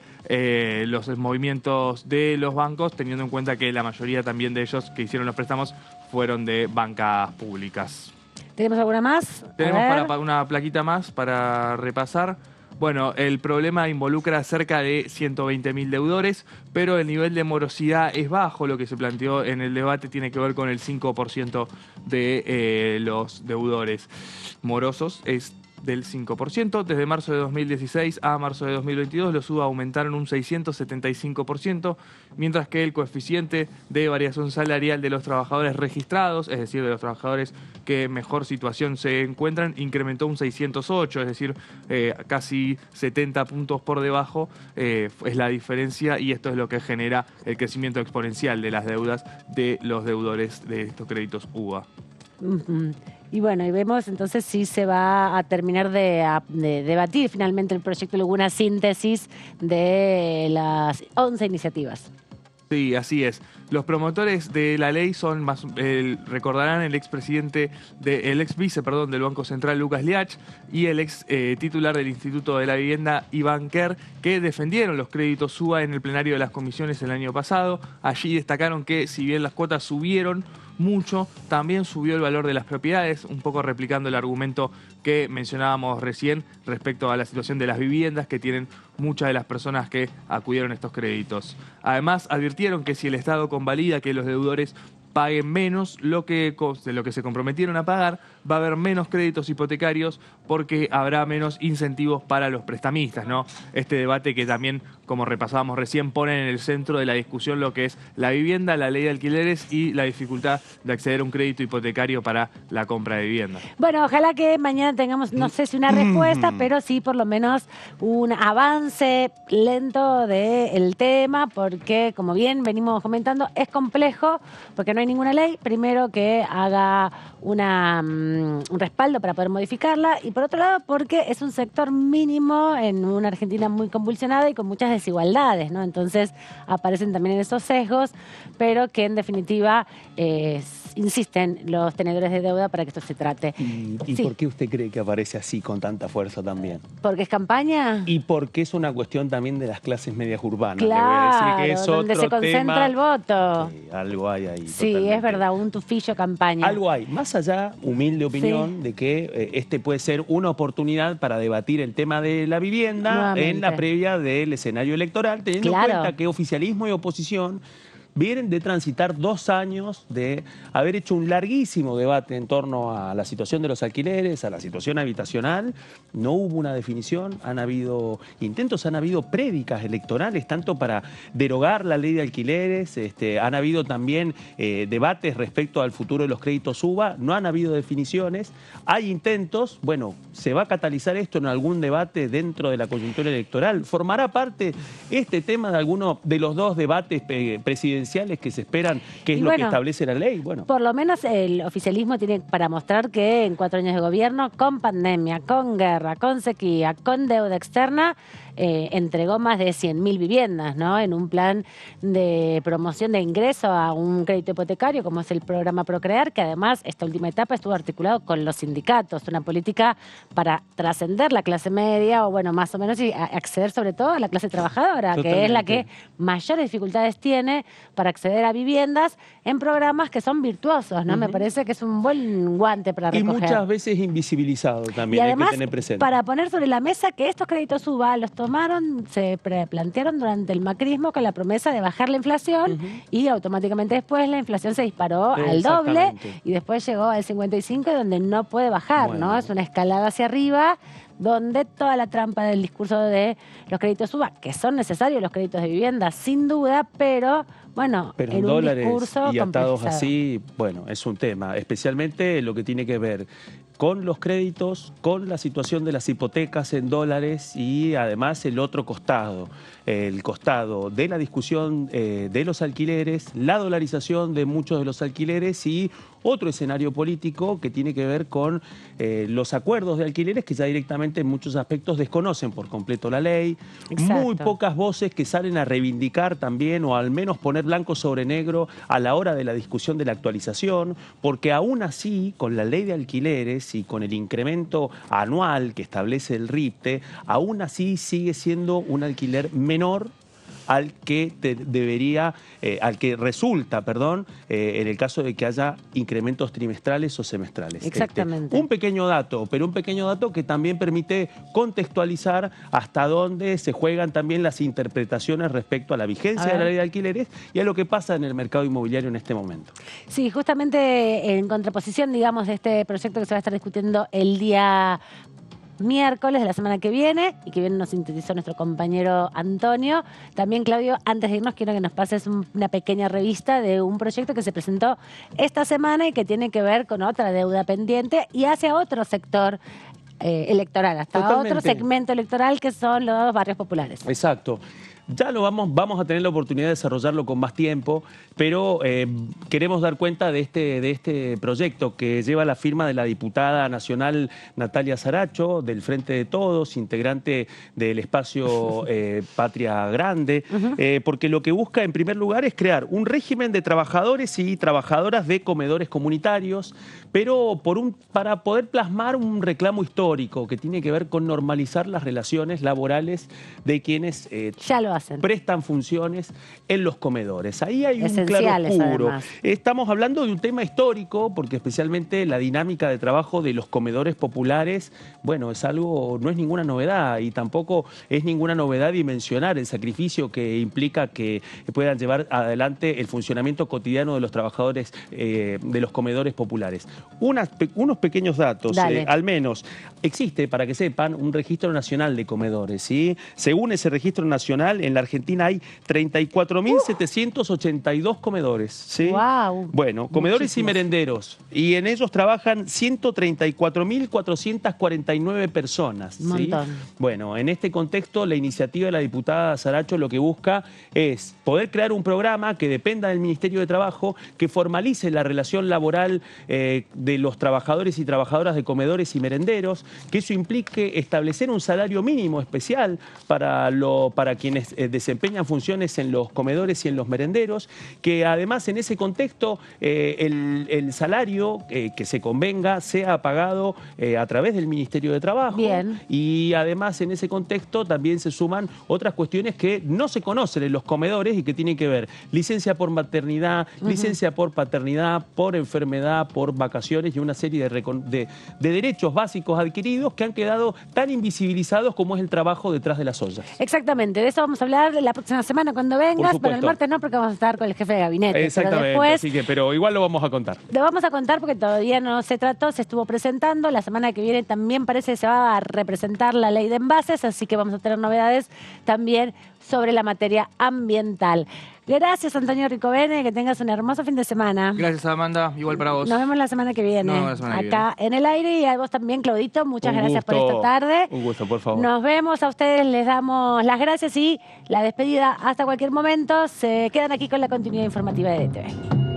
los movimientos de los bancos, teniendo en cuenta que la mayoría también de ellos que hicieron los préstamos fueron de bancas públicas. ¿Tenemos alguna más? Tenemos una plaquita más para repasar. Bueno, el problema involucra cerca de 120.000 deudores, pero el nivel de morosidad es bajo. Lo que se planteó en el debate tiene que ver con el 5% de los deudores morosos. Es del 5%. Desde marzo de 2016 a marzo de 2022 los UBA aumentaron un 675%, mientras que el coeficiente de variación salarial de los trabajadores registrados, es decir, de los trabajadores que en mejor situación se encuentran, incrementó un 608, es decir, casi 70 puntos por debajo es la diferencia, y esto es lo que genera el crecimiento exponencial de las deudas de los deudores de estos créditos UBA. Y bueno, y vemos entonces si se va a terminar de debatir finalmente el proyecto, alguna síntesis de las 11 iniciativas. Sí, así es. Los promotores de la ley son, recordarán, el ex vice del Banco Central, Lucas Liach, y el ex titular del Instituto de la Vivienda, Iván Kerr, que defendieron los créditos SUBA en el plenario de las comisiones el año pasado. Allí destacaron que si bien las cuotas subieron mucho, también subió el valor de las propiedades, un poco replicando el argumento que mencionábamos recién respecto a la situación de las viviendas que tienen muchas de las personas que acudieron a estos créditos. Además, advirtieron que si el Estado convalida que los deudores paguen menos de lo que se comprometieron a pagar, va a haber menos créditos hipotecarios porque habrá menos incentivos para los prestamistas, ¿no? Este debate que también, como repasábamos recién, pone en el centro de la discusión lo que es la vivienda, la ley de alquileres y la dificultad de acceder a un crédito hipotecario para la compra de vivienda. Bueno, ojalá que mañana tengamos, no sé si una respuesta, pero sí por lo menos un avance lento del tema, porque como bien venimos comentando, es complejo, porque no hay ninguna ley, primero que haga un respaldo para poder modificarla, y por otro lado porque es un sector mínimo en una Argentina muy convulsionada y con muchas desigualdades, ¿no? Entonces aparecen también esos sesgos, pero que en definitiva insisten los tenedores de deuda para que esto se trate. ¿Y sí. por qué usted cree que aparece así con tanta fuerza también? ¿Porque es campaña? Y porque es una cuestión también de las clases medias urbanas. Claro, le voy a decir que es donde se concentra el voto. Sí, algo hay ahí. Sí, totalmente. es verdad, un tufillo campaña. Algo hay, más allá, humilde opinión, de que este puede ser una oportunidad para debatir el tema de la vivienda nuevamente en la previa del escenario electoral, teniendo en cuenta que oficialismo y oposición vienen de transitar 2 años de haber hecho un larguísimo debate en torno a la situación de los alquileres, a la situación habitacional. No hubo una definición, han habido intentos, han habido prédicas electorales, tanto para derogar la ley de alquileres, han habido también debates respecto al futuro de los créditos SUBA, no han habido definiciones. Hay intentos, bueno, ¿se va a catalizar esto en algún debate dentro de la coyuntura electoral? ¿Formará parte este tema de alguno de los 2 debates presidenciales que se esperan, que es lo que establece la ley? Bueno, por lo menos el oficialismo tiene para mostrar que en 4 años de gobierno, con pandemia, con guerra, con sequía, con deuda externa, entregó más de 100.000 viviendas, ¿no? En un plan de promoción de ingreso a un crédito hipotecario, como es el programa Procrear, que además esta última etapa estuvo articulado con los sindicatos, una política para trascender la clase media, o bueno, más o menos, y acceder sobre todo a la clase trabajadora, que es la que mayores dificultades tiene para acceder a viviendas en programas que son virtuosos, ¿no? Me parece que es un buen guante para recoger. Y muchas veces invisibilizado también, y además, hay que tener presente. Para poner sobre la mesa que estos créditos SUBA los se plantearon durante el macrismo con la promesa de bajar la inflación y automáticamente después la inflación se disparó al doble y después llegó al 55 donde no puede bajar, ¿no? Es una escalada hacia arriba donde toda la trampa del discurso de los créditos SUBA, que son necesarios los créditos de vivienda, sin duda, pero bueno, pero en dólares un discurso y atados así, bueno, es un tema, especialmente lo que tiene que ver con los créditos, con la situación de las hipotecas en dólares y además el otro costado, el costado de la discusión de los alquileres, la dolarización de muchos de los alquileres y otro escenario político que tiene que ver con los acuerdos de alquileres que ya directamente en muchos aspectos desconocen por completo la ley. Exacto. Muy pocas voces que salen a reivindicar también o al menos poner blanco sobre negro a la hora de la discusión de la actualización, porque aún así con la ley de alquileres y con el incremento anual que establece el RIPTE, aún así sigue siendo un alquiler menor al que resulta, en el caso de que haya incrementos trimestrales o semestrales. Exactamente. Un pequeño dato, pero un pequeño dato que también permite contextualizar hasta dónde se juegan también las interpretaciones respecto a la vigencia de la ley de alquileres y a lo que pasa en el mercado inmobiliario en este momento. Sí, justamente en contraposición, digamos, de este proyecto que se va a estar discutiendo el día miércoles de la semana que viene, y que bien nos sintetizó nuestro compañero Antonio. También, Claudio, antes de irnos, quiero que nos pases una pequeña revista de un proyecto que se presentó esta semana y que tiene que ver con otra deuda pendiente y hacia otro sector electoral, hasta otro segmento electoral que son los barrios populares. Exacto. Ya lo vamos a tener la oportunidad de desarrollarlo con más tiempo, pero queremos dar cuenta de este proyecto que lleva la firma de la diputada nacional Natalia Saracho, del Frente de Todos, integrante del espacio Patria Grande, porque lo que busca en primer lugar es crear un régimen de trabajadores y trabajadoras de comedores comunitarios, pero para poder plasmar un reclamo histórico que tiene que ver con normalizar las relaciones laborales de quienes ya lo hacen, prestan funciones en los comedores. Ahí hay un esenciales, claroscuro. Además. Estamos hablando de un tema histórico, porque especialmente la dinámica de trabajo de los comedores populares, bueno, no es ninguna novedad, y tampoco es ninguna novedad dimensionar el sacrificio que implica que puedan llevar adelante el funcionamiento cotidiano de los trabajadores de los comedores populares. Unos pequeños datos, al menos existe, para que sepan, un registro nacional de comedores, ¿sí? Según ese registro nacional, en la Argentina hay 34.782 comedores, ¿sí? Wow. Bueno, comedores muchísimos. Y merenderos, y en ellos trabajan 134.449 personas, ¿sí? Un montón. Bueno, en este contexto, la iniciativa de la diputada Saracho lo que busca es poder crear un programa que dependa del Ministerio de Trabajo, que formalice la relación laboral de los trabajadores y trabajadoras de comedores y merenderos, que eso implique establecer un salario mínimo especial para quienes desempeñan funciones en los comedores y en los merenderos, que además en ese contexto el salario que se convenga sea pagado a través del Ministerio de Trabajo. Bien. Y además en ese contexto también se suman otras cuestiones que no se conocen en los comedores y que tienen que ver licencia por maternidad, licencia por paternidad, por enfermedad, por vacaciones y una serie de derechos básicos adquiridos que han quedado tan invisibilizados como es el trabajo detrás de las ollas. Exactamente, de eso vamos a hablar la próxima semana cuando vengas, pero el martes no, porque vamos a estar con el jefe de gabinete. Exactamente, pero después, pero igual lo vamos a contar. Lo vamos a contar porque todavía no se trató, se estuvo presentando. La semana que viene también parece que se va a representar la ley de envases, así que vamos a tener novedades también sobre la materia ambiental. Gracias, Antonio Ricovene, que tengas un hermoso fin de semana. Gracias, Amanda, igual para vos. Nos vemos la semana que viene, acá en el aire, y a vos también, Claudito, muchas gracias por esta tarde. Un gusto, por favor. Nos vemos, a ustedes les damos las gracias y la despedida hasta cualquier momento. Se quedan aquí con la continuidad informativa de DTV.